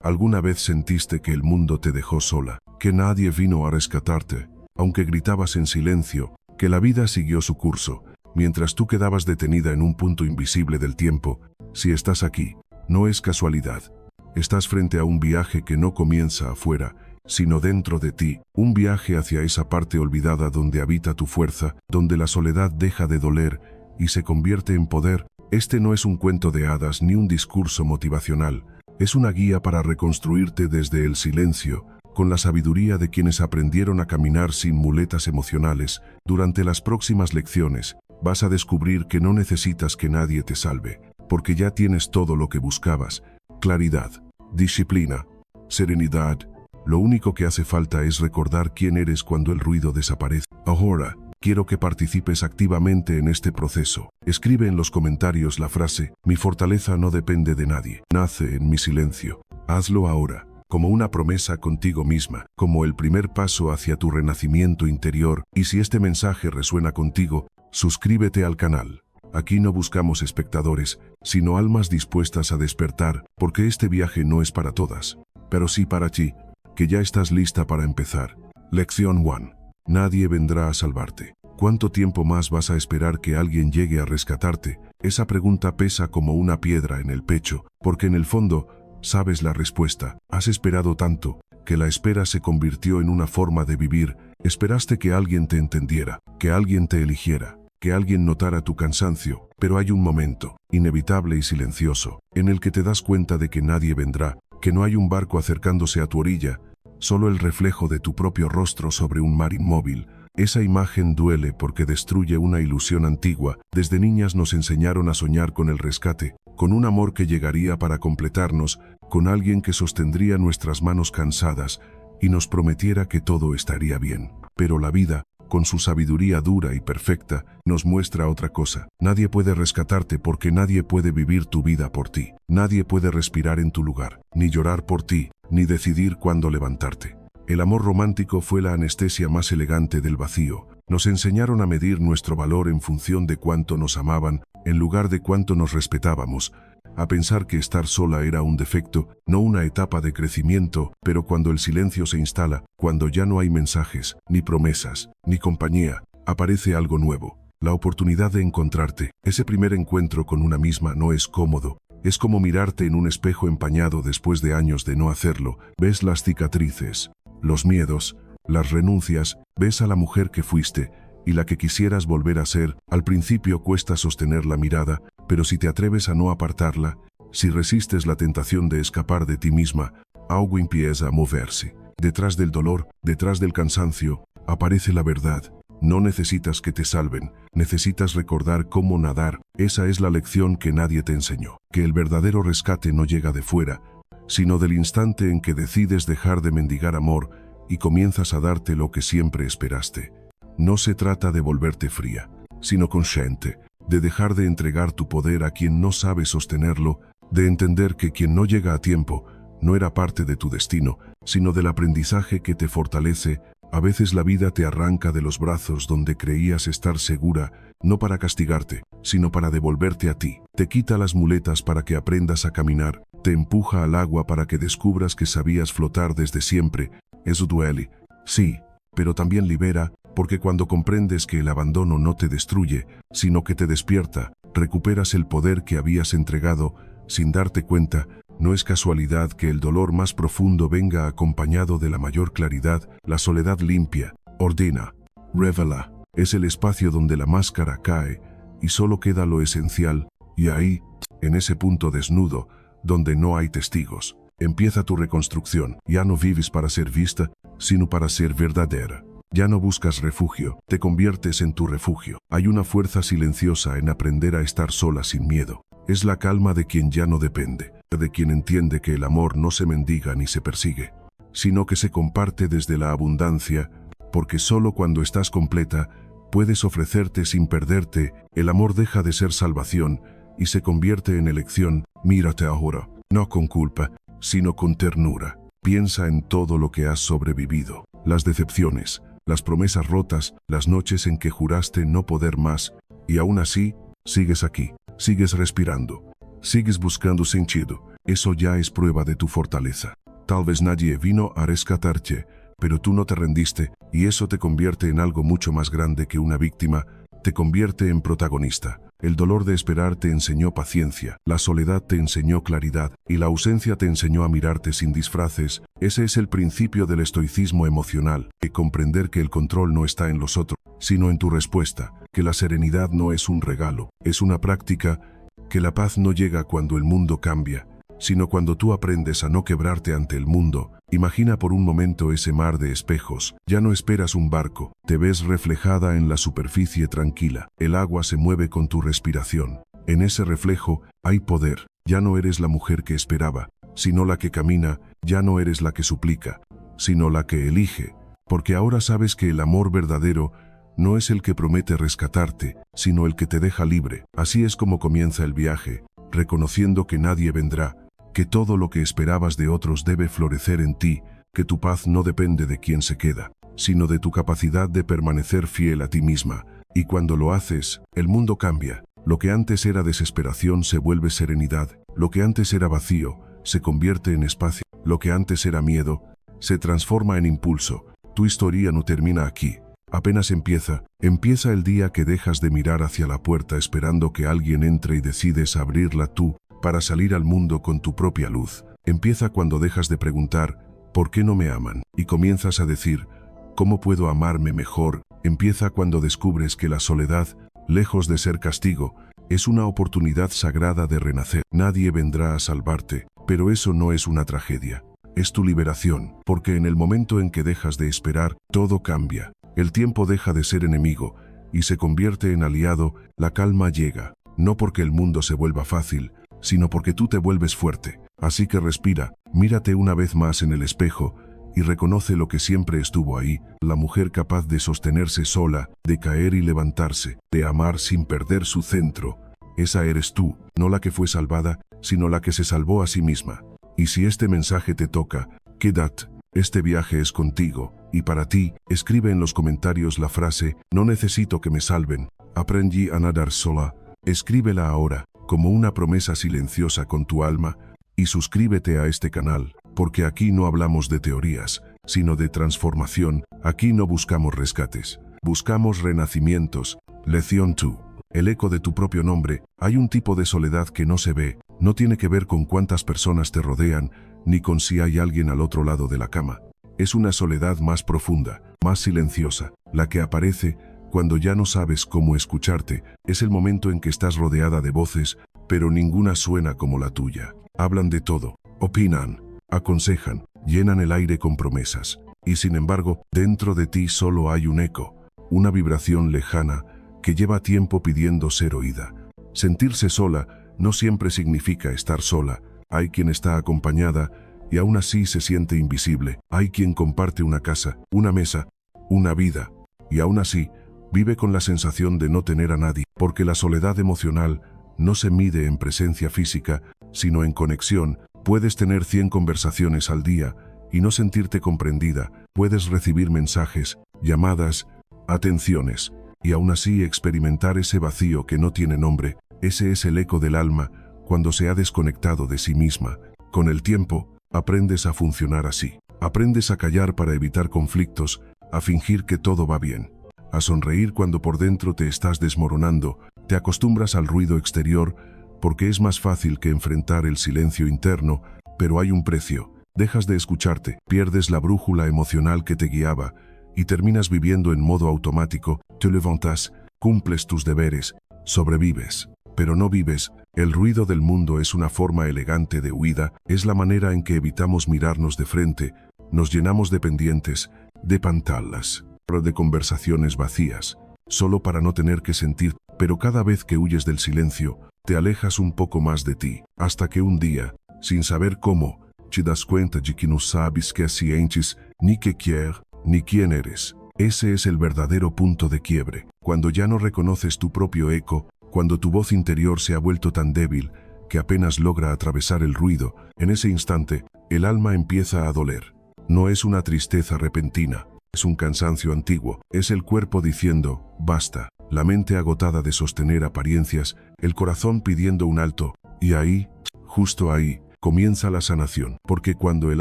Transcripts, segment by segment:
¿Alguna vez sentiste que el mundo te dejó sola, que nadie vino a rescatarte, aunque gritabas en silencio, que la vida siguió su curso, mientras tú quedabas detenida en un punto invisible del tiempo? Si estás aquí, no es casualidad. Estás frente a un viaje que no comienza afuera, sino dentro de ti, un viaje hacia esa parte olvidada donde habita tu fuerza, donde la soledad deja de doler y se convierte en poder. Este no es un cuento de hadas ni un discurso motivacional, es una guía para reconstruirte desde el silencio, con la sabiduría de quienes aprendieron a caminar sin muletas emocionales. Durante las próximas lecciones, vas a descubrir que no necesitas que nadie te salve, porque ya tienes todo lo que buscabas: claridad, disciplina, serenidad. Lo único que hace falta es recordar quién eres cuando el ruido desaparece. Ahora, quiero que participes activamente en este proceso. Escribe en los comentarios la frase: mi fortaleza no depende de nadie, nace en mi silencio. Hazlo ahora, como una promesa contigo misma, como el primer paso hacia tu renacimiento interior. Y si este mensaje resuena contigo, suscríbete al canal. Aquí no buscamos espectadores, sino almas dispuestas a despertar, porque este viaje no es para todas, pero sí para ti, que ya estás lista para empezar. Lección 1. Nadie vendrá a salvarte. ¿Cuánto tiempo más vas a esperar que alguien llegue a rescatarte? Esa pregunta pesa como una piedra en el pecho, porque en el fondo, sabes la respuesta. Has esperado tanto, que la espera se convirtió en una forma de vivir. Esperaste que alguien te entendiera, que alguien te eligiera, que alguien notara tu cansancio. Pero hay un momento, inevitable y silencioso, en el que te das cuenta de que nadie vendrá, que no hay un barco acercándose a tu orilla, solo el reflejo de tu propio rostro sobre un mar inmóvil. Esa imagen duele porque destruye una ilusión antigua. Desde niñas nos enseñaron a soñar con el rescate, con un amor que llegaría para completarnos, con alguien que sostendría nuestras manos cansadas y nos prometiera que todo estaría bien. Pero la vida, con su sabiduría dura y perfecta, nos muestra otra cosa. Nadie puede rescatarte porque nadie puede vivir tu vida por ti. Nadie puede respirar en tu lugar, ni llorar por ti, ni decidir cuándo levantarte. El amor romántico fue la anestesia más elegante del vacío. Nos enseñaron a medir nuestro valor en función de cuánto nos amaban, en lugar de cuánto nos respetábamos, a pensar que estar sola era un defecto, no una etapa de crecimiento. Pero cuando el silencio se instala, cuando ya no hay mensajes, ni promesas, ni compañía, aparece algo nuevo, la oportunidad de encontrarte. Ese primer encuentro con una misma no es cómodo. Es como mirarte en un espejo empañado después de años de no hacerlo. Ves las cicatrices, los miedos, las renuncias, ves a la mujer que fuiste y la que quisieras volver a ser. Al principio cuesta sostener la mirada, pero si te atreves a no apartarla, si resistes la tentación de escapar de ti misma, algo empieza a moverse. Detrás del dolor, detrás del cansancio, aparece la verdad. No necesitas que te salven, necesitas recordar cómo nadar. Esa es la lección que nadie te enseñó. Que el verdadero rescate no llega de fuera, sino del instante en que decides dejar de mendigar amor y comienzas a darte lo que siempre esperaste. No se trata de volverte fría, sino consciente, de dejar de entregar tu poder a quien no sabe sostenerlo, de entender que quien no llega a tiempo no era parte de tu destino, sino del aprendizaje que te fortalece. A veces la vida te arranca de los brazos donde creías estar segura, no para castigarte, sino para devolverte a ti. Te quita las muletas para que aprendas a caminar, te empuja al agua para que descubras que sabías flotar desde siempre. Eso duele, sí, pero también libera, porque cuando comprendes que el abandono no te destruye, sino que te despierta, recuperas el poder que habías entregado sin darte cuenta. No es casualidad que el dolor más profundo venga acompañado de la mayor claridad. La soledad limpia, ordena, revela. Es el espacio donde la máscara cae y solo queda lo esencial. Y ahí, en ese punto desnudo, donde no hay testigos, empieza tu reconstrucción. Ya no vives para ser vista, sino para ser verdadera. Ya no buscas refugio, te conviertes en tu refugio. Hay una fuerza silenciosa en aprender a estar sola sin miedo. Es la calma de quien ya no depende, de quien entiende que el amor no se mendiga ni se persigue, sino que se comparte desde la abundancia, porque solo cuando estás completa, puedes ofrecerte sin perderte. El amor deja de ser salvación y se convierte en elección. Mírate ahora, no con culpa, sino con ternura. Piensa en todo lo que has sobrevivido, las decepciones, las promesas rotas, las noches en que juraste no poder más, y aún así, sigues aquí, sigues respirando, Sigues buscando sentido. Eso ya es prueba de tu fortaleza. Tal vez nadie vino a rescatarte, pero tú no te rendiste, y eso te convierte en algo mucho más grande que una víctima, te convierte en protagonista. El dolor de esperar te enseñó paciencia, la soledad te enseñó claridad, y la ausencia te enseñó a mirarte sin disfraces. Ese es el principio del estoicismo emocional, que comprender que el control no está en los otros, sino en tu respuesta, que la serenidad no es un regalo, es una práctica, que la paz no llega cuando el mundo cambia, sino cuando tú aprendes a no quebrarte ante el mundo. Imagina por un momento ese mar de espejos. Ya no esperas un barco, te ves reflejada en la superficie tranquila. El agua se mueve con tu respiración. En ese reflejo hay poder. Ya no eres la mujer que esperaba, sino la que camina. Ya no eres la que suplica, sino la que elige. Porque ahora sabes que el amor verdadero no es el que promete rescatarte, sino el que te deja libre. Así es como comienza el viaje, reconociendo que nadie vendrá, que todo lo que esperabas de otros debe florecer en ti, que tu paz no depende de quién se queda, sino de tu capacidad de permanecer fiel a ti misma. Y cuando lo haces, el mundo cambia. Lo que antes era desesperación se vuelve serenidad, lo que antes era vacío se convierte en espacio, lo que antes era miedo se transforma en impulso. Tu historia no termina aquí. Apenas empieza el día que dejas de mirar hacia la puerta esperando que alguien entre y decides abrirla tú, para salir al mundo con tu propia luz. Empieza cuando dejas de preguntar, ¿por qué no me aman? Y comienzas a decir, ¿cómo puedo amarme mejor? Empieza cuando descubres que la soledad, lejos de ser castigo, es una oportunidad sagrada de renacer. Nadie vendrá a salvarte, pero eso no es una tragedia. Es tu liberación, porque en el momento en que dejas de esperar, todo cambia. El tiempo deja de ser enemigo y se convierte en aliado. La calma llega, no porque el mundo se vuelva fácil, sino porque tú te vuelves fuerte. Así que respira, mírate una vez más en el espejo y reconoce lo que siempre estuvo ahí, la mujer capaz de sostenerse sola, de caer y levantarse, de amar sin perder su centro. Esa eres tú, no la que fue salvada, sino la que se salvó a sí misma. Y si este mensaje te toca, quédate, este viaje es contigo, y para ti, escribe en los comentarios la frase, no necesito que me salven, aprendí a nadar sola. Escríbela ahora, como una promesa silenciosa con tu alma, y suscríbete a este canal, porque aquí no hablamos de teorías, sino de transformación. Aquí no buscamos rescates, buscamos renacimientos. Lección 2. El eco de tu propio nombre. Hay un tipo de soledad que no se ve, no tiene que ver con cuántas personas te rodean, ni con si hay alguien al otro lado de la cama. Es una soledad más profunda, más silenciosa, la que aparece cuando ya no sabes cómo escucharte. Es el momento en que estás rodeada de voces, pero ninguna suena como la tuya. Hablan de todo, opinan, aconsejan, llenan el aire con promesas. Y sin embargo, dentro de ti solo hay un eco, una vibración lejana que lleva tiempo pidiendo ser oída. Sentirse sola no siempre significa estar sola. Hay quien está acompañada y aún así se siente invisible. Hay quien comparte una casa, una mesa, una vida, y aún así vive con la sensación de no tener a nadie, porque la soledad emocional no se mide en presencia física, sino en conexión. Puedes tener 100 conversaciones al día y no sentirte comprendida. Puedes recibir mensajes, llamadas, atenciones, y aún así experimentar ese vacío que no tiene nombre. Ese es el eco del alma cuando se ha desconectado de sí misma. Con el tiempo, aprendes a funcionar así. Aprendes a callar para evitar conflictos, a fingir que todo va bien, a sonreír cuando por dentro te estás desmoronando. Te acostumbras al ruido exterior porque es más fácil que enfrentar el silencio interno, pero hay un precio. Dejas de escucharte, pierdes la brújula emocional que te guiaba y terminas viviendo en modo automático. Te levantas, cumples tus deberes, sobrevives, pero no vives. El ruido del mundo es una forma elegante de huida, es la manera en que evitamos mirarnos de frente, nos llenamos de pendientes, de pantallas, de conversaciones vacías, solo para no tener que sentir. Pero cada vez que huyes del silencio, te alejas un poco más de ti, hasta que un día, sin saber cómo, te das cuenta de que no sabes qué sientes, ni qué quieres, ni quién eres. Ese es el verdadero punto de quiebre, cuando ya no reconoces tu propio eco, cuando tu voz interior se ha vuelto tan débil que apenas logra atravesar el ruido. En ese instante, el alma empieza a doler. No es una tristeza repentina, es un cansancio antiguo, es el cuerpo diciendo, basta, la mente agotada de sostener apariencias, el corazón pidiendo un alto. Y ahí, justo ahí, comienza la sanación. Porque cuando el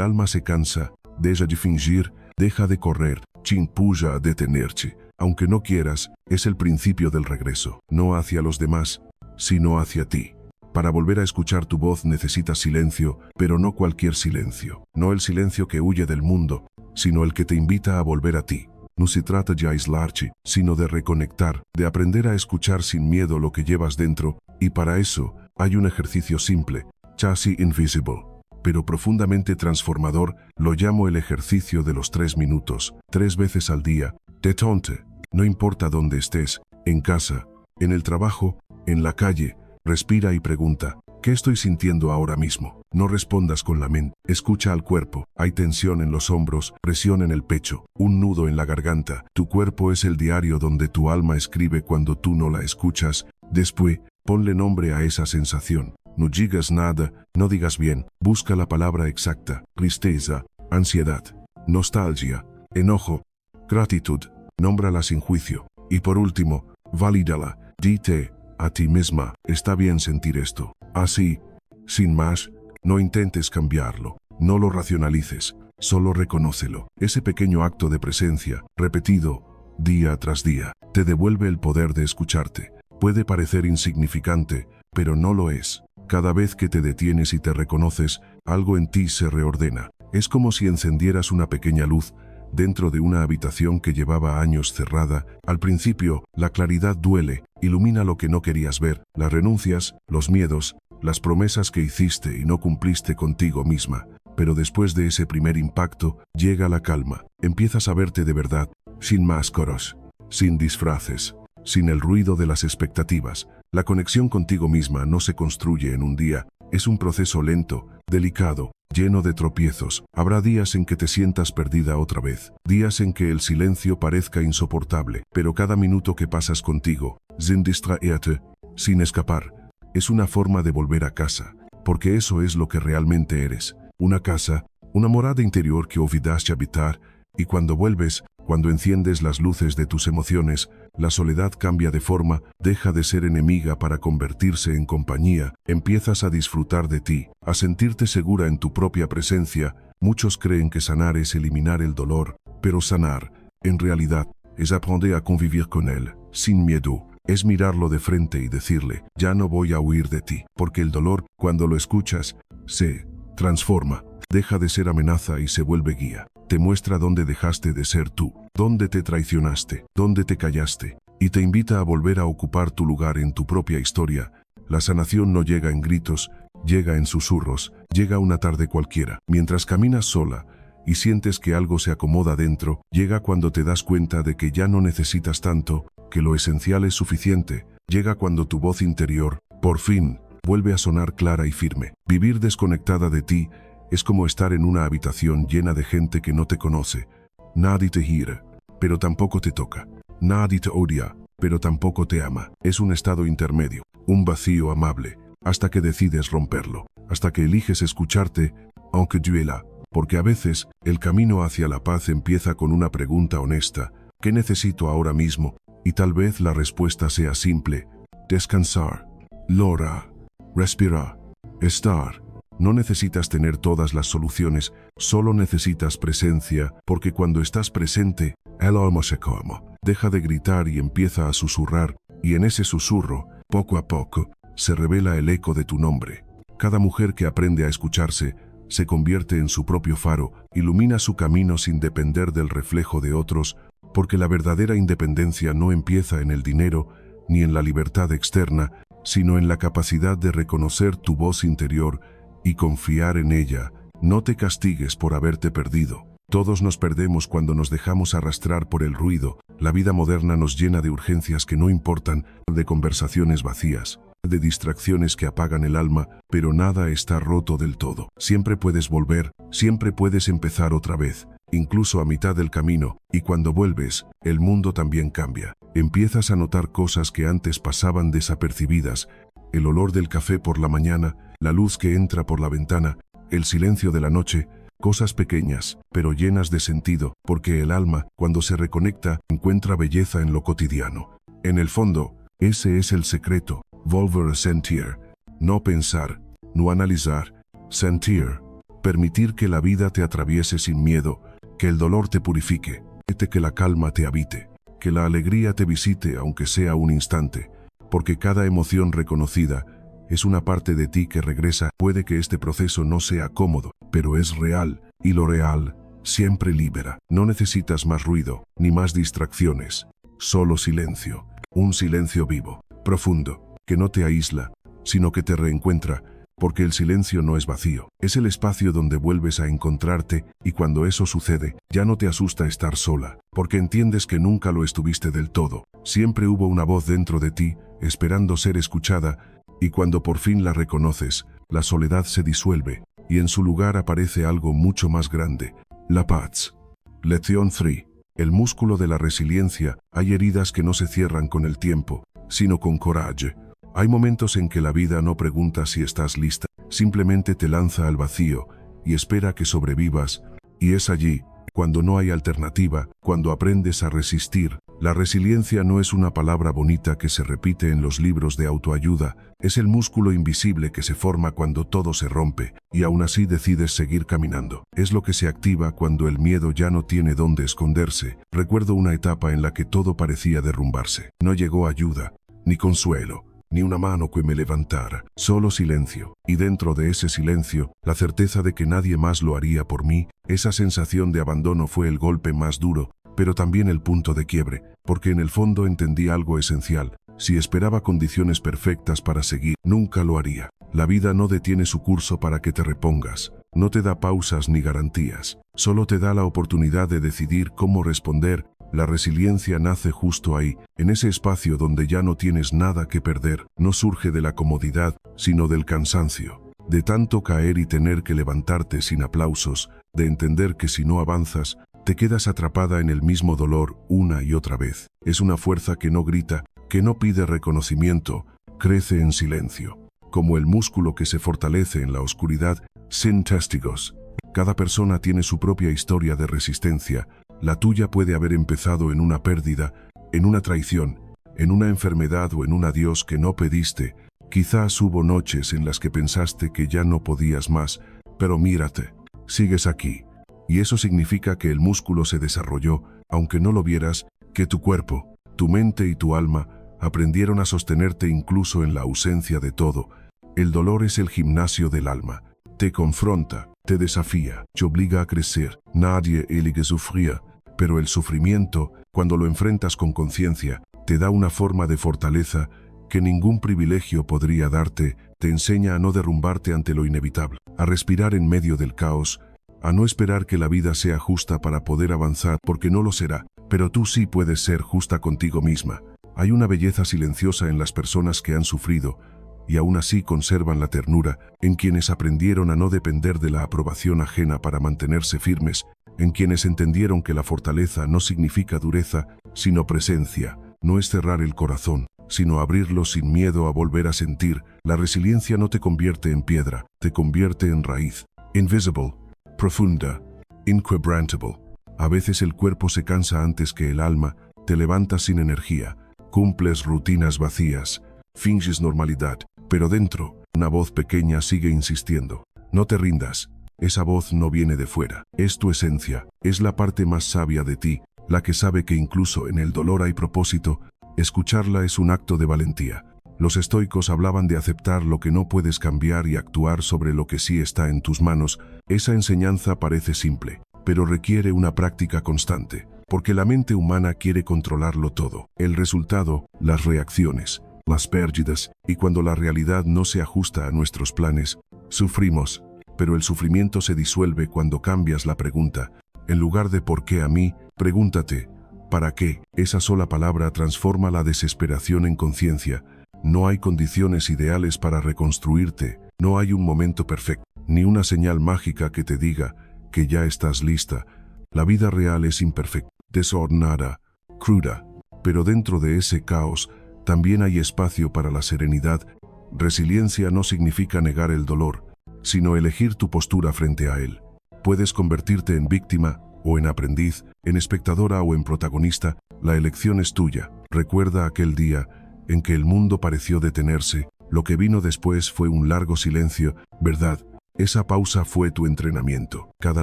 alma se cansa, deja de fingir, deja de correr, te empuja a detenerse. Aunque no quieras, es el principio del regreso. No hacia los demás, sino hacia ti. Para volver a escuchar tu voz necesitas silencio, pero no cualquier silencio. No el silencio que huye del mundo, sino el que te invita a volver a ti. No se trata de aislarte, sino de reconectar, de aprender a escuchar sin miedo lo que llevas dentro, y para eso hay un ejercicio simple, casi invisible, pero profundamente transformador. Lo llamo el ejercicio de los 3 minutos, 3 veces al día. Détente, no importa dónde estés, en casa, en el trabajo, en la calle, respira y pregunta, ¿qué estoy sintiendo ahora mismo? No respondas con la mente, escucha al cuerpo. Hay tensión en los hombros, presión en el pecho, un nudo en la garganta. Tu cuerpo es el diario donde tu alma escribe cuando tú no la escuchas. Después, ponle nombre a esa sensación. No digas nada, no digas bien, busca la palabra exacta. Tristeza, ansiedad, nostalgia, enojo, gratitud, nómbrala sin juicio. Y por último, valídala, dite a ti misma, está bien sentir esto. Así, sin más, no intentes cambiarlo, no lo racionalices, solo reconócelo. Ese pequeño acto de presencia, repetido, día tras día, te devuelve el poder de escucharte. Puede parecer insignificante, pero no lo es. Cada vez que te detienes y te reconoces, algo en ti se reordena. Es como si encendieras una pequeña luz dentro de una habitación que llevaba años cerrada. Al principio, la claridad duele, ilumina lo que no querías ver, las renuncias, los miedos, las promesas que hiciste y no cumpliste contigo misma. Pero después de ese primer impacto, llega la calma. Empiezas a verte de verdad, sin máscaras, sin disfraces, sin el ruido de las expectativas. La conexión contigo misma no se construye en un día, es un proceso lento, delicado, lleno de tropiezos. Habrá días en que te sientas perdida otra vez, días en que el silencio parezca insoportable, pero cada minuto que pasas contigo, sin distraerte, sin escapar, es una forma de volver a casa, porque eso es lo que realmente eres, una casa, una morada interior que olvidaste habitar, y cuando vuelves, cuando enciendes las luces de tus emociones, la soledad cambia de forma, deja de ser enemiga para convertirse en compañía, empiezas a disfrutar de ti, a sentirte segura en tu propia presencia. Muchos creen que sanar es eliminar el dolor, pero sanar, en realidad, es aprender a convivir con él, sin miedo. Es mirarlo de frente y decirle, ya no voy a huir de ti, porque el dolor, cuando lo escuchas, se transforma, deja de ser amenaza y se vuelve guía. Te muestra dónde dejaste de ser tú, dónde te traicionaste, dónde te callaste, y te invita a volver a ocupar tu lugar en tu propia historia. La sanación no llega en gritos, llega en susurros, llega una tarde cualquiera. Mientras caminas sola y sientes que algo se acomoda dentro, llega cuando te das cuenta de que ya no necesitas tanto, que lo esencial es suficiente. Llega cuando tu voz interior, por fin, vuelve a sonar clara y firme. Vivir desconectada de ti es como estar en una habitación llena de gente que no te conoce. Nadie te gira, pero tampoco te toca. Nadie te odia, pero tampoco te ama. Es un estado intermedio, un vacío amable, hasta que decides romperlo, hasta que eliges escucharte, aunque duela. Porque a veces, el camino hacia la paz empieza con una pregunta honesta. ¿Qué necesito ahora mismo? Y tal vez la respuesta sea simple. Descansar. Lora. Respirar. Estar. No necesitas tener todas las soluciones, solo necesitas presencia, porque cuando estás presente, el alma se calma, deja de gritar y empieza a susurrar, y en ese susurro, poco a poco, se revela el eco de tu nombre. Cada mujer que aprende a escucharse, se convierte en su propio faro, ilumina su camino sin depender del reflejo de otros, porque la verdadera independencia no empieza en el dinero, ni en la libertad externa, sino en la capacidad de reconocer tu voz interior, y confiar en ella. No te castigues por haberte perdido. Todos nos perdemos cuando nos dejamos arrastrar por el ruido. La vida moderna nos llena de urgencias que no importan, de conversaciones vacías, de distracciones que apagan el alma, pero nada está roto del todo. Siempre puedes volver, siempre puedes empezar otra vez, incluso a mitad del camino, y cuando vuelves, el mundo también cambia. Empiezas a notar cosas que antes pasaban desapercibidas, el olor del café por la mañana, la luz que entra por la ventana, el silencio de la noche, cosas pequeñas, pero llenas de sentido, porque el alma, cuando se reconecta, encuentra belleza en lo cotidiano. En el fondo, ese es el secreto, volver a sentir. No pensar, no analizar, sentir. Permitir que la vida te atraviese sin miedo, que el dolor te purifique, que la calma te habite, que la alegría te visite aunque sea un instante, porque cada emoción reconocida es una parte de ti que regresa. Puede que este proceso no sea cómodo, pero es real, y lo real siempre libera. No necesitas más ruido, ni más distracciones, solo silencio, un silencio vivo, profundo, que no te aísla, sino que te reencuentra, porque el silencio no es vacío, es el espacio donde vuelves a encontrarte, y cuando eso sucede, ya no te asusta estar sola, porque entiendes que nunca lo estuviste del todo. Siempre hubo una voz dentro de ti, esperando ser escuchada, y cuando por fin la reconoces, la soledad se disuelve, y en su lugar aparece algo mucho más grande, la paz. Lección 3. El músculo de la resiliencia. Hay heridas que no se cierran con el tiempo, sino con coraje. Hay momentos en que la vida no pregunta si estás lista, simplemente te lanza al vacío y espera que sobrevivas, y es allí, cuando no hay alternativa, cuando aprendes a resistir. La resiliencia no es una palabra bonita que se repite en los libros de autoayuda, es el músculo invisible que se forma cuando todo se rompe, y aún así decides seguir caminando. Es lo que se activa cuando el miedo ya no tiene dónde esconderse. Recuerdo una etapa en la que todo parecía derrumbarse. No llegó ayuda, ni consuelo, ni una mano que me levantara, solo silencio. Y dentro de ese silencio, la certeza de que nadie más lo haría por mí. Esa sensación de abandono fue el golpe más duro, pero también el punto de quiebre, porque en el fondo entendí algo esencial. Si esperaba condiciones perfectas para seguir, nunca lo haría. La vida no detiene su curso para que te repongas, no te da pausas ni garantías, solo te da la oportunidad de decidir cómo responder. La resiliencia nace justo ahí, en ese espacio donde ya no tienes nada que perder. No surge de la comodidad, sino del cansancio, de tanto caer y tener que levantarte sin aplausos, de entender que si no avanzas, te quedas atrapada en el mismo dolor una y otra vez. Es una fuerza que no grita, que no pide reconocimiento, crece en silencio, como el músculo que se fortalece en la oscuridad, sin testigos. Cada persona tiene su propia historia de resistencia. La tuya puede haber empezado en una pérdida, en una traición, en una enfermedad o en un adiós que no pediste. Quizás hubo noches en las que pensaste que ya no podías más, pero mírate, sigues aquí. Y eso significa que el músculo se desarrolló, aunque no lo vieras, que tu cuerpo, tu mente y tu alma aprendieron a sostenerte incluso en la ausencia de todo. El dolor es el gimnasio del alma. Te confronta, te desafía, te obliga a crecer. Nadie elige sufrir, pero el sufrimiento, cuando lo enfrentas con conciencia, te da una forma de fortaleza que ningún privilegio podría darte. Te enseña a no derrumbarte ante lo inevitable, a respirar en medio del caos, a no esperar que la vida sea justa para poder avanzar, porque no lo será, pero tú sí puedes ser justa contigo misma. Hay una belleza silenciosa en las personas que han sufrido, y aún así conservan la ternura, en quienes aprendieron a no depender de la aprobación ajena para mantenerse firmes, en quienes entendieron que la fortaleza no significa dureza, sino presencia. No es cerrar el corazón, sino abrirlo sin miedo a volver a sentir. La resiliencia no te convierte en piedra, te convierte en raíz. Invisible, profunda, inquebrantable. A veces el cuerpo se cansa antes que el alma, te levantas sin energía, cumples rutinas vacías, finges normalidad, pero dentro, una voz pequeña sigue insistiendo. No te rindas. Esa voz no viene de fuera, es tu esencia, es la parte más sabia de ti, la que sabe que incluso en el dolor hay propósito. Escucharla es un acto de valentía. Los estoicos hablaban de aceptar lo que no puedes cambiar y actuar sobre lo que sí está en tus manos. Esa enseñanza parece simple, pero requiere una práctica constante, porque la mente humana quiere controlarlo todo. El resultado, las reacciones, las pérdidas, y cuando la realidad no se ajusta a nuestros planes, sufrimos. Pero el sufrimiento se disuelve cuando cambias la pregunta. En lugar de ¿por qué a mí?, pregúntate ¿para qué? Esa sola palabra transforma la desesperación en conciencia. No hay condiciones ideales para reconstruirte, no hay un momento perfecto, ni una señal mágica que te diga que ya estás lista. La vida real es imperfecta, desordenada, cruda, pero dentro de ese caos también hay espacio para la serenidad. Resiliencia no significa negar el dolor, sino elegir tu postura frente a él. Puedes convertirte en víctima o en aprendiz, en espectadora o en protagonista. La elección es tuya. Recuerda aquel día en que el mundo pareció detenerse Lo que vino después fue un largo silencio, ¿verdad? Esa pausa fue tu entrenamiento. Cada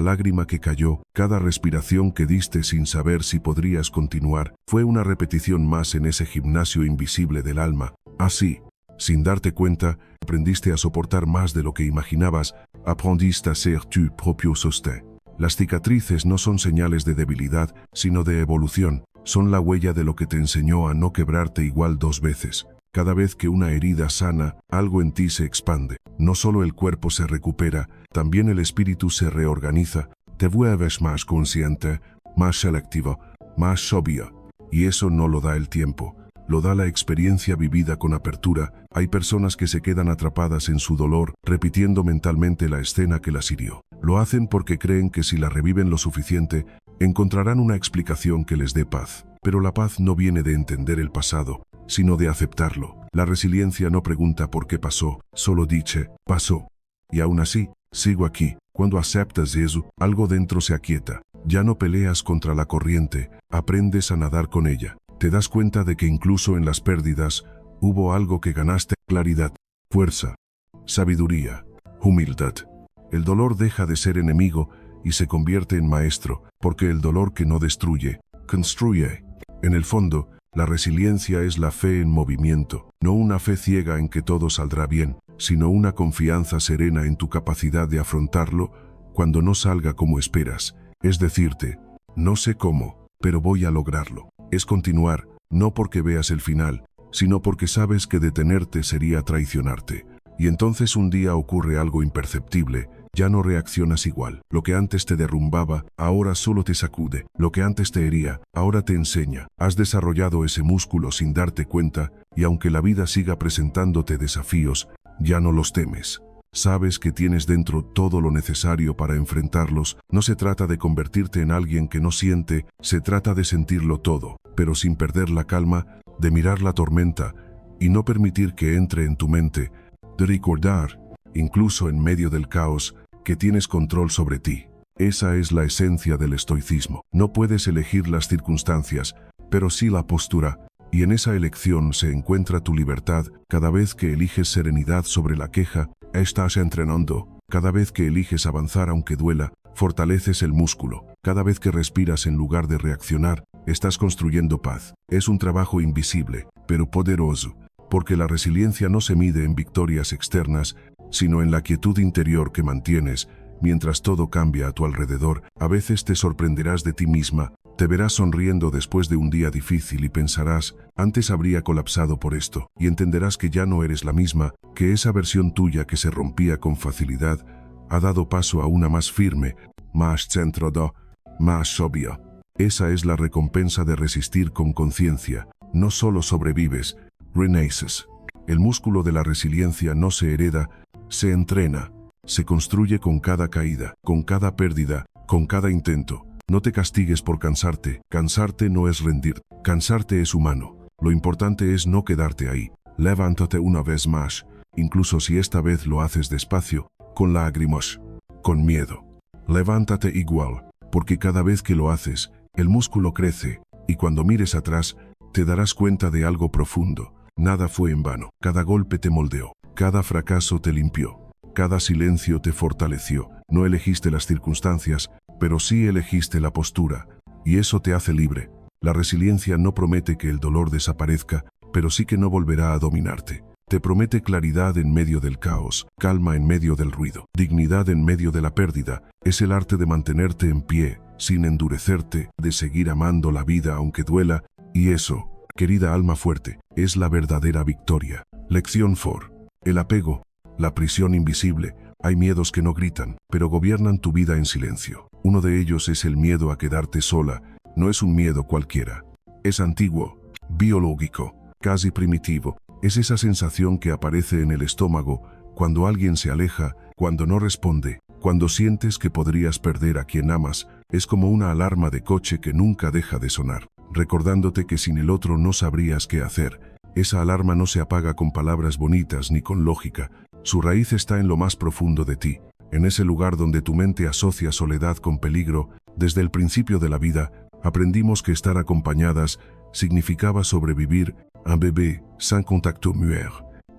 lágrima que cayó, cada respiración que diste sin saber si podrías continuar, fue una repetición más en ese gimnasio invisible del alma. Así, sin darte cuenta, aprendiste a soportar más de lo que imaginabas, aprendiste a ser tu propio sostén. Las cicatrices no son señales de debilidad, sino de evolución. Son la huella de lo que te enseñó a no quebrarte igual 2 veces. Cada vez que una herida sana, algo en ti se expande. No solo el cuerpo se recupera, también el espíritu se reorganiza. Te vuelves más consciente, más selectivo, más sabio. Y eso no lo da el tiempo. Lo da la experiencia vivida con apertura. Hay personas que se quedan atrapadas en su dolor, repitiendo mentalmente la escena que las hirió. Lo hacen porque creen que si la reviven lo suficiente, encontrarán una explicación que les dé paz. Pero la paz no viene de entender el pasado, sino de aceptarlo. La resiliencia no pregunta por qué pasó, solo dice, pasó. Y aún así, sigo aquí. Cuando aceptas eso, algo dentro se aquieta. Ya no peleas contra la corriente, aprendes a nadar con ella. Te das cuenta de que incluso en las pérdidas, hubo algo que ganaste: claridad, fuerza, sabiduría, humildad. El dolor deja de ser enemigo y se convierte en maestro, porque el dolor que no destruye, construye. En el fondo, la resiliencia es la fe en movimiento, no una fe ciega en que todo saldrá bien, sino una confianza serena en tu capacidad de afrontarlo cuando no salga como esperas. Es decirte, no sé cómo, pero voy a lograrlo. Es continuar, no porque veas el final, sino porque sabes que detenerte sería traicionarte. Y entonces un día ocurre algo imperceptible. Ya no reaccionas igual. Lo que antes te derrumbaba, ahora solo te sacude. Lo que antes te hería, ahora te enseña. Has desarrollado ese músculo sin darte cuenta, y aunque la vida siga presentándote desafíos, ya no los temes. Sabes que tienes dentro todo lo necesario para enfrentarlos. No se trata de convertirte en alguien que no siente, se trata de sentirlo todo, pero sin perder la calma, de mirar la tormenta y no permitir que entre en tu mente, de recordar, incluso en medio del caos, que tienes control sobre ti. Esa es la esencia del estoicismo. No puedes elegir las circunstancias, pero sí la postura, y en esa elección se encuentra tu libertad. Cada vez que eliges serenidad sobre la queja, estás entrenando. Cada vez que eliges avanzar aunque duela, fortaleces el músculo. Cada vez que respiras en lugar de reaccionar, estás construyendo paz. Es un trabajo invisible, pero poderoso, porque la resiliencia no se mide en victorias externas, sino en la quietud interior que mantienes mientras todo cambia a tu alrededor. A veces te sorprenderás de ti misma, te verás sonriendo después de un día difícil y pensarás, antes habría colapsado por esto, y entenderás que ya no eres la misma, que esa versión tuya que se rompía con facilidad ha dado paso a una más firme, más centrada, más obvia. Esa es la recompensa de resistir con conciencia. No solo sobrevives, renaces. El músculo de la resiliencia no se hereda, se entrena, se construye con cada caída, con cada pérdida, con cada intento. No te castigues por cansarte. Cansarte no es rendir. Cansarte es humano. Lo importante es no quedarte ahí. Levántate una vez más, incluso si esta vez lo haces despacio, con lágrimas, con miedo. Levántate igual, porque cada vez que lo haces, el músculo crece, y cuando mires atrás, te darás cuenta de algo profundo. Nada fue en vano. Cada golpe te moldeó. Cada fracaso te limpió. Cada silencio te fortaleció. No elegiste las circunstancias, pero sí elegiste la postura, y eso te hace libre. La resiliencia no promete que el dolor desaparezca, pero sí que no volverá a dominarte. Te promete claridad en medio del caos, calma en medio del ruido, dignidad en medio de la pérdida. Es el arte de mantenerte en pie, sin endurecerte, de seguir amando la vida aunque duela, y eso, querida alma fuerte, es la verdadera victoria. Lección 4. El apego, la prisión invisible. Hay miedos que no gritan, pero gobiernan tu vida en silencio. Uno de ellos es el miedo a quedarte sola. No es un miedo cualquiera. Es antiguo, biológico, casi primitivo. Es esa sensación que aparece en el estómago cuando alguien se aleja, cuando no responde, cuando sientes que podrías perder a quien amas. Es como una alarma de coche que nunca deja de sonar, recordándote que sin el otro no sabrías qué hacer. Esa alarma no se apaga con palabras bonitas ni con lógica. Su raíz está en lo más profundo de ti, en ese lugar donde tu mente asocia soledad con peligro. Desde el principio de la vida, aprendimos que estar acompañadas significaba sobrevivir. Un bebé, sans contact muer.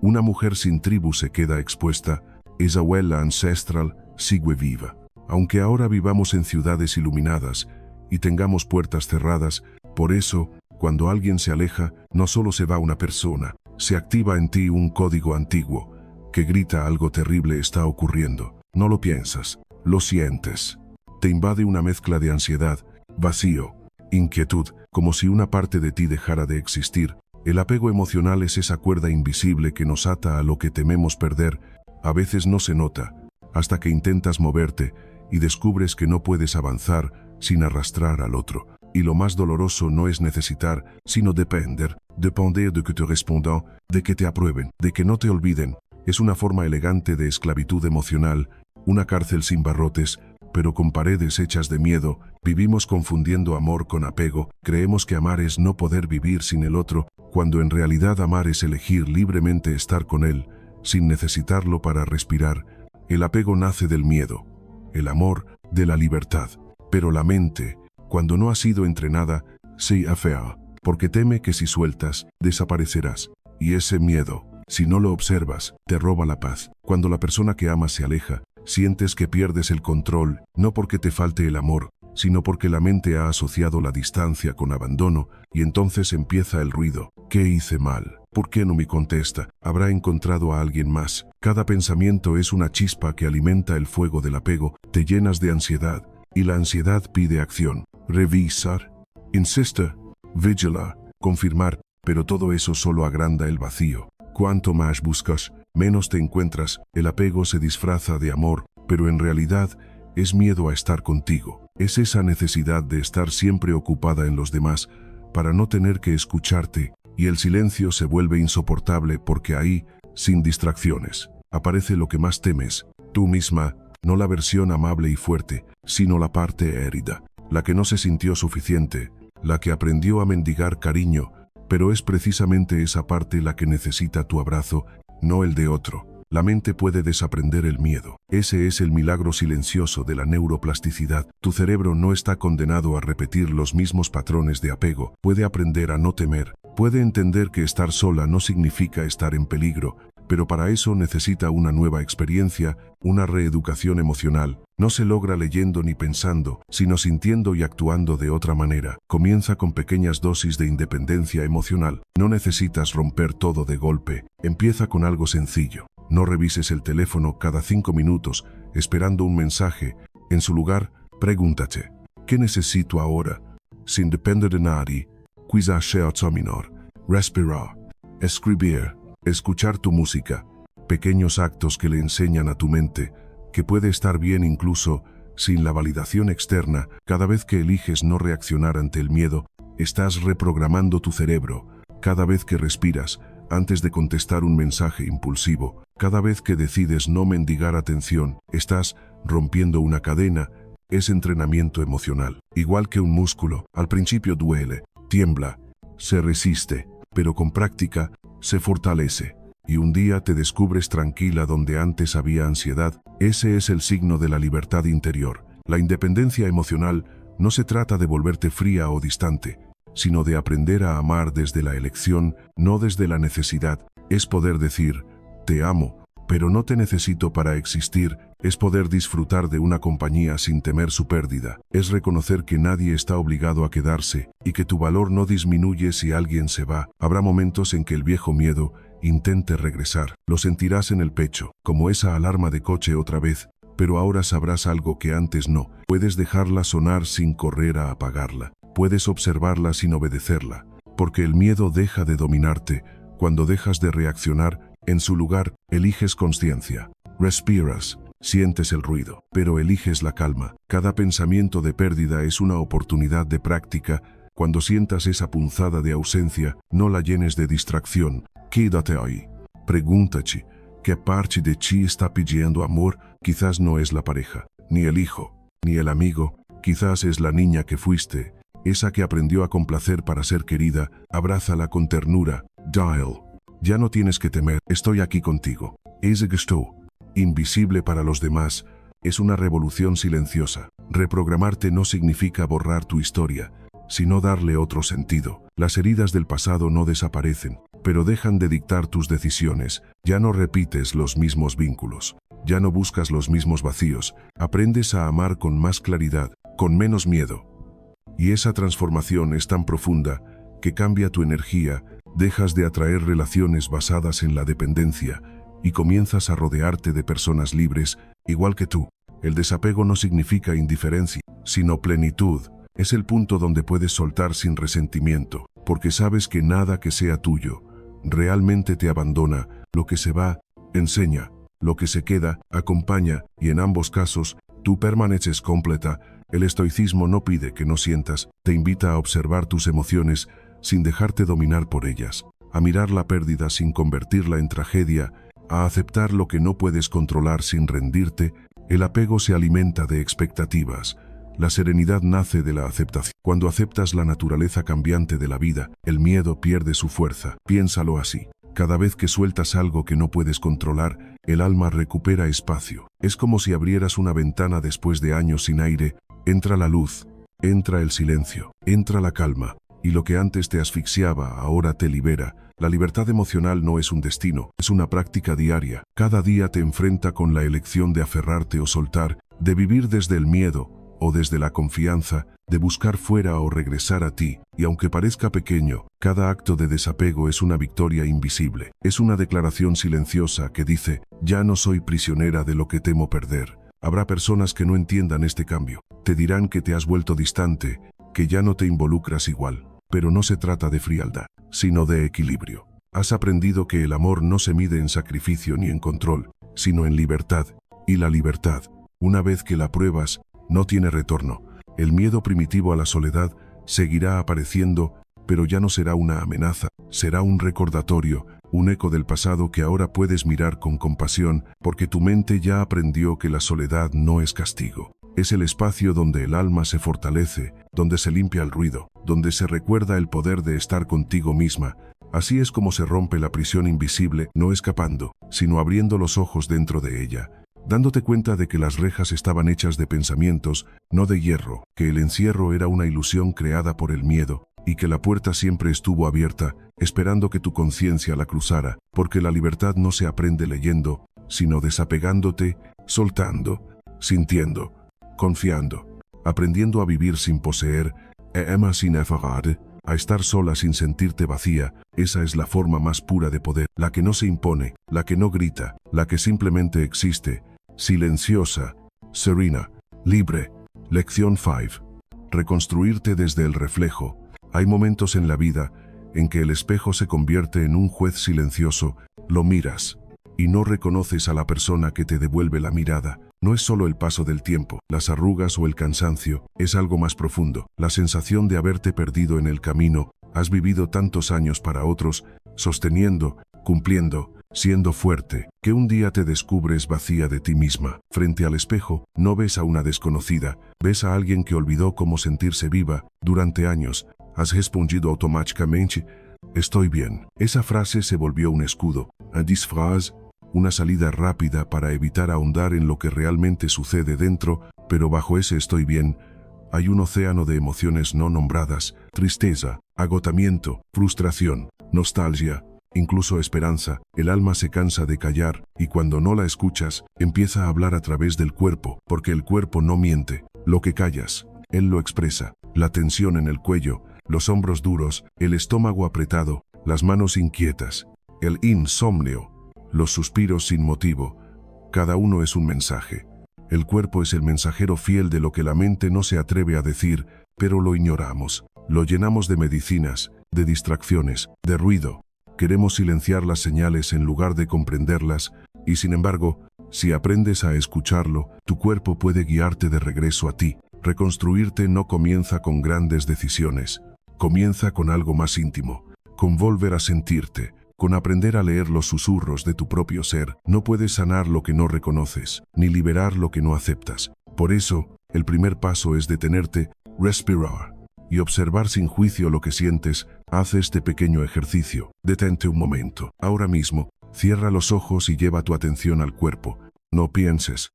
Una mujer sin tribu se queda expuesta, esa huella ancestral sigue viva. Aunque ahora vivamos en ciudades iluminadas y tengamos puertas cerradas, por eso, cuando alguien se aleja, no solo se va una persona, se activa en ti un código antiguo que grita algo terrible está ocurriendo. No lo piensas, lo sientes. Te invade una mezcla de ansiedad, vacío, inquietud, como si una parte de ti dejara de existir. El apego emocional es esa cuerda invisible que nos ata a lo que tememos perder. A veces no se nota, hasta que intentas moverte y descubres que no puedes avanzar sin arrastrar al otro. Y lo más doloroso no es necesitar, sino depender de que te respondan, de que te aprueben, de que no te olviden. Es una forma elegante de esclavitud emocional, una cárcel sin barrotes, pero con paredes hechas de miedo. Vivimos confundiendo amor con apego. Creemos que amar es no poder vivir sin el otro, cuando en realidad amar es elegir libremente estar con él, sin necesitarlo para respirar. El apego nace del miedo, el amor de la libertad. Pero la mente, cuando no ha sido entrenada, se afea, porque teme que si sueltas, desaparecerás. Y ese miedo, si no lo observas, te roba la paz. Cuando la persona que amas se aleja, sientes que pierdes el control, no porque te falte el amor, sino porque la mente ha asociado la distancia con abandono, y entonces empieza el ruido. ¿Qué hice mal? ¿Por qué no me contesta? ¿Habrá encontrado a alguien más? Cada pensamiento es una chispa que alimenta el fuego del apego. Te llenas de ansiedad, y la ansiedad pide acción. Revisar, insiste, vigilar, confirmar, pero todo eso solo agranda el vacío. Cuanto más buscas, menos te encuentras. El apego se disfraza de amor, pero en realidad es miedo a estar contigo. Es esa necesidad de estar siempre ocupada en los demás para no tener que escucharte, y el silencio se vuelve insoportable porque ahí, sin distracciones, aparece lo que más temes, tú misma, no la versión amable y fuerte, sino la parte herida, la que no se sintió suficiente, la que aprendió a mendigar cariño, pero es precisamente esa parte la que necesita tu abrazo, no el de otro. La mente puede desaprender el miedo. Ese es el milagro silencioso de la neuroplasticidad. Tu cerebro no está condenado a repetir los mismos patrones de apego. Puede aprender a no temer. Puede entender que estar sola no significa estar en peligro, pero para eso necesita una nueva experiencia, una reeducación emocional. No se logra leyendo ni pensando, sino sintiendo y actuando de otra manera. Comienza con pequeñas dosis de independencia emocional. No necesitas romper todo de golpe. Empieza con algo sencillo. No revises el teléfono cada 5 minutos, esperando un mensaje. En su lugar, pregúntate, ¿qué necesito ahora? Sin depender de nadie. Quizás sea otro menor. Respirar. Escribir. Escuchar tu música. Pequeños actos que le enseñan a tu mente que puede estar bien incluso sin la validación externa. Cada vez que eliges no reaccionar ante el miedo, estás reprogramando tu cerebro. Cada vez que respiras, antes de contestar un mensaje impulsivo, cada vez que decides no mendigar atención, estás rompiendo una cadena. Es entrenamiento emocional. Igual que un músculo, al principio duele, tiembla, se resiste, pero con práctica se fortalece. Y un día te descubres tranquila donde antes había ansiedad. Ese es el signo de la libertad interior. La independencia emocional no se trata de volverte fría o distante, sino de aprender a amar desde la elección, no desde la necesidad. Es poder decir, te amo, pero no te necesito para existir. Es poder disfrutar de una compañía sin temer su pérdida. Es reconocer que nadie está obligado a quedarse y que tu valor no disminuye si alguien se va. Habrá momentos en que el viejo miedo intente regresar. Lo sentirás en el pecho, como esa alarma de coche otra vez, pero ahora sabrás algo que antes no. Puedes dejarla sonar sin correr a apagarla. Puedes observarla sin obedecerla, porque el miedo deja de dominarte cuando dejas de reaccionar. En su lugar, eliges consciencia. Respiras, sientes el ruido, pero eliges la calma. Cada pensamiento de pérdida es una oportunidad de práctica. Cuando sientas esa punzada de ausencia, no la llenes de distracción. Quédate ahí. Pregúntate, ¿qué parte de ti está pidiendo amor? Quizás no es la pareja, ni el hijo, ni el amigo. Quizás es la niña que fuiste, esa que aprendió a complacer para ser querida. Abrázala con ternura. Dial. Ya no tienes que temer, estoy aquí contigo. Ese gesto, invisible para los demás, es una revolución silenciosa. Reprogramarte no significa borrar tu historia, sino darle otro sentido. Las heridas del pasado no desaparecen, pero dejan de dictar tus decisiones. Ya no repites los mismos vínculos, ya no buscas los mismos vacíos, aprendes a amar con más claridad, con menos miedo. Y esa transformación es tan profunda que cambia tu energía, dejas de atraer relaciones basadas en la dependencia y comienzas a rodearte de personas libres, igual que tú. El desapego no significa indiferencia, sino plenitud. Es el punto donde puedes soltar sin resentimiento, porque sabes que nada que sea tuyo realmente te abandona. Lo que se va, enseña; lo que se queda, acompaña, y en ambos casos, tú permaneces completa. El estoicismo no pide que no sientas, te invita a observar tus emociones sin dejarte dominar por ellas, a mirar la pérdida sin convertirla en tragedia, a aceptar lo que no puedes controlar sin rendirte. El apego se alimenta de expectativas. La serenidad nace de la aceptación. Cuando aceptas la naturaleza cambiante de la vida, el miedo pierde su fuerza. Piénsalo así. Cada vez que sueltas algo que no puedes controlar, el alma recupera espacio. Es como si abrieras una ventana después de años sin aire. Entra la luz, entra el silencio, entra la calma, y lo que antes te asfixiaba ahora te libera. La libertad emocional no es un destino, es una práctica diaria. Cada día te enfrenta con la elección de aferrarte o soltar, de vivir desde el miedo o desde la confianza, de buscar fuera o regresar a ti. Y aunque parezca pequeño, cada acto de desapego es una victoria invisible. Es una declaración silenciosa que dice: ya no soy prisionera de lo que temo perder. Habrá personas que no entiendan este cambio. Te dirán que te has vuelto distante, que ya no te involucras igual. Pero no se trata de frialdad, sino de equilibrio. Has aprendido que el amor no se mide en sacrificio ni en control, sino en libertad. Y la libertad, una vez que la pruebas, no tiene retorno. El miedo primitivo a la soledad seguirá apareciendo, pero ya no será una amenaza, será un recordatorio, un eco del pasado que ahora puedes mirar con compasión, porque tu mente ya aprendió que la soledad no es castigo. Es el espacio donde el alma se fortalece, donde se limpia el ruido, donde se recuerda el poder de estar contigo misma. Así es como se rompe la prisión invisible, no escapando, sino abriendo los ojos dentro de ella, dándote cuenta de que las rejas estaban hechas de pensamientos, no de hierro, que el encierro era una ilusión creada por el miedo, y que la puerta siempre estuvo abierta, esperando que tu conciencia la cruzara, porque la libertad no se aprende leyendo, sino desapegándote, soltando, sintiendo, confiando, aprendiendo a vivir sin poseer, sin aferrar, a estar sola sin sentirte vacía. Esa es la forma más pura de poder, la que no se impone, la que no grita, la que simplemente existe, silenciosa, serena, libre. Lección 5. Reconstruirte desde el reflejo. Hay momentos en la vida en que el espejo se convierte en un juez silencioso. Lo miras y no reconoces a la persona que te devuelve la mirada. No es solo el paso del tiempo, las arrugas o el cansancio, es algo más profundo. La sensación de haberte perdido en el camino. Has vivido tantos años para otros, sosteniendo, cumpliendo, siendo fuerte, que un día te descubres vacía de ti misma. Frente al espejo, no ves a una desconocida, ves a alguien que olvidó cómo sentirse viva. Durante años, has respondido automáticamente: estoy bien. Esa frase se volvió un escudo, un disfraz, una salida rápida para evitar ahondar en lo que realmente sucede dentro, pero bajo ese estoy bien, hay un océano de emociones no nombradas: tristeza, agotamiento, frustración, nostalgia, incluso esperanza. El alma se cansa de callar, y cuando no la escuchas, empieza a hablar a través del cuerpo, porque el cuerpo no miente. Lo que callas, él lo expresa. La tensión en el cuello, los hombros duros, el estómago apretado, las manos inquietas, el insomnio, los suspiros sin motivo. Cada uno es un mensaje. El cuerpo es el mensajero fiel de lo que la mente no se atreve a decir, pero lo ignoramos. Lo llenamos de medicinas, de distracciones, de ruido. Queremos silenciar las señales en lugar de comprenderlas, y sin embargo, si aprendes a escucharlo, tu cuerpo puede guiarte de regreso a ti. Reconstruirte no comienza con grandes decisiones, comienza con algo más íntimo, con volver a sentirte, con aprender a leer los susurros de tu propio ser. No puedes sanar lo que no reconoces, ni liberar lo que no aceptas. Por eso, el primer paso es detenerte, respirar, y observar sin juicio lo que sientes. Haz este pequeño ejercicio. Detente un momento. Ahora mismo, cierra los ojos y lleva tu atención al cuerpo. No pienses.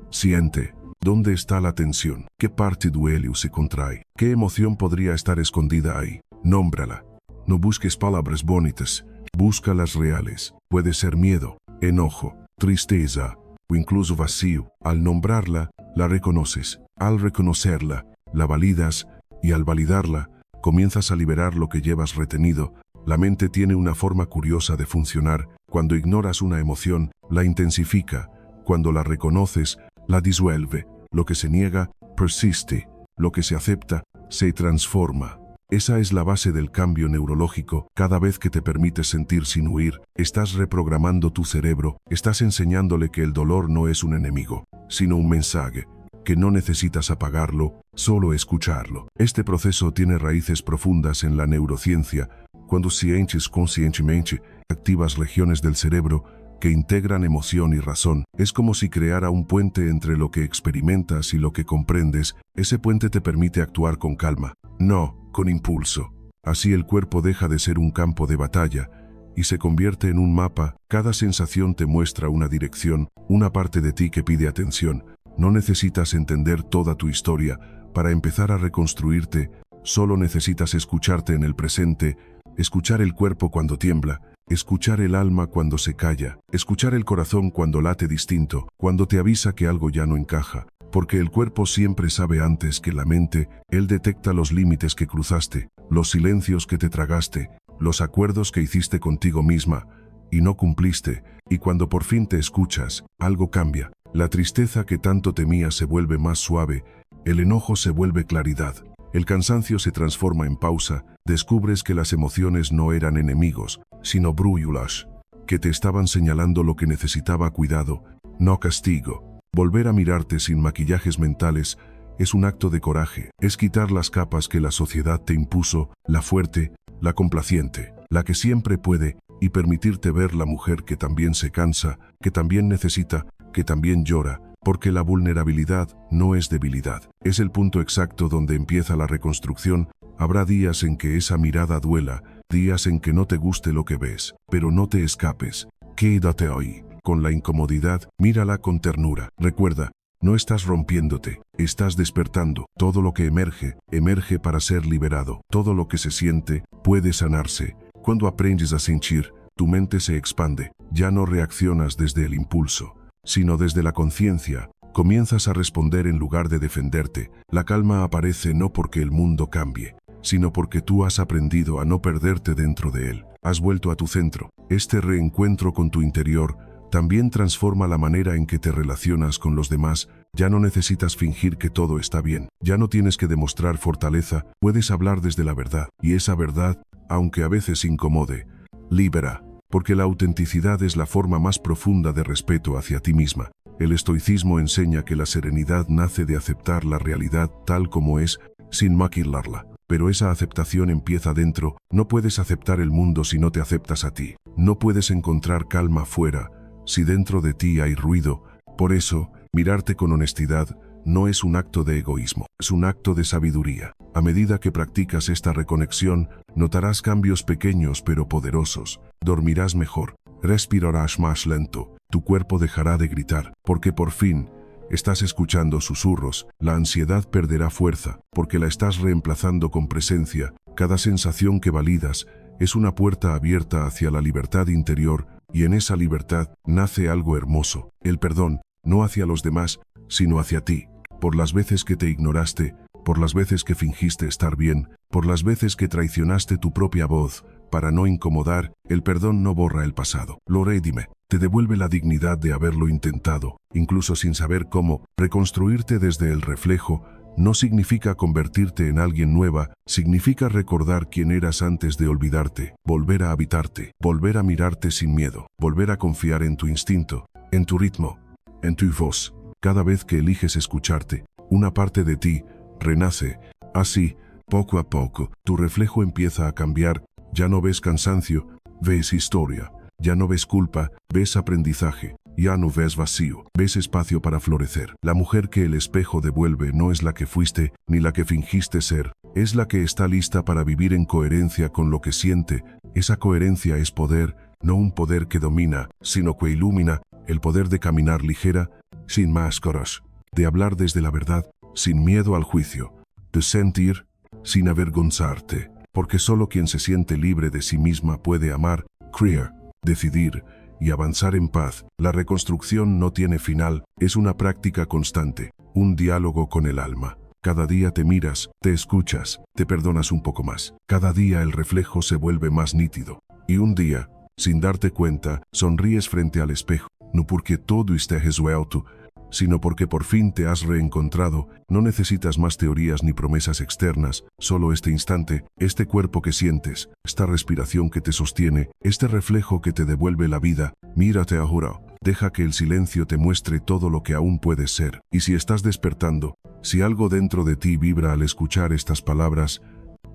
Siente. ¿Dónde está la tensión? ¿Qué parte duele o se contrae? ¿Qué emoción podría estar escondida ahí? Nómbrala. No busques palabras bonitas, busca las reales. Puede ser miedo, enojo, tristeza o incluso vacío. Al nombrarla, la reconoces. Al reconocerla, la validas y al validarla, comienzas a liberar lo que llevas retenido. La mente tiene una forma curiosa de funcionar. Cuando ignoras una emoción, la intensifica. Cuando la reconoces, la disuelve. Lo que se niega, persiste. Lo que se acepta, se transforma. Esa es la base del cambio neurológico. Cada vez que te permites sentir sin huir, estás reprogramando tu cerebro, estás enseñándole que el dolor no es un enemigo, sino un mensaje, que no necesitas apagarlo, solo escucharlo. Este proceso tiene raíces profundas en la neurociencia. Cuando sientes conscientemente, activas regiones del cerebro que integran emoción y razón. Es como si creara un puente entre lo que experimentas y lo que comprendes. Ese puente te permite actuar con calma, no con impulso. Así el cuerpo deja de ser un campo de batalla y se convierte en un mapa. Cada sensación te muestra una dirección, una parte de ti que pide atención. No necesitas entender toda tu historia para empezar a reconstruirte, solo necesitas escucharte en el presente, escuchar el cuerpo cuando tiembla, escuchar el alma cuando se calla, escuchar el corazón cuando late distinto, cuando te avisa que algo ya no encaja. Porque el cuerpo siempre sabe antes que la mente. Él detecta los límites que cruzaste, los silencios que te tragaste, los acuerdos que hiciste contigo misma y no cumpliste. Y cuando por fin te escuchas, algo cambia. La tristeza que tanto temías se vuelve más suave, el enojo se vuelve claridad, el cansancio se transforma en pausa. Descubres que las emociones no eran enemigos, sino brújulas, que te estaban señalando lo que necesitaba cuidado, no castigo. Volver a mirarte sin maquillajes mentales es un acto de coraje, es quitar las capas que la sociedad te impuso, la fuerte, la complaciente, la que siempre puede, y permitirte ver la mujer que también se cansa, que también necesita, que también llora, porque la vulnerabilidad no es debilidad. Es el punto exacto donde empieza la reconstrucción. Habrá días en que esa mirada duela, días en que no te guste lo que ves, pero no te escapes, quédate ahí. Con la incomodidad, mírala con ternura. Recuerda, no estás rompiéndote, estás despertando. Todo lo que emerge, emerge para ser liberado. Todo lo que se siente, puede sanarse. Cuando aprendes a sentir, tu mente se expande. Ya no reaccionas desde el impulso, sino desde la conciencia. Comienzas a responder en lugar de defenderte. La calma aparece no porque el mundo cambie, sino porque tú has aprendido a no perderte dentro de él. Has vuelto a tu centro. Este reencuentro con tu interior también transforma la manera en que te relacionas con los demás. Ya no necesitas fingir que todo está bien. Ya no tienes que demostrar fortaleza. Puedes hablar desde la verdad. Y esa verdad, aunque a veces incomode, libera. Porque la autenticidad es la forma más profunda de respeto hacia ti misma. El estoicismo enseña que la serenidad nace de aceptar la realidad tal como es, sin maquillarla. Pero esa aceptación empieza dentro. No puedes aceptar el mundo si no te aceptas a ti. No puedes encontrar calma fuera si dentro de ti hay ruido. Por eso, mirarte con honestidad no es un acto de egoísmo, es un acto de sabiduría. A medida que practicas esta reconexión, notarás cambios pequeños pero poderosos. Dormirás mejor, respirarás más lento, tu cuerpo dejará de gritar, porque por fin estás escuchando susurros. La ansiedad perderá fuerza, porque la estás reemplazando con presencia. Cada sensación que validas es una puerta abierta hacia la libertad interior, y en esa libertad nace algo hermoso, el perdón, no hacia los demás, sino hacia ti, por las veces que te ignoraste, por las veces que fingiste estar bien, por las veces que traicionaste tu propia voz para no incomodar. El perdón no borra el pasado, lo redime, te devuelve la dignidad de haberlo intentado, incluso sin saber cómo. Reconstruirte desde el reflejo no significa convertirte en alguien nueva, significa recordar quién eras antes de olvidarte, volver a habitarte, volver a mirarte sin miedo, volver a confiar en tu instinto, en tu ritmo, en tu voz. Cada vez que eliges escucharte, una parte de ti renace. Así, poco a poco, tu reflejo empieza a cambiar. Ya no ves cansancio, ves historia. Ya no ves culpa, ves aprendizaje. Ya no ves vacío, ves espacio para florecer. La mujer que el espejo devuelve no es la que fuiste, ni la que fingiste ser. Es la que está lista para vivir en coherencia con lo que siente. Esa coherencia es poder, no un poder que domina, sino que ilumina. El poder de caminar ligera, sin máscaras. de hablar desde la verdad, sin miedo al juicio, de sentir, sin avergonzarte, porque solo quien se siente libre de sí misma puede amar, creer, decidir y avanzar en paz. La reconstrucción no tiene final, es una práctica constante, un diálogo con el alma. Cada día te miras, te escuchas, te perdonas un poco más. Cada día el reflejo se vuelve más nítido. Y un día, sin darte cuenta, sonríes frente al espejo, no porque todo esté resuelto, sino porque por fin te has reencontrado. No necesitas más teorías ni promesas externas, solo este instante, este cuerpo que sientes, esta respiración que te sostiene, este reflejo que te devuelve la vida. Mírate ahora, deja que el silencio te muestre todo lo que aún puedes ser. Y si estás despertando, si algo dentro de ti vibra al escuchar estas palabras,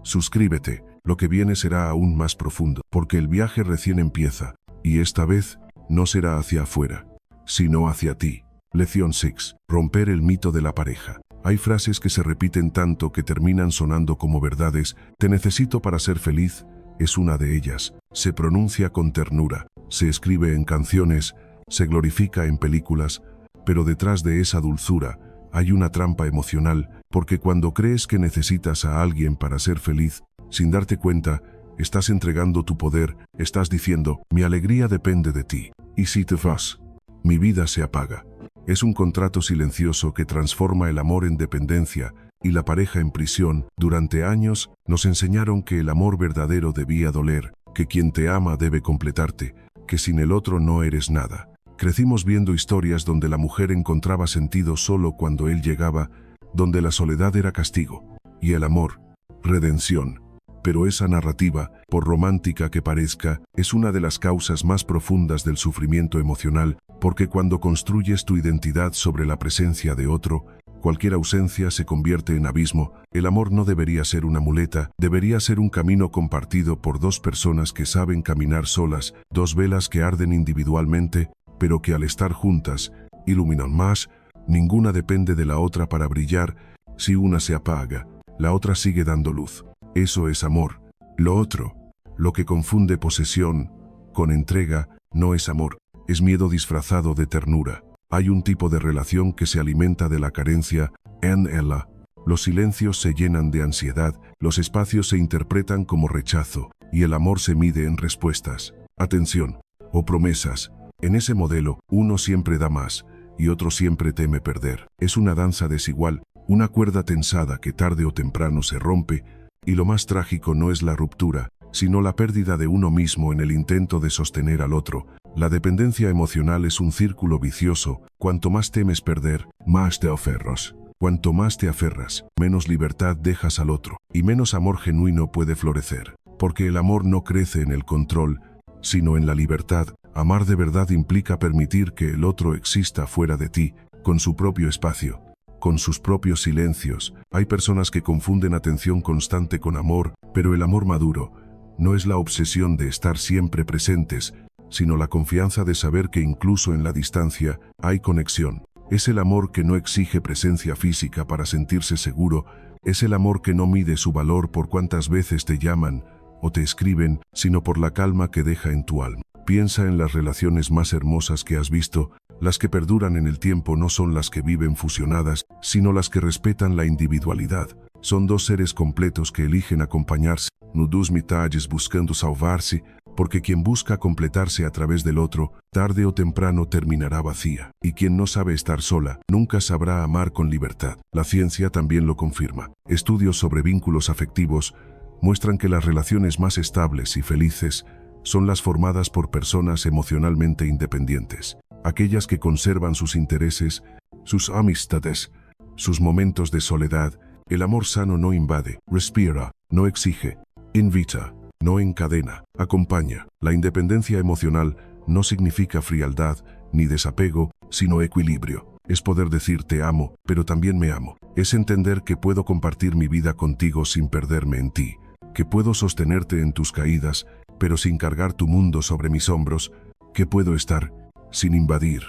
suscríbete, lo que viene será aún más profundo, porque el viaje recién empieza, y esta vez no será hacia afuera, sino hacia ti. Lección 6. Romper el mito de la pareja. Hay frases que se repiten tanto que terminan sonando como verdades. Te necesito para ser feliz, es una de ellas. Se pronuncia con ternura, se escribe en canciones, se glorifica en películas, pero detrás de esa dulzura hay una trampa emocional, porque cuando crees que necesitas a alguien para ser feliz, sin darte cuenta, estás entregando tu poder, estás diciendo, mi alegría depende de ti, y si te vas, mi vida se apaga. Es un contrato silencioso que transforma el amor en dependencia y la pareja en prisión. Durante años nos enseñaron que el amor verdadero debía doler, que quien te ama debe completarte, que sin el otro no eres nada. Crecimos viendo historias donde la mujer encontraba sentido solo cuando él llegaba, donde la soledad era castigo y el amor, redención. Pero esa narrativa, por romántica que parezca, es una de las causas más profundas del sufrimiento emocional, porque cuando construyes tu identidad sobre la presencia de otro, cualquier ausencia se convierte en abismo. El amor no debería ser una muleta, debería ser un camino compartido por dos personas que saben caminar solas, dos velas que arden individualmente, pero que al estar juntas, iluminan más. Ninguna depende de la otra para brillar. Si una se apaga, la otra sigue dando luz. Eso es amor. Lo otro, lo que confunde posesión con entrega, no es amor, es miedo disfrazado de ternura. Hay un tipo de relación que se alimenta de la carencia, en ella. Los silencios se llenan de ansiedad, los espacios se interpretan como rechazo, y el amor se mide en respuestas, atención o promesas. En ese modelo, uno siempre da más, y otro siempre teme perder. Es una danza desigual, una cuerda tensada que tarde o temprano se rompe. Y lo más trágico no es la ruptura, sino la pérdida de uno mismo en el intento de sostener al otro. La dependencia emocional es un círculo vicioso. Cuanto más temes perder, más te aferras. Cuanto más te aferras, menos libertad dejas al otro, y menos amor genuino puede florecer. Porque el amor no crece en el control, sino en la libertad. Amar de verdad implica permitir que el otro exista fuera de ti, con su propio espacio, con sus propios silencios. Hay personas que confunden atención constante con amor, pero el amor maduro no es la obsesión de estar siempre presentes, sino la confianza de saber que incluso en la distancia hay conexión. Es el amor que no exige presencia física para sentirse seguro, es el amor que no mide su valor por cuántas veces te llaman o te escriben, sino por la calma que deja en tu alma. Piensa en las relaciones más hermosas que has visto. Las que perduran en el tiempo no son las que viven fusionadas, sino las que respetan la individualidad. Son dos seres completos que eligen acompañarse, no dos mitades buscando salvarse, porque quien busca completarse a través del otro, tarde o temprano terminará vacía. Y quien no sabe estar sola, nunca sabrá amar con libertad. La ciencia también lo confirma. Estudios sobre vínculos afectivos muestran que las relaciones más estables y felices son las formadas por personas emocionalmente independientes. Aquellas que conservan sus intereses, sus amistades, sus momentos de soledad. El amor sano no invade, respira, no exige, invita, no encadena, acompaña. La independencia emocional no significa frialdad ni desapego, sino equilibrio. Es poder decir te amo, pero también me amo. Es entender que puedo compartir mi vida contigo sin perderme en ti, que puedo sostenerte en tus caídas, pero sin cargar tu mundo sobre mis hombros, que puedo estar sin invadir,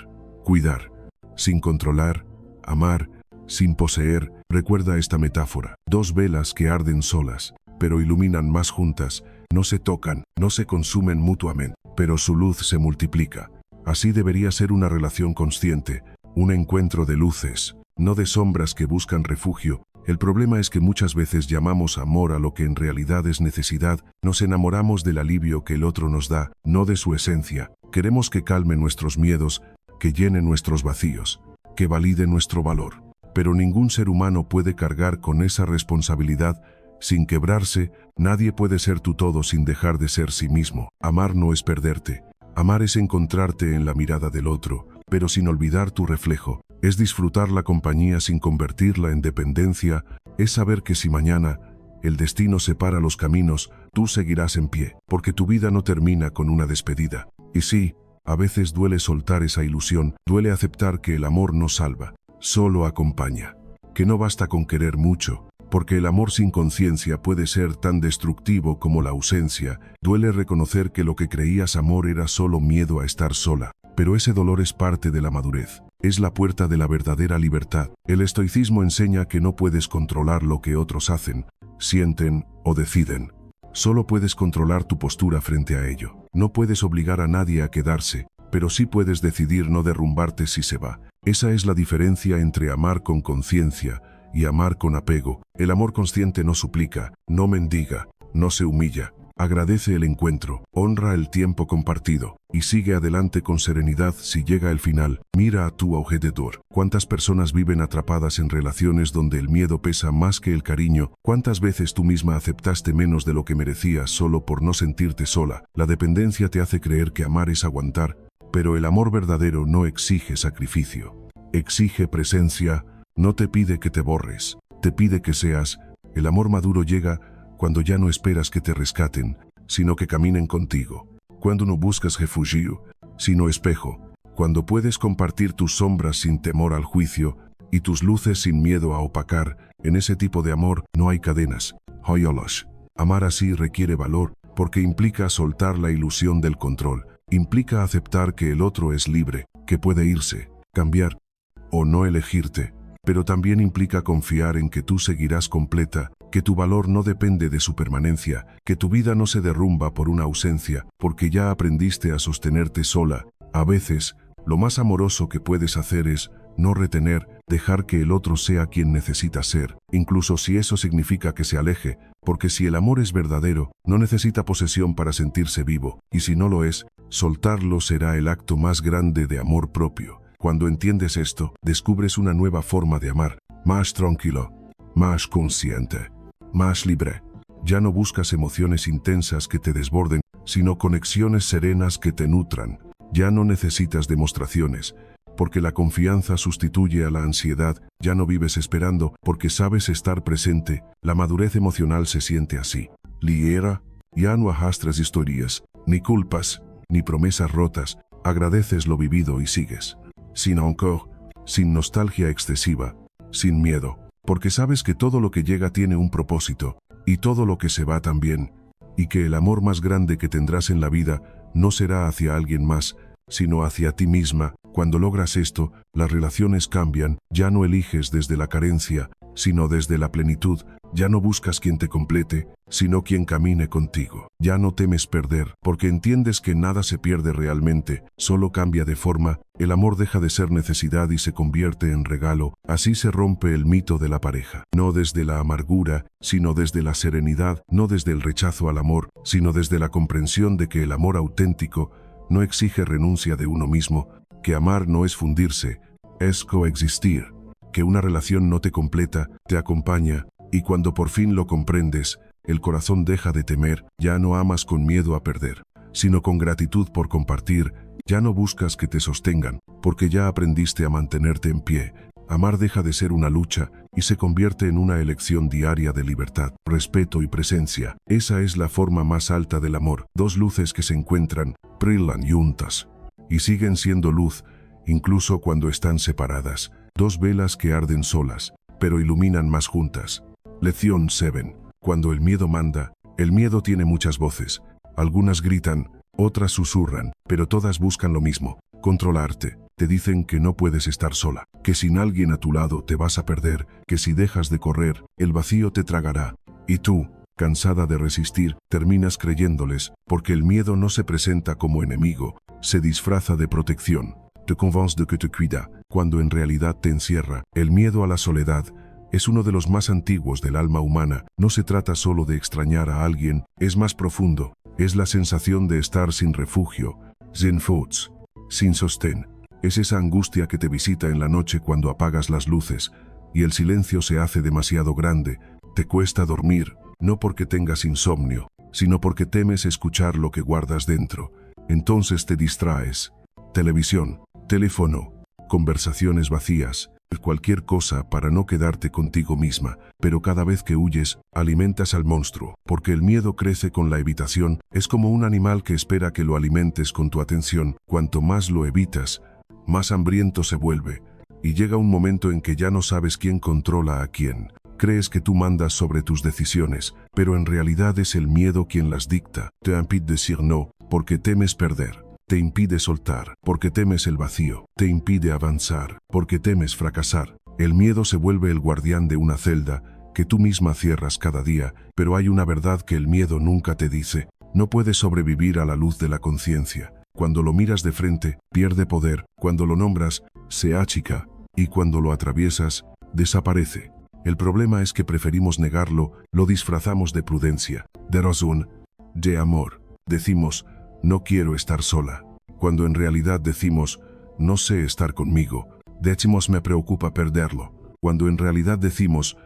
cuidar, sin controlar, amar, sin poseer. Recuerda esta metáfora. Dos velas que arden solas, pero iluminan más juntas, no se tocan, no se consumen mutuamente, pero su luz se multiplica. Así debería ser una relación consciente, un encuentro de luces, no de sombras que buscan refugio. El problema es que muchas veces llamamos amor a lo que en realidad es necesidad, nos enamoramos del alivio que el otro nos da, no de su esencia. Queremos que calme nuestros miedos, que llene nuestros vacíos, que valide nuestro valor. Pero ningún ser humano puede cargar con esa responsabilidad sin quebrarse. Nadie puede ser tu todo sin dejar de ser sí mismo. Amar no es perderte. Amar es encontrarte en la mirada del otro, pero sin olvidar tu reflejo. Es disfrutar la compañía sin convertirla en dependencia. Es saber que si mañana el destino separa los caminos, tú seguirás en pie, porque tu vida no termina con una despedida. Y sí, a veces duele soltar esa ilusión, duele aceptar que el amor no salva, solo acompaña. Que no basta con querer mucho, porque el amor sin conciencia puede ser tan destructivo como la ausencia. Duele reconocer que lo que creías amor era solo miedo a estar sola, pero ese dolor es parte de la madurez. Es la puerta de la verdadera libertad. El estoicismo enseña que no puedes controlar lo que otros hacen, sienten o deciden. Solo puedes controlar tu postura frente a ello. No puedes obligar a nadie a quedarse, pero sí puedes decidir no derrumbarte si se va. Esa es la diferencia entre amar con conciencia y amar con apego. El amor consciente no suplica, no mendiga, no se humilla. Agradece el encuentro, honra el tiempo compartido y sigue adelante con serenidad si llega el final. Mira a tu alrededor. ¿Cuántas personas viven atrapadas en relaciones donde el miedo pesa más que el cariño? ¿Cuántas veces tú misma aceptaste menos de lo que merecías solo por no sentirte sola? La dependencia te hace creer que amar es aguantar, pero el amor verdadero no exige sacrificio. Exige presencia, no te pide que te borres, te pide que seas. El amor maduro llega cuando ya no esperas que te rescaten, sino que caminen contigo. Cuando no buscas refugio, sino espejo. Cuando puedes compartir tus sombras sin temor al juicio y tus luces sin miedo a opacar. En ese tipo de amor no hay cadenas. Hoyolosh. Amar así requiere valor, porque implica soltar la ilusión del control. Implica aceptar que el otro es libre, que puede irse, cambiar o no elegirte. Pero también implica confiar en que tú seguirás completa, que tu valor no depende de su permanencia, que tu vida no se derrumba por una ausencia, porque ya aprendiste a sostenerte sola. A veces, lo más amoroso que puedes hacer es no retener, dejar que el otro sea quien necesita ser, incluso si eso significa que se aleje, porque si el amor es verdadero, no necesita posesión para sentirse vivo, y si no lo es, soltarlo será el acto más grande de amor propio. Cuando entiendes esto, descubres una nueva forma de amar, más tranquilo, más consciente, más libre. Ya no buscas emociones intensas que te desborden, sino conexiones serenas que te nutran. Ya no necesitas demostraciones, porque la confianza sustituye a la ansiedad. Ya no vives esperando, porque sabes estar presente. La madurez emocional se siente así. Ligera, ya no arrastras historias, ni culpas, ni promesas rotas. Agradeces lo vivido y sigues. Sin encore, sin nostalgia excesiva, sin miedo, porque sabes que todo lo que llega tiene un propósito, y todo lo que se va también, y que el amor más grande que tendrás en la vida no será hacia alguien más, sino hacia ti misma. Cuando logras esto, las relaciones cambian. Ya no eliges desde la carencia, sino desde la plenitud. Ya no buscas quien te complete, sino quien camine contigo. Ya no temes perder, porque entiendes que nada se pierde realmente, solo cambia de forma. El amor deja de ser necesidad y se convierte en regalo. Así se rompe el mito de la pareja. No desde la amargura, sino desde la serenidad. No desde el rechazo al amor, sino desde la comprensión de que el amor auténtico no exige renuncia de uno mismo, que amar no es fundirse, es coexistir, que una relación no te completa, te acompaña, y cuando por fin lo comprendes, el corazón deja de temer. Ya no amas con miedo a perder, sino con gratitud por compartir. Ya no buscas que te sostengan, porque ya aprendiste a mantenerte en pie. Amar deja de ser una lucha y se convierte en una elección diaria de libertad, respeto y presencia. Esa es la forma más alta del amor. Dos luces que se encuentran, brillan juntas, y siguen siendo luz, incluso cuando están separadas. Dos velas que arden solas, pero iluminan más juntas. Lección 7. Cuando el miedo manda, el miedo tiene muchas voces. Algunas gritan, otras susurran, pero todas buscan lo mismo: controlarte. Te dicen que no puedes estar sola, que sin alguien a tu lado te vas a perder, que si dejas de correr, el vacío te tragará. Y tú, cansada de resistir, terminas creyéndoles, porque el miedo no se presenta como enemigo, se disfraza de protección. te convence de que te cuida, cuando en realidad te encierra. El miedo a la soledad es uno de los más antiguos del alma humana. No se trata solo de extrañar a alguien, es más profundo. Es la sensación de estar sin refugio, sin futs, sin sostén. Es esa angustia que te visita en la noche cuando apagas las luces y el silencio se hace demasiado grande. Te cuesta dormir, no porque tengas insomnio, sino porque temes escuchar lo que guardas dentro. Entonces te distraes. Televisión, teléfono, conversaciones vacías, cualquier cosa para no quedarte contigo misma. Pero cada vez que huyes, alimentas al monstruo, porque el miedo crece con la evitación. Es como un animal que espera que lo alimentes con tu atención. Cuanto más lo evitas, más hambriento se vuelve, y llega un momento en que ya no sabes quién controla a quién. Crees que tú mandas sobre tus decisiones, pero en realidad es el miedo quien las dicta. Te impide decir no, porque temes perder. Te impide soltar, porque temes el vacío. Te impide avanzar, porque temes fracasar. El miedo se vuelve el guardián de una celda que tú misma cierras cada día, pero hay una verdad que el miedo nunca te dice. No puedes sobrevivir a la luz de la conciencia. Cuando lo miras de frente, pierde poder. Cuando lo nombras, se achica. Y cuando lo atraviesas, desaparece. El problema es que preferimos negarlo, lo disfrazamos de prudencia, de razón, de amor. Decimos, no quiero estar sola, cuando en realidad decimos, no sé estar conmigo. Decimos, me preocupa perderlo, cuando en realidad decimos,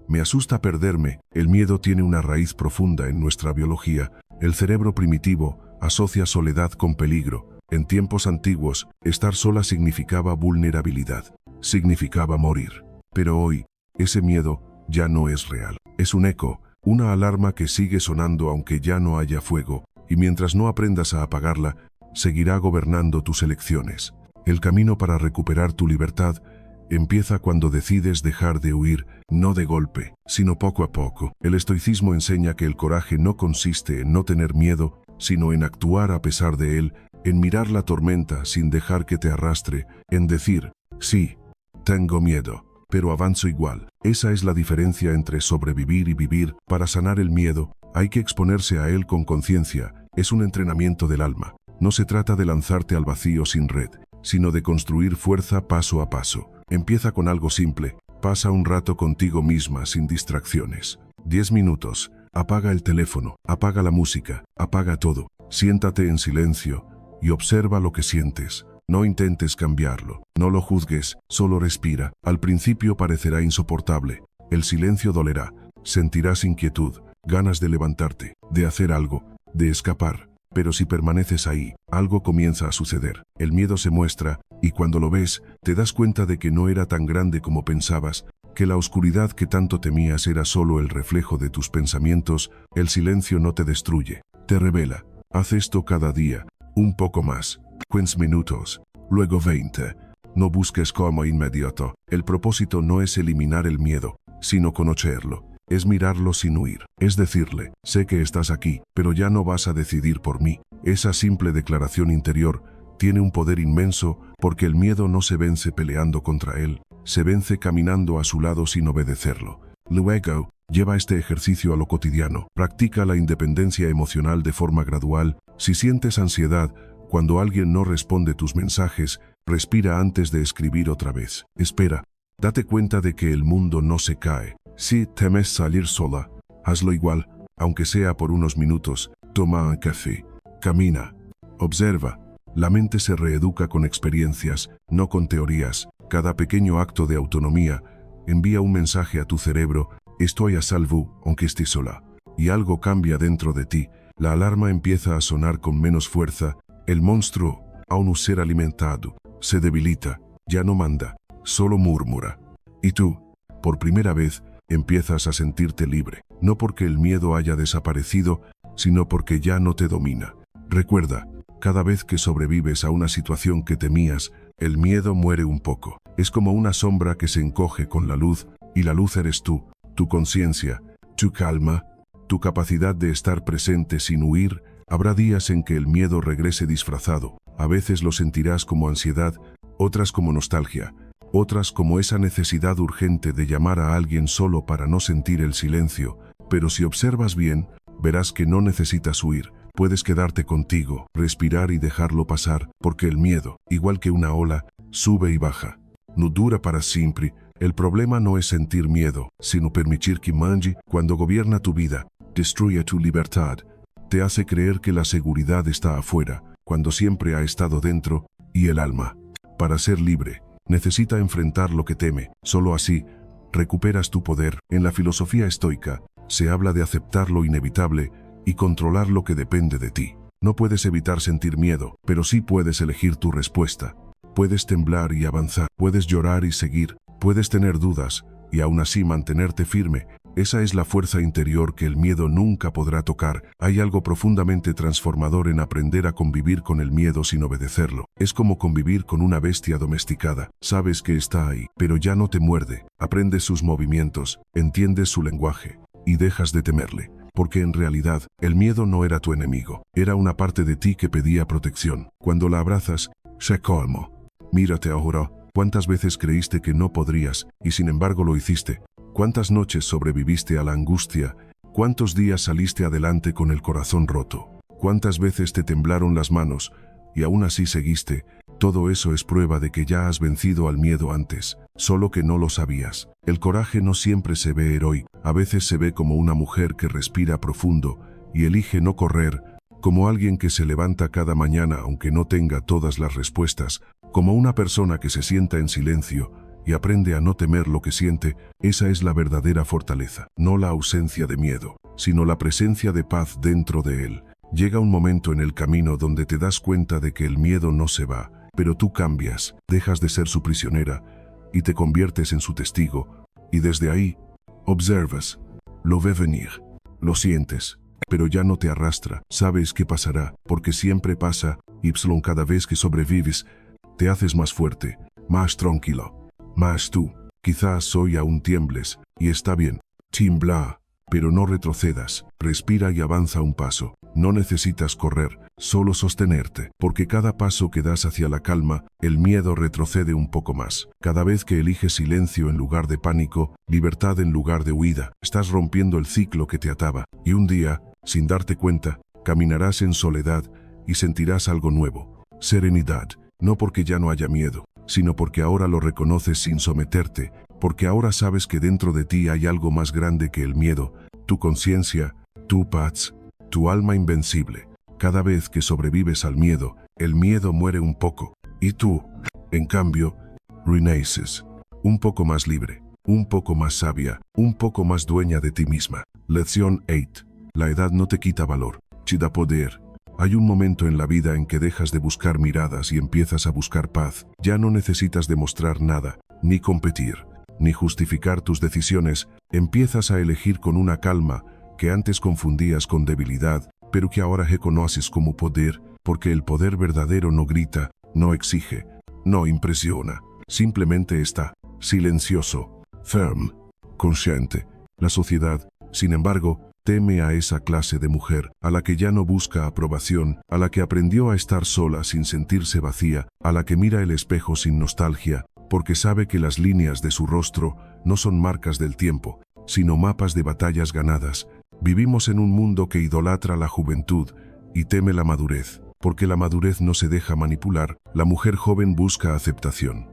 me asusta perderme. El miedo tiene una raíz profunda en nuestra biología. El cerebro primitivo asocia soledad con peligro. En tiempos antiguos, estar sola significaba vulnerabilidad, significaba morir. Pero hoy, ese miedo ya no es real. Es un eco, una alarma que sigue sonando aunque ya no haya fuego, y mientras no aprendas a apagarla, seguirá gobernando tus elecciones. El camino para recuperar tu libertad empieza cuando decides dejar de huir, no de golpe, sino poco a poco. El estoicismo enseña que el coraje no consiste en no tener miedo, sino en actuar a pesar de él, en mirar la tormenta sin dejar que te arrastre, en decir, sí, tengo miedo, pero avanzo igual. Esa es la diferencia entre sobrevivir y vivir. Para sanar el miedo, hay que exponerse a él con conciencia. Es un entrenamiento del alma. No se trata de lanzarte al vacío sin red, sino de construir fuerza paso a paso. Empieza con algo simple. Pasa un rato contigo misma sin distracciones. 10 minutos. Apaga el teléfono, apaga la música, apaga todo. Siéntate en silencio y observa lo que sientes. No intentes cambiarlo, no lo juzgues, solo respira. Al principio parecerá insoportable. El silencio dolerá. Sentirás inquietud, ganas de levantarte, de hacer algo, de escapar. Pero si permaneces ahí, algo comienza a suceder. El miedo se muestra, y cuando lo ves, te das cuenta de que no era tan grande como pensabas, que la oscuridad que tanto temías era solo el reflejo de tus pensamientos. El silencio no te destruye, te revela. Haz esto cada día, un poco más. 15 minutos, luego 20. No busques como inmediato. El propósito no es eliminar el miedo, sino conocerlo. Es mirarlo sin huir. Es decirle, sé que estás aquí, pero ya no vas a decidir por mí. Esa simple declaración interior tiene un poder inmenso, porque el miedo no se vence peleando contra él, se vence caminando a su lado sin obedecerlo. Luego, lleva este ejercicio a lo cotidiano. Practica la independencia emocional de forma gradual. Si sientes ansiedad cuando alguien no responde tus mensajes, respira antes de escribir otra vez. Espera. Date cuenta de que el mundo no se cae. Si temes salir sola, hazlo igual, aunque sea por unos minutos. Toma un café. Camina. Observa. La mente se reeduca con experiencias, no con teorías. Cada pequeño acto de autonomía envía un mensaje a tu cerebro: estoy a salvo, aunque esté sola. Y algo cambia dentro de ti. La alarma empieza a sonar con menos fuerza. El monstruo, aún un ser alimentado, se debilita. Ya no manda, solo murmura. Y tú, por primera vez, empiezas a sentirte libre. No porque el miedo haya desaparecido, sino porque ya no te domina. Recuerda, cada vez que sobrevives a una situación que temías, el miedo muere un poco. Es como una sombra que se encoge con la luz, y la luz eres tú, tu conciencia, tu calma, tu capacidad de estar presente sin huir. Habrá días en que el miedo regrese disfrazado. A veces lo sentirás como ansiedad, otras como nostalgia, otras como esa necesidad urgente de llamar a alguien solo para no sentir el silencio. Pero si observas bien, verás que no necesitas huir, Puedes quedarte contigo, respirar y dejarlo pasar, porque el miedo, igual que una ola, sube y baja. No dura para siempre. El problema no es sentir miedo, sino permitir que manche cuando gobierna tu vida, destruya tu libertad. Te hace creer que la seguridad está afuera, cuando siempre ha estado dentro, y el alma, para ser libre, necesita enfrentar lo que teme. Solo así, recuperas tu poder. En la filosofía estoica, se habla de aceptar lo inevitable y controlar lo que depende de ti. No puedes evitar sentir miedo, pero sí puedes elegir tu respuesta. Puedes temblar y avanzar, puedes llorar y seguir, puedes tener dudas y aún así mantenerte firme. Esa es la fuerza interior que el miedo nunca podrá tocar. Hay algo profundamente transformador en aprender a convivir con el miedo sin obedecerlo. Es como convivir con una bestia domesticada. Sabes que está ahí, pero ya no te muerde. Aprendes sus movimientos, entiendes su lenguaje y dejas de temerle. Porque en realidad, el miedo no era tu enemigo. Era una parte de ti que pedía protección. Cuando la abrazas, se calma. Mírate ahora. ¿Cuántas veces creíste que no podrías y sin embargo lo hiciste? ¿Cuántas noches sobreviviste a la angustia? ¿Cuántos días saliste adelante con el corazón roto? ¿Cuántas veces te temblaron las manos y aún así seguiste? Todo eso es prueba de que ya has vencido al miedo antes, solo que no lo sabías. El coraje no siempre se ve heroico, a veces se ve como una mujer que respira profundo y elige no correr, como alguien que se levanta cada mañana aunque no tenga todas las respuestas, como una persona que se sienta en silencio y aprende a no temer lo que siente. Esa es la verdadera fortaleza, no la ausencia de miedo, sino la presencia de paz dentro de él. Llega un momento en el camino donde te das cuenta de que el miedo no se va, pero tú cambias, dejas de ser su prisionera y te conviertes en su testigo, y desde ahí, observas, lo ves venir, lo sientes, pero ya no te arrastra. Sabes qué pasará, porque siempre pasa, y cada vez que sobrevives, te haces más fuerte, más tranquilo, más tú. Quizás hoy aún tiembles, y está bien, tiembla, pero no retrocedas, respira y avanza un paso. No necesitas correr, solo sostenerte, porque cada paso que das hacia la calma, el miedo retrocede un poco más. Cada vez que eliges silencio en lugar de pánico, libertad en lugar de huida, estás rompiendo el ciclo que te ataba, y un día, sin darte cuenta, caminarás en soledad y sentirás algo nuevo, serenidad, no porque ya no haya miedo, sino porque ahora lo reconoces sin someterte, porque ahora sabes que dentro de ti hay algo más grande que el miedo, tu conciencia, tu paz, tu alma invencible. Cada vez que sobrevives al miedo, el miedo muere un poco, y tú, en cambio, renaces, un poco más libre, un poco más sabia, un poco más dueña de ti misma. Lección 8. La edad no te quita valor, te da poder. Hay un momento en la vida en que dejas de buscar miradas y empiezas a buscar paz. Ya no necesitas demostrar nada, ni competir, ni justificar tus decisiones. Empiezas a elegir con una calma que antes confundías con debilidad, pero que ahora reconoces como poder, porque el poder verdadero no grita, no exige, no impresiona, simplemente está, silencioso, firme, consciente. La sociedad, sin embargo, teme a esa clase de mujer, a la que ya no busca aprobación, a la que aprendió a estar sola sin sentirse vacía, a la que mira el espejo sin nostalgia, porque sabe que las líneas de su rostro no son marcas del tiempo, sino mapas de batallas ganadas. Vivimos en un mundo que idolatra la juventud y teme la madurez, porque la madurez no se deja manipular. La mujer joven busca aceptación.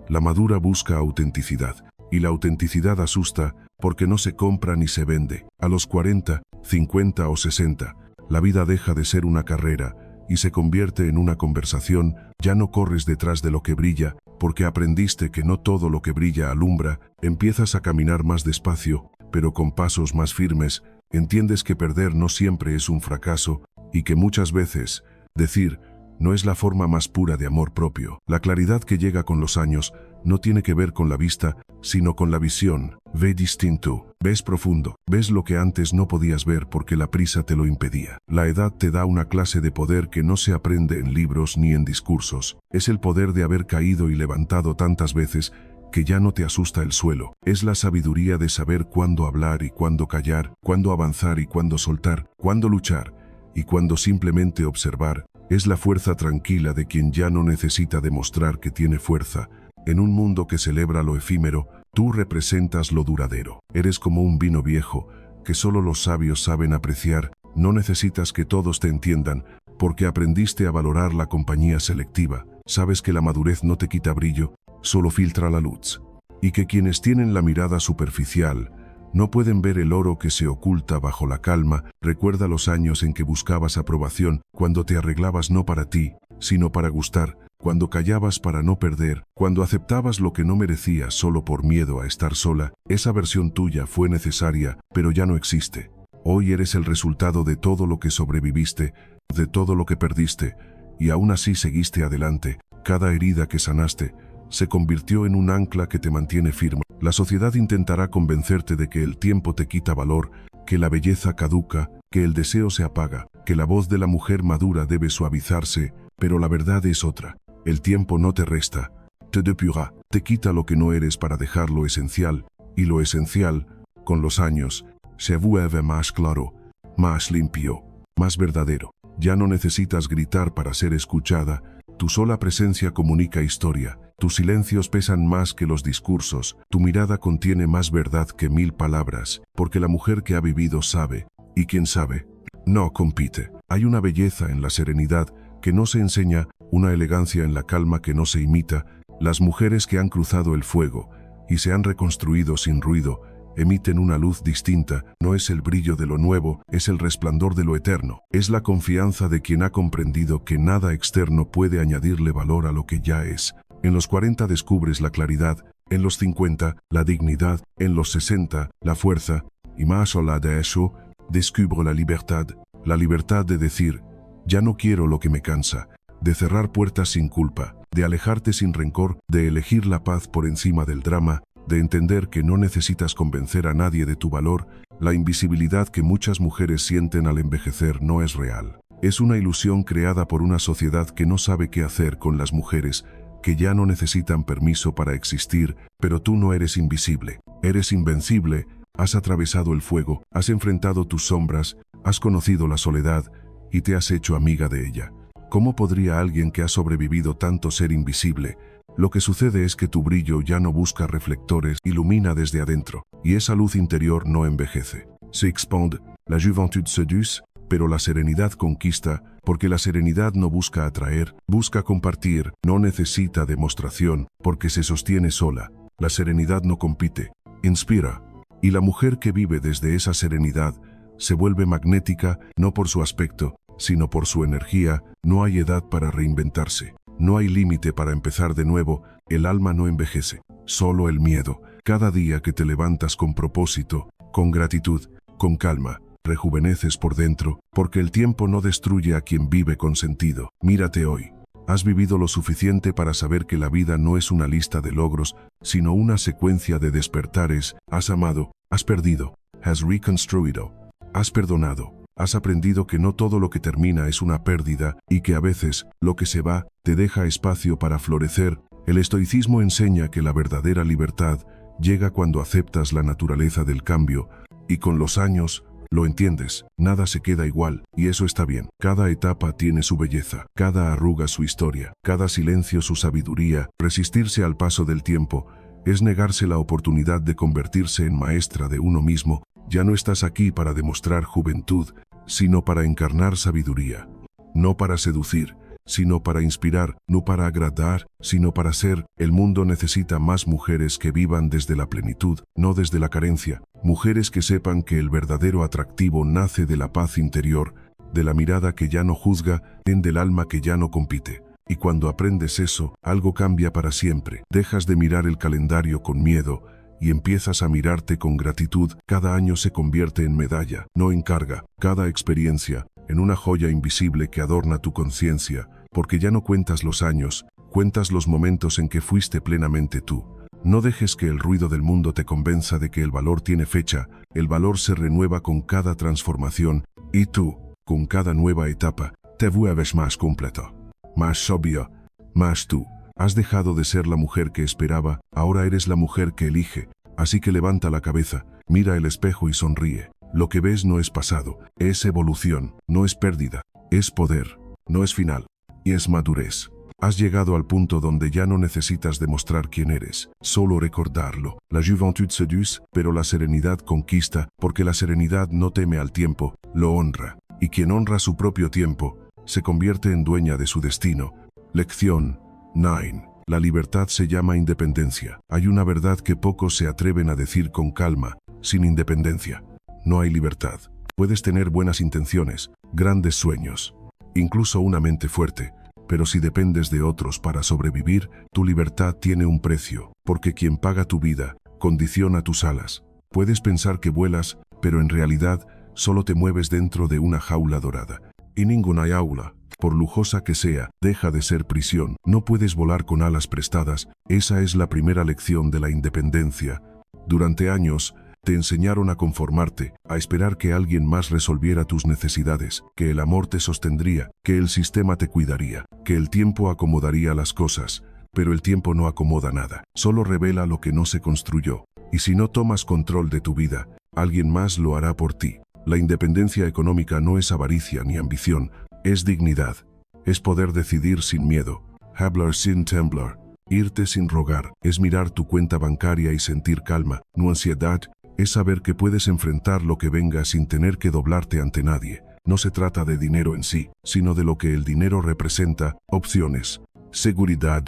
La madura busca autenticidad, y la autenticidad asusta porque no se compra ni se vende. A los 40, 50 o 60, la vida deja de ser una carrera y se convierte en una conversación. Ya no corres detrás de lo que brilla, porque aprendiste que no todo lo que brilla alumbra. Empiezas a caminar más despacio, pero con pasos más firmes. Entiendes que perder no siempre es un fracaso y que muchas veces decir no es la forma más pura de amor propio. La claridad que llega con los años no tiene que ver con la vista, sino con la visión. Ve distinto, ves profundo, ves lo que antes no podías ver porque la prisa te lo impedía. La edad te da una clase de poder que no se aprende en libros ni en discursos. Es el poder de haber caído y levantado tantas veces que ya no te asusta el suelo. Es la sabiduría de saber cuándo hablar y cuándo callar, cuándo avanzar y cuándo soltar, cuándo luchar y cuándo simplemente observar. Es la fuerza tranquila de quien ya no necesita demostrar que tiene fuerza. En un mundo que celebra lo efímero, tú representas lo duradero. Eres como un vino viejo que solo los sabios saben apreciar No necesitas que todos te entiendan, porque aprendiste a valorar la compañía selectiva. Sabes que la madurez no te quita brillo, solo filtra la luz. Y que quienes tienen la mirada superficial no pueden ver el oro que se oculta bajo la calma. Recuerda los años en que buscabas aprobación, cuando te arreglabas no para ti, sino para gustar, cuando callabas para no perder, cuando aceptabas lo que no merecías solo por miedo a estar sola. Esa versión tuya fue necesaria, pero ya no existe. Hoy eres el resultado de todo lo que sobreviviste, de todo lo que perdiste, y aún así seguiste adelante. Cada herida que sanaste se convirtió en un ancla que te mantiene firme. La sociedad intentará convencerte de que el tiempo te quita valor, que la belleza caduca, que el deseo se apaga, que la voz de la mujer madura debe suavizarse, pero la verdad es otra. El tiempo no te resta, te depura, te quita lo que no eres para dejar lo esencial, y lo esencial, con los años, se vuelve más claro, más limpio, más verdadero. Ya no necesitas gritar para ser escuchada, tu sola presencia comunica historia, tus silencios pesan más que los discursos, tu mirada contiene más verdad que 1000 palabras, porque la mujer que ha vivido sabe, y quien sabe, no compite. Hay una belleza en la serenidad que no se enseña, una elegancia en la calma que no se imita. Las mujeres que han cruzado el fuego y se han reconstruido sin ruido, emiten una luz distinta. No es el brillo de lo nuevo, es el resplandor de lo eterno. Es la confianza de quien ha comprendido que nada externo puede añadirle valor a lo que ya es. En los 40 descubres la claridad, en los 50 la dignidad, en los 60 la fuerza, y más allá de eso, descubro la libertad de decir, ya no quiero lo que me cansa, de cerrar puertas sin culpa, de alejarte sin rencor, de elegir la paz por encima del drama, de entender que no necesitas convencer a nadie de tu valor. La invisibilidad que muchas mujeres sienten al envejecer no es real. Es una ilusión creada por una sociedad que no sabe qué hacer con las mujeres, que ya no necesitan permiso para existir. Pero tú no eres invisible, eres invencible. Has atravesado el fuego, has enfrentado tus sombras, has conocido la soledad y te has hecho amiga de ella. ¿Cómo podría alguien que ha sobrevivido tanto ser invisible? Lo que sucede es que tu brillo ya no busca reflectores, ilumina desde adentro, y esa luz interior no envejece. Se expande, la juventud séduce, pero la serenidad conquista, porque la serenidad no busca atraer, busca compartir, no necesita demostración, porque se sostiene sola. La serenidad no compite, inspira. Y la mujer que vive desde esa serenidad se vuelve magnética, no por su aspecto, sino por su energía. No hay edad para reinventarse, no hay límite para empezar de nuevo. El alma no envejece, solo el miedo. Cada día que te levantas con propósito, con gratitud, con calma, rejuveneces por dentro, porque el tiempo no destruye a quien vive con sentido. Mírate hoy. Has vivido lo suficiente para saber que la vida no es una lista de logros, sino una secuencia de despertares. Has amado, has perdido, has reconstruido, has perdonado, has aprendido que no todo lo que termina es una pérdida y que a veces lo que se va te deja espacio para florecer. El estoicismo enseña que la verdadera libertad llega cuando aceptas la naturaleza del cambio y con los años lo entiendes, nada se queda igual, y eso está bien. Cada etapa tiene su belleza, cada arruga su historia, cada silencio su sabiduría. Resistirse al paso del tiempo es negarse la oportunidad de convertirse en maestra de uno mismo. Ya no estás aquí para demostrar juventud, sino para encarnar sabiduría. No para seducir, sino para inspirar, no para agradar, sino para ser. El mundo necesita más mujeres que vivan desde la plenitud, no desde la carencia. Mujeres que sepan que el verdadero atractivo nace de la paz interior, de la mirada que ya no juzga, del alma que ya no compite. Y cuando aprendes eso, algo cambia para siempre. Dejas de mirar el calendario con miedo y empiezas a mirarte con gratitud. Cada año se convierte en medalla, no en carga. Cada experiencia, en una joya invisible que adorna tu conciencia, porque ya no cuentas los años, cuentas los momentos en que fuiste plenamente tú. No dejes que el ruido del mundo te convenza de que el valor tiene fecha. El valor se renueva con cada transformación, y tú, con cada nueva etapa, te vuelves más completo, más sabio, más tú. Has dejado de ser la mujer que esperaba, ahora eres la mujer que elige. Así que levanta la cabeza, mira el espejo y sonríe. Lo que ves no es pasado, es evolución, no es pérdida, es poder, no es final, y es madurez. Has llegado al punto donde ya no necesitas demostrar quién eres, solo recordarlo. La juventud seduce, pero la serenidad conquista, porque la serenidad no teme al tiempo, lo honra. y quien honra su propio tiempo, se convierte en dueña de su destino. Lección 9. La libertad se llama independencia. Hay una verdad que pocos se atreven a decir con calma: sin independencia no hay libertad. Puedes tener buenas intenciones, grandes sueños, incluso una mente fuerte, pero si dependes de otros para sobrevivir, tu libertad tiene un precio, porque quien paga tu vida condiciona tus alas. Puedes pensar que vuelas, pero en realidad solo te mueves dentro de una jaula dorada. Y ninguna jaula, por lujosa que sea, deja de ser prisión. No puedes volar con alas prestadas. Esa es la primera lección de la independencia. Durante años, te enseñaron a conformarte, a esperar que alguien más resolviera tus necesidades, que el amor te sostendría, que el sistema te cuidaría, que el tiempo acomodaría las cosas. Pero el tiempo no acomoda nada, solo revela lo que no se construyó. Y si no tomas control de tu vida, alguien más lo hará por ti. La independencia económica no es avaricia ni ambición, es dignidad. Es poder decidir sin miedo, hablar sin temblar, irte sin rogar. Es mirar tu cuenta bancaria y sentir calma, no ansiedad. Es saber que puedes enfrentar lo que venga sin tener que doblarte ante nadie. No se trata de dinero en sí, sino de lo que el dinero representa: opciones, seguridad,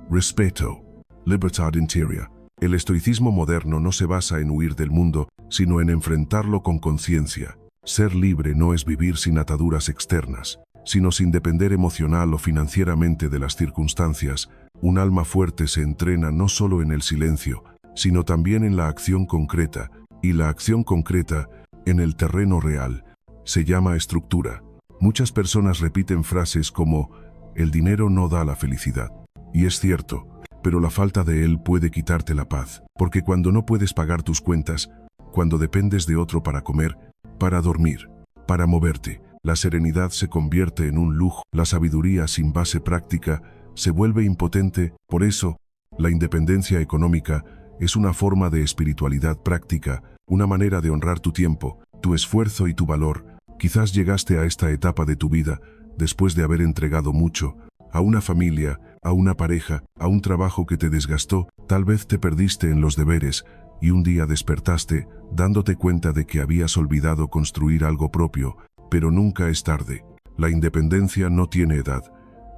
respeto, libertad interior. El estoicismo moderno no se basa en huir del mundo, sino en enfrentarlo con conciencia. Ser libre no es vivir sin ataduras externas, sino sin depender emocional o financieramente de las circunstancias. Un alma fuerte se entrena no solo en el silencio, sino también en la acción concreta, y la acción concreta, en el terreno real, se llama estructura. Muchas personas repiten frases como: el dinero no da la felicidad. Y es cierto, pero la falta de él puede quitarte la paz, porque cuando no puedes pagar tus cuentas, cuando dependes de otro para comer, para dormir, para moverte, la serenidad se convierte en un lujo. La sabiduría sin base práctica se vuelve impotente. Por eso, la independencia económica es una forma de espiritualidad práctica, una manera de honrar tu tiempo, tu esfuerzo y tu valor. Quizás llegaste a esta etapa de tu vida después de haber entregado mucho, a una familia, a una pareja, a un trabajo que te desgastó. Tal vez te perdiste en los deberes y un día despertaste dándote cuenta de que habías olvidado construir algo propio, pero nunca es tarde. La independencia no tiene edad,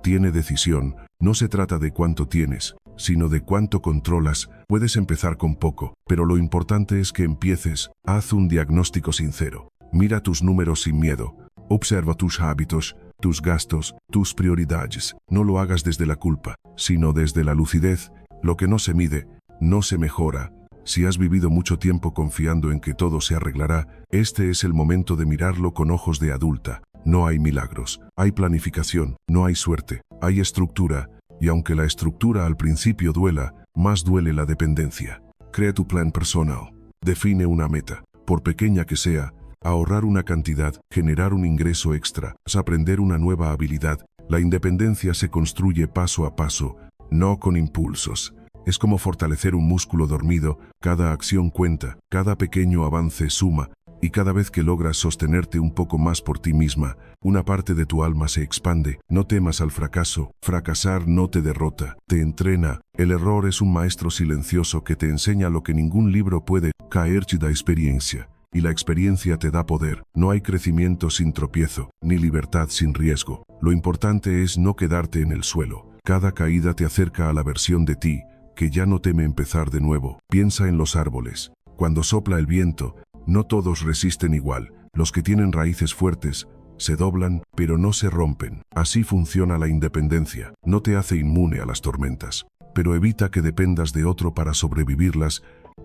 tiene decisión. No se trata de cuánto tienes, sino de cuánto controlas. Puedes empezar con poco, pero lo importante es que empieces. Haz un diagnóstico sincero. Mira tus números sin miedo. Observa tus hábitos, tus gastos, tus prioridades. No lo hagas desde la culpa, sino desde la lucidez. Lo que no se mide, no se mejora. Si has vivido mucho tiempo confiando en que todo se arreglará, este es el momento de mirarlo con ojos de adulta. No hay milagros, hay planificación, no hay suerte, hay estructura, y aunque la estructura al principio duela, más duele la dependencia. Crea tu plan personal. Define una meta, por pequeña que sea: ahorrar una cantidad, generar un ingreso extra, aprender una nueva habilidad. La independencia se construye paso a paso, no con impulsos. Es como fortalecer un músculo dormido. Cada acción cuenta, cada pequeño avance suma, y cada vez que logras sostenerte un poco más por ti misma, una parte de tu alma se expande. No temas al fracaso. Fracasar no te derrota, te entrena. El error es un maestro silencioso que te enseña lo que ningún libro puede. Caer te da experiencia, y la experiencia te da poder. No hay crecimiento sin tropiezo, ni libertad sin riesgo. Lo importante es no quedarte en el suelo. Cada caída te acerca a la versión de ti que ya no teme empezar de nuevo. Piensa en los árboles. Cuando sopla el viento, no todos resisten igual. Los que tienen raíces fuertes se doblan, pero no se rompen. Así funciona la independencia. No te hace inmune a las tormentas, pero evita que dependas de otro para sobrevivirlas.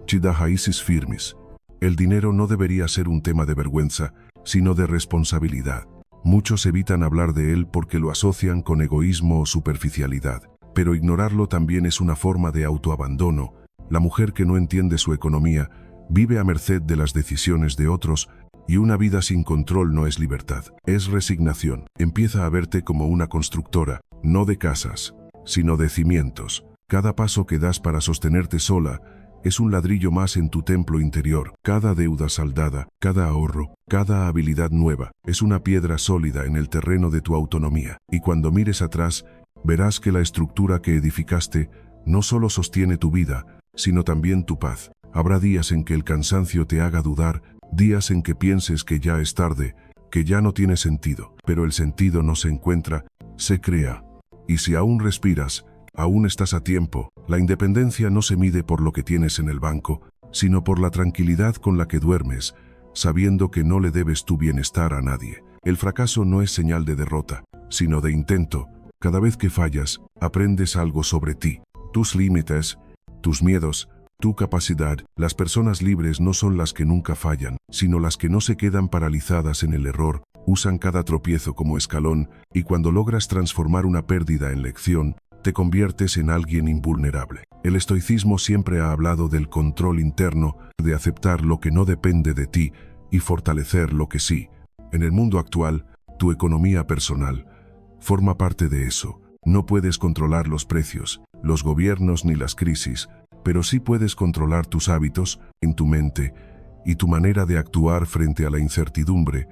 Te da raíces firmes. El dinero no debería ser un tema de vergüenza, sino de responsabilidad. Muchos evitan hablar de él porque lo asocian con egoísmo o superficialidad, pero ignorarlo también es una forma de autoabandono. La mujer que no entiende su economía vive a merced de las decisiones de otros, y una vida sin control no es libertad, es resignación. Empieza a verte como una constructora, no de casas, sino de cimientos. Cada paso que das para sostenerte sola es un ladrillo más en tu templo interior. Cada deuda saldada, cada ahorro, cada habilidad nueva, es una piedra sólida en el terreno de tu autonomía. Y cuando mires atrás, verás que la estructura que edificaste no solo sostiene tu vida, sino también tu paz. Habrá días en que el cansancio te haga dudar, días en que pienses que ya es tarde, que ya no tiene sentido, pero el sentido no se encuentra, se crea. Y si aún respiras, aún estás a tiempo. La independencia no se mide por lo que tienes en el banco, sino por la tranquilidad con la que duermes, sabiendo que no le debes tu bienestar a nadie. El fracaso no es señal de derrota, sino de intento. Cada vez que fallas, aprendes algo sobre ti, tus límites, tus miedos, tu capacidad. Las personas libres no son las que nunca fallan, sino las que no se quedan paralizadas en el error, usan cada tropiezo como escalón, y cuando logras transformar una pérdida en lección, te conviertes en alguien invulnerable. El estoicismo siempre ha hablado del control interno, de aceptar lo que no depende de ti y fortalecer lo que sí. En el mundo actual, tu economía personal forma parte de eso. No puedes controlar los precios, los gobiernos ni las crisis, pero sí puedes controlar tus hábitos, en tu mente, y tu manera de actuar frente a la incertidumbre.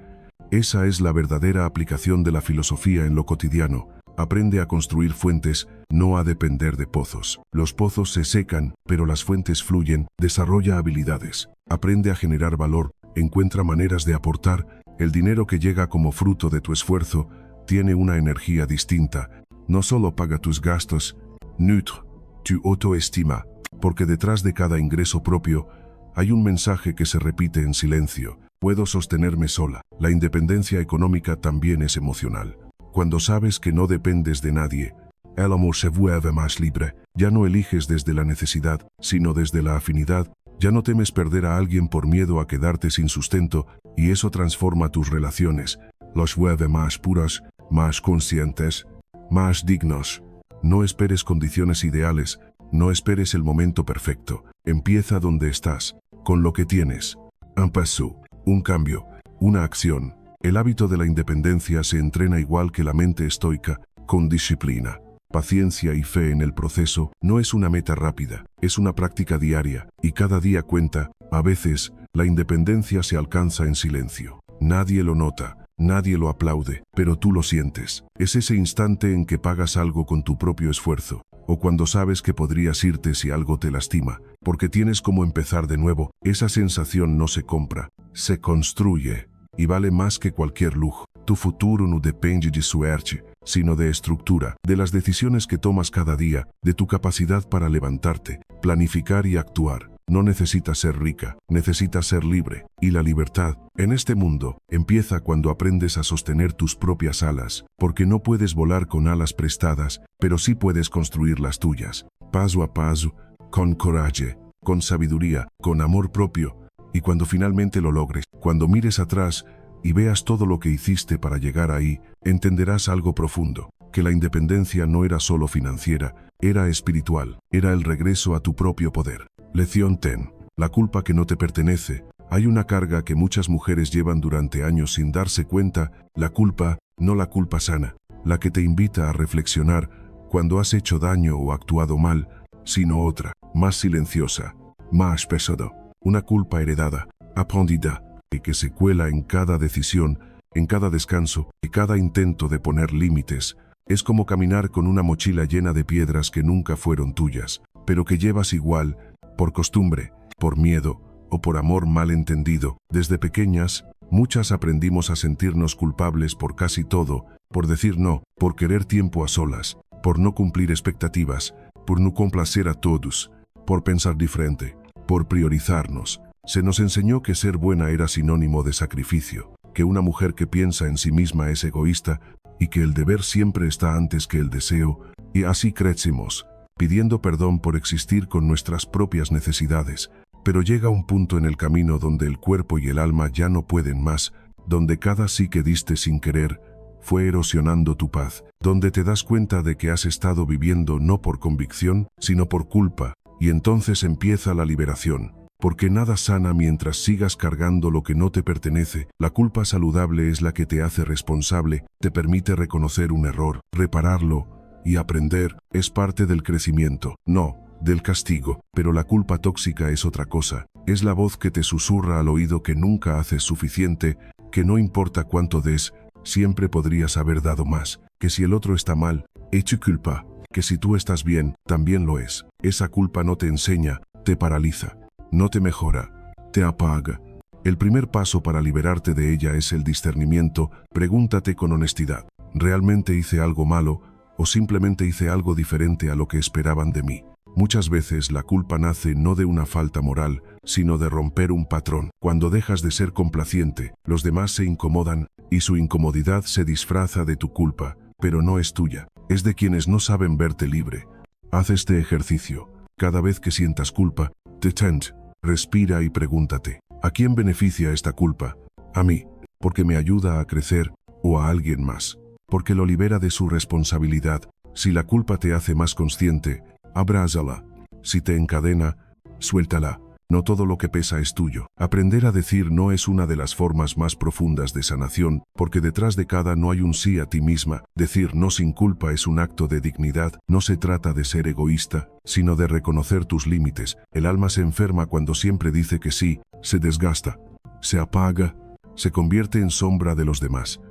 Esa es la verdadera aplicación de la filosofía en lo cotidiano. Aprende a construir fuentes, no a depender de pozos. Los pozos se secan, pero las fuentes fluyen. Desarrolla habilidades. Aprende a generar valor. Encuentra maneras de aportar. El dinero que llega como fruto de tu esfuerzo tiene una energía distinta. No solo paga tus gastos, nutre tu autoestima, porque detrás de cada ingreso propio hay un mensaje que se repite en silencio. Puedo sostenerme sola. La independencia económica también es emocional. Cuando sabes que no dependes de nadie, el amor se vuelve más libre. Ya no eliges desde la necesidad, sino desde la afinidad. Ya no temes perder a alguien por miedo a quedarte sin sustento, y eso transforma tus relaciones. Los vuelve más puras, más conscientes, más dignos. No esperes condiciones ideales, no esperes el momento perfecto. Empieza donde estás, con lo que tienes. Un paso, un cambio, una acción. El hábito de la independencia se entrena igual que la mente estoica, con disciplina, paciencia y fe en el proceso. No es una meta rápida, es una práctica diaria, y cada día cuenta. A veces, la independencia se alcanza en silencio. Nadie lo nota, nadie lo aplaude, pero tú lo sientes. Es ese instante en que pagas algo con tu propio esfuerzo, o cuando sabes que podrías irte si algo te lastima, porque tienes como empezar de nuevo. Esa sensación no se compra, se construye. Y vale más que cualquier lujo. Tu futuro no depende de suerte, sino de estructura, de las decisiones que tomas cada día, de tu capacidad para levantarte, planificar y actuar. No necesitas ser rica, necesitas ser libre. Y la libertad, en este mundo, empieza cuando aprendes a sostener tus propias alas, porque no puedes volar con alas prestadas, pero sí puedes construir las tuyas, paso a paso, con coraje, con sabiduría, con amor propio. Y cuando finalmente lo logres, cuando mires atrás y veas todo lo que hiciste para llegar ahí, entenderás algo profundo, que la independencia no era solo financiera, era espiritual, era el regreso a tu propio poder. Lección 10. La culpa que no te pertenece. Hay una carga que muchas mujeres llevan durante años sin darse cuenta, la culpa, no la culpa sana, la que te invita a reflexionar cuando has hecho daño o actuado mal, sino otra, más silenciosa, más pesada. Una culpa heredada, aprendida, y que se cuela en cada decisión, en cada descanso y cada intento de poner límites. Es como caminar con una mochila llena de piedras que nunca fueron tuyas, pero que llevas igual, por costumbre, por miedo o por amor mal entendido. Desde pequeñas, muchas aprendimos a sentirnos culpables por casi todo, por decir no, por querer tiempo a solas, por no cumplir expectativas, por no complacer a todos, por pensar diferente, por priorizarnos. Se nos enseñó que ser buena era sinónimo de sacrificio, que una mujer que piensa en sí misma es egoísta y que el deber siempre está antes que el deseo, y así crecimos, pidiendo perdón por existir con nuestras propias necesidades. Pero llega un punto en el camino donde el cuerpo y el alma ya no pueden más, donde cada sí que diste sin querer fue erosionando tu paz, donde te das cuenta de que has estado viviendo no por convicción, sino por culpa, y entonces empieza la liberación. Porque nada sana mientras sigas cargando lo que no te pertenece. La culpa saludable es la que te hace responsable, te permite reconocer un error, repararlo y aprender. Es parte del crecimiento, no del castigo. Pero la culpa tóxica es otra cosa. Es la voz que te susurra al oído que nunca haces suficiente, que no importa cuánto des, siempre podrías haber dado más, que si el otro está mal, es tu culpa, que si tú estás bien, también lo es. Esa culpa no te enseña, te paraliza. No te mejora, te apaga. El primer paso para liberarte de ella es el discernimiento. Pregúntate con honestidad: ¿realmente hice algo malo o simplemente hice algo diferente a lo que esperaban de mí? Muchas veces la culpa nace no de una falta moral, sino de romper un patrón. Cuando dejas de ser complaciente, los demás se incomodan y su incomodidad se disfraza de tu culpa, pero no es tuya, es de quienes no saben verte libre. Haz este ejercicio. Cada vez que sientas culpa, detente, respira y pregúntate: ¿a quién beneficia esta culpa? A mí, porque me ayuda a crecer, o a alguien más, porque lo libera de su responsabilidad. Si la culpa te hace más consciente, abrázala. Si te encadena, suéltala. No todo lo que pesa es tuyo. Aprender a decir no es una de las formas más profundas de sanación, porque detrás de cada no hay un sí a ti misma. Decir no sin culpa es un acto de dignidad. No se trata de ser egoísta, sino de reconocer tus límites. El alma se enferma cuando siempre dice que sí, se desgasta, se apaga, se convierte en sombra de los demás.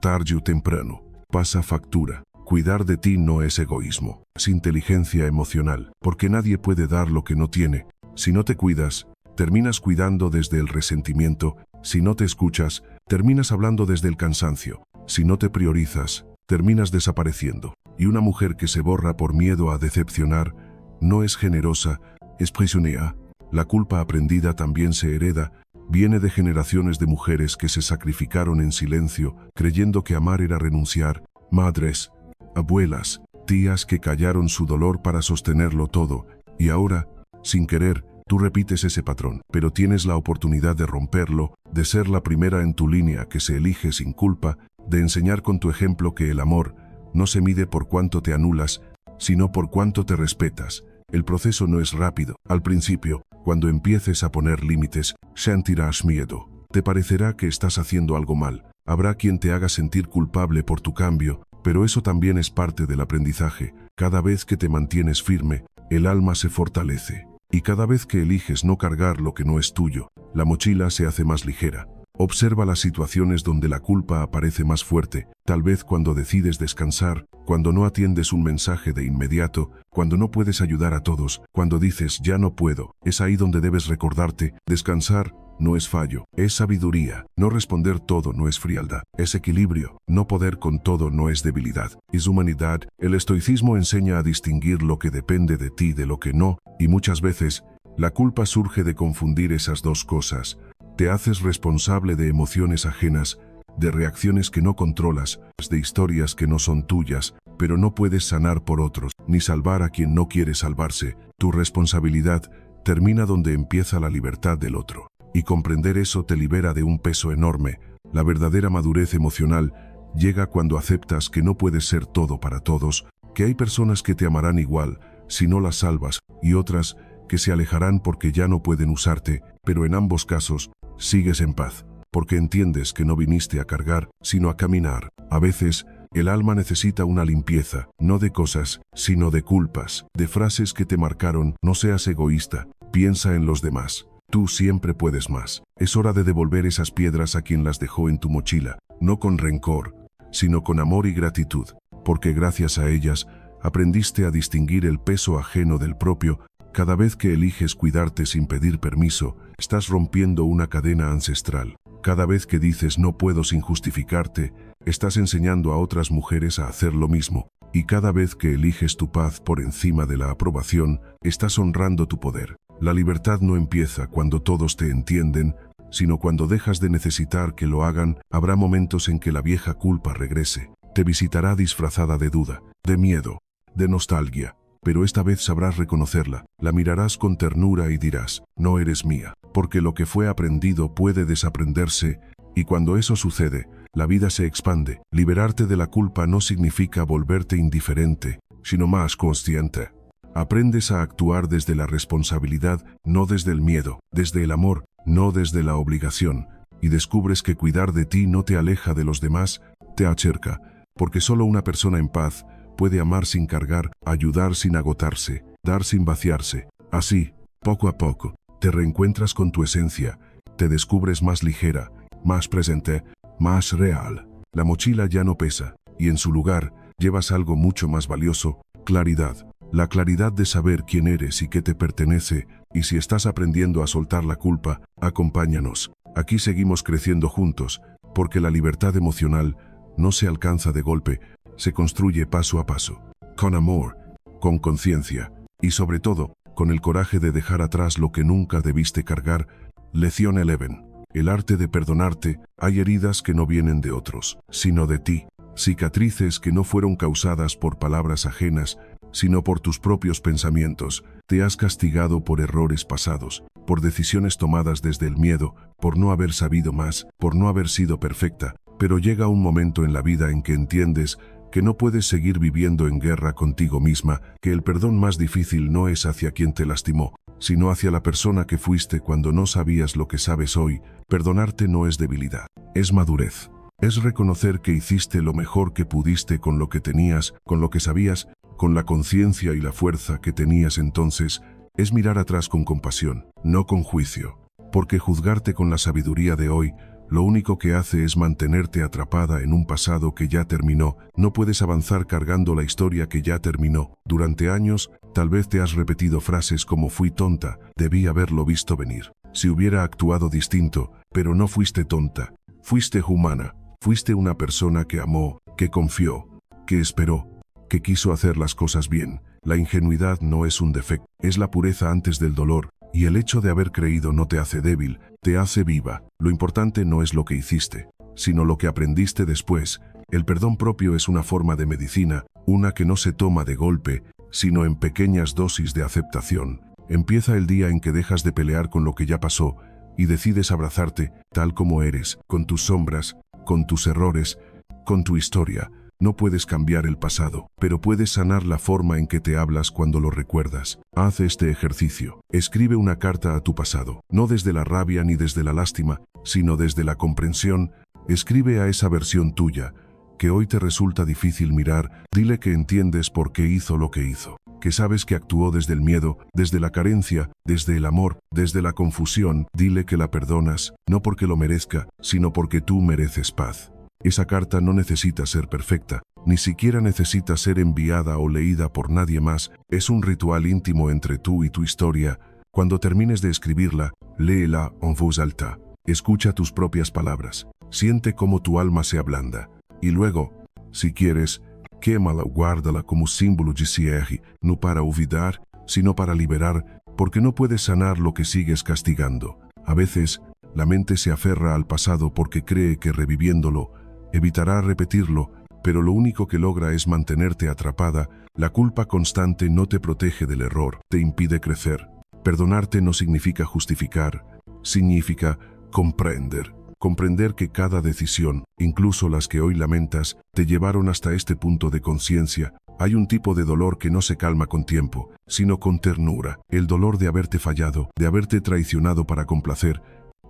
Tarde o temprano, pasa factura. Cuidar de ti no es egoísmo, es inteligencia emocional, porque nadie puede dar lo que no tiene. Si no te cuidas, terminas cuidando desde el resentimiento. Si no te escuchas, terminas hablando desde el cansancio. Si no te priorizas, terminas desapareciendo. Y una mujer que se borra por miedo a decepcionar no es generosa, es prisionera. La culpa aprendida también se hereda. Viene de generaciones de mujeres que se sacrificaron en silencio, creyendo que amar era renunciar. Madres, abuelas, tías que callaron su dolor para sostenerlo todo. Y ahora, sin querer, tú repites ese patrón, pero tienes la oportunidad de romperlo, de ser la primera en tu línea que se elige sin culpa, de enseñar con tu ejemplo que el amor no se mide por cuánto te anulas, sino por cuánto te respetas. El proceso no es rápido. Al principio, cuando empieces a poner límites, sentirás miedo. Te parecerá que estás haciendo algo mal. Habrá quien te haga sentir culpable por tu cambio, pero eso también es parte del aprendizaje. Cada vez que te mantienes firme, el alma se fortalece. Y cada vez que eliges no cargar lo que no es tuyo, la mochila se hace más ligera. Observa las situaciones donde la culpa aparece más fuerte, tal vez cuando decides descansar, cuando no atiendes un mensaje de inmediato, cuando no puedes ayudar a todos, cuando dices ya no puedo. Es ahí donde debes recordarte: descansar no es fallo, es sabiduría. No responder todo no es frialdad, es equilibrio. No poder con todo no es debilidad, es humanidad. El estoicismo enseña a distinguir lo que depende de ti de lo que no, y muchas veces, la culpa surge de confundir esas dos cosas. Te haces responsable de emociones ajenas, de reacciones que no controlas, de historias que no son tuyas, pero no puedes sanar por otros, ni salvar a quien no quiere salvarse. Tu responsabilidad termina donde empieza la libertad del otro. Y comprender eso te libera de un peso enorme. La verdadera madurez emocional llega cuando aceptas que no puedes ser todo para todos, que hay personas que te amarán igual si no las salvas, y otras que se alejarán porque ya no pueden usarte, pero en ambos casos, sigues en paz, porque entiendes que no viniste a cargar, sino a caminar. A veces, el alma necesita una limpieza, no de cosas, sino de culpas, de frases que te marcaron. No seas egoísta, piensa en los demás. Tú siempre puedes más. Es hora de devolver esas piedras a quien las dejó en tu mochila, no con rencor, sino con amor y gratitud, porque gracias a ellas, aprendiste a distinguir el peso ajeno del propio. Cada vez que eliges cuidarte sin pedir permiso, estás rompiendo una cadena ancestral. Cada vez que dices no puedo sin justificarte, estás enseñando a otras mujeres a hacer lo mismo. Y cada vez que eliges tu paz por encima de la aprobación, estás honrando tu poder. La libertad no empieza cuando todos te entienden, sino cuando dejas de necesitar que lo hagan. Habrá momentos en que la vieja culpa regrese. Te visitará disfrazada de duda, de miedo, de nostalgia. Pero esta vez sabrás reconocerla, la mirarás con ternura y dirás: no eres mía, porque lo que fue aprendido puede desaprenderse, y cuando eso sucede, la vida se expande. Liberarte de la culpa no significa volverte indiferente, sino más consciente. Aprendes a actuar desde la responsabilidad, no desde el miedo, desde el amor, no desde la obligación, y descubres que cuidar de ti no te aleja de los demás, te acerca, porque solo una persona en paz puede amar sin cargar, ayudar sin agotarse, dar sin vaciarse. Así, poco a poco, te reencuentras con tu esencia, te descubres más ligera, más presente, más real. La mochila ya no pesa, y en su lugar, llevas algo mucho más valioso: claridad. La claridad de saber quién eres y qué te pertenece, Y si estás aprendiendo a soltar la culpa, acompáñanos. Aquí seguimos creciendo juntos, porque la libertad emocional no se alcanza de golpe, se construye paso a paso, con amor, con conciencia y sobre todo, con el coraje de dejar atrás lo que nunca debiste cargar. Lección 11. El arte de perdonarte. Hay heridas que no vienen de otros, sino de ti. Cicatrices que no fueron causadas por palabras ajenas, sino por tus propios pensamientos. Te has castigado por errores pasados, por decisiones tomadas desde el miedo, por no haber sabido más, por no haber sido perfecta. Pero llega un momento en la vida en que entiendes que no puedes seguir viviendo en guerra contigo misma, que el perdón más difícil no es hacia quien te lastimó, sino hacia la persona que fuiste cuando no sabías lo que sabes hoy. Perdonarte no es debilidad, es madurez. Es reconocer que hiciste lo mejor que pudiste con lo que tenías, con lo que sabías, con la conciencia y la fuerza que tenías entonces. Es mirar atrás con compasión, no con juicio, porque juzgarte con la sabiduría de hoy lo único que hace es mantenerte atrapada en un pasado que ya terminó. No puedes avanzar cargando la historia que ya terminó. Durante años, tal vez te has repetido frases como fui tonta, debí haberlo visto venir. Si hubiera actuado distinto, pero no fuiste tonta. Fuiste humana, fuiste una persona que amó, que confió, que esperó, que quiso hacer las cosas bien. La ingenuidad no es un defecto, es la pureza antes del dolor. Y el hecho de haber creído no te hace débil, te hace viva. Lo importante no es lo que hiciste, sino lo que aprendiste después. El perdón propio es una forma de medicina, una que no se toma de golpe, sino en pequeñas dosis de aceptación. Empieza el día en que dejas de pelear con lo que ya pasó y decides abrazarte tal como eres, con tus sombras, con tus errores, con tu historia. No puedes cambiar el pasado, pero puedes sanar la forma en que te hablas cuando lo recuerdas. Haz este ejercicio. Escribe una carta a tu pasado, no desde la rabia ni desde la lástima, sino desde la comprensión. Escribe a esa versión tuya, que hoy te resulta difícil mirar. Dile que entiendes por qué hizo lo que hizo, que sabes que actuó desde el miedo, desde la carencia, desde el amor, desde la confusión. Dile que la perdonas, no porque lo merezca, sino porque tú mereces paz. Esa carta no necesita ser perfecta, ni siquiera necesita ser enviada o leída por nadie más. Es un ritual íntimo entre tú y tu historia. Cuando termines de escribirla, léela en voz alta. Escucha tus propias palabras. Siente cómo tu alma se ablanda. Y luego, si quieres, quémala o guárdala como símbolo de cierre, no para olvidar, sino para liberar, porque no puedes sanar lo que sigues castigando. A veces, la mente se aferra al pasado porque cree que reviviéndolo, evitará repetirlo, pero lo único que logra es mantenerte atrapada. La culpa constante no te protege del error, te impide crecer. Perdonarte no significa justificar, significa comprender. Comprender que cada decisión, incluso las que hoy lamentas, te llevaron hasta este punto de conciencia. Hay un tipo de dolor que no se calma con tiempo, sino con ternura. El dolor de haberte fallado, de haberte traicionado para complacer,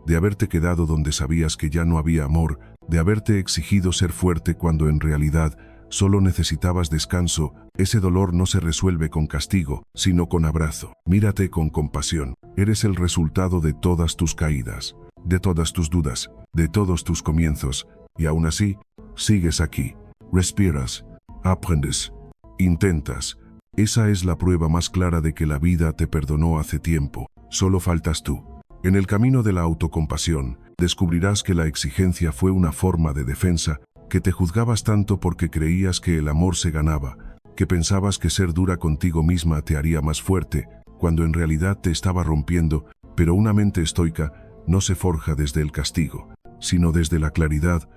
de haberte quedado donde sabías que ya no había amor, de haberte exigido ser fuerte cuando en realidad solo necesitabas descanso. Ese dolor no se resuelve con castigo, sino con abrazo. Mírate con compasión. Eres el resultado de todas tus caídas, de todas tus dudas, de todos tus comienzos, y aún así, sigues aquí. Respiras, aprendes, intentas. Esa es la prueba más clara de que la vida te perdonó hace tiempo. Solo faltas tú. En el camino de la autocompasión, descubrirás que la exigencia fue una forma de defensa, que te juzgabas tanto porque creías que el amor se ganaba, que pensabas que ser dura contigo misma te haría más fuerte, cuando en realidad te estaba rompiendo. Pero una mente estoica no se forja desde el castigo, sino desde la claridad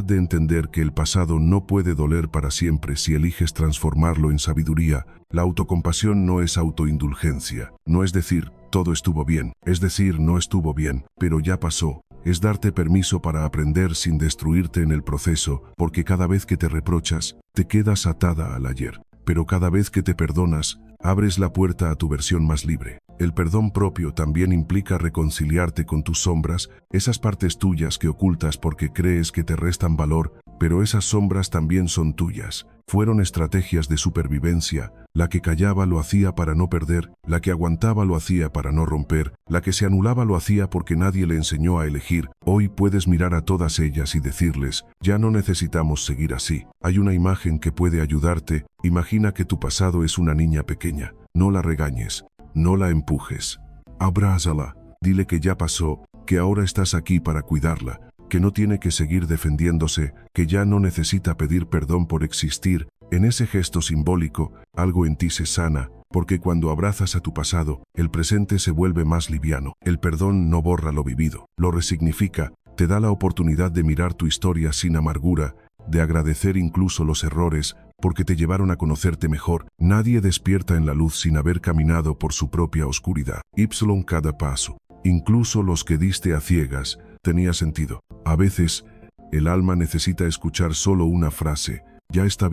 de entender que el pasado no puede doler para siempre si eliges transformarlo en sabiduría. La autocompasión no es autoindulgencia, no es decir, todo estuvo bien, es decir, no estuvo bien, pero ya pasó. Es darte permiso para aprender sin destruirte en el proceso, porque cada vez que te reprochas, te quedas atada al ayer. Pero cada vez que te perdonas, abres la puerta a tu versión más libre. El perdón propio también implica reconciliarte con tus sombras, esas partes tuyas que ocultas porque crees que te restan valor, pero esas sombras también son tuyas. Fueron estrategias de supervivencia. La que callaba lo hacía para no perder, la que aguantaba lo hacía para no romper, la que se anulaba lo hacía porque nadie le enseñó a elegir. Hoy puedes mirar a todas ellas y decirles, ya no necesitamos seguir así. Hay una imagen que puede ayudarte. Imagina que tu pasado es una niña pequeña. No la regañes, No la empujes. Abrázala. Dile que ya pasó, que ahora estás aquí para cuidarla, que no tiene que seguir defendiéndose, que ya no necesita pedir perdón por existir. En ese gesto simbólico, algo en ti se sana, porque cuando abrazas a tu pasado, el presente se vuelve más liviano. El perdón no borra lo vivido, lo resignifica, te da la oportunidad de mirar tu historia sin amargura, de agradecer incluso los errores, porque te llevaron a conocerte mejor. Nadie despierta en la luz sin haber caminado por su propia oscuridad. Cada paso, incluso los que diste a ciegas, tenía sentido. A veces, el alma necesita escuchar solo una frase. Ya está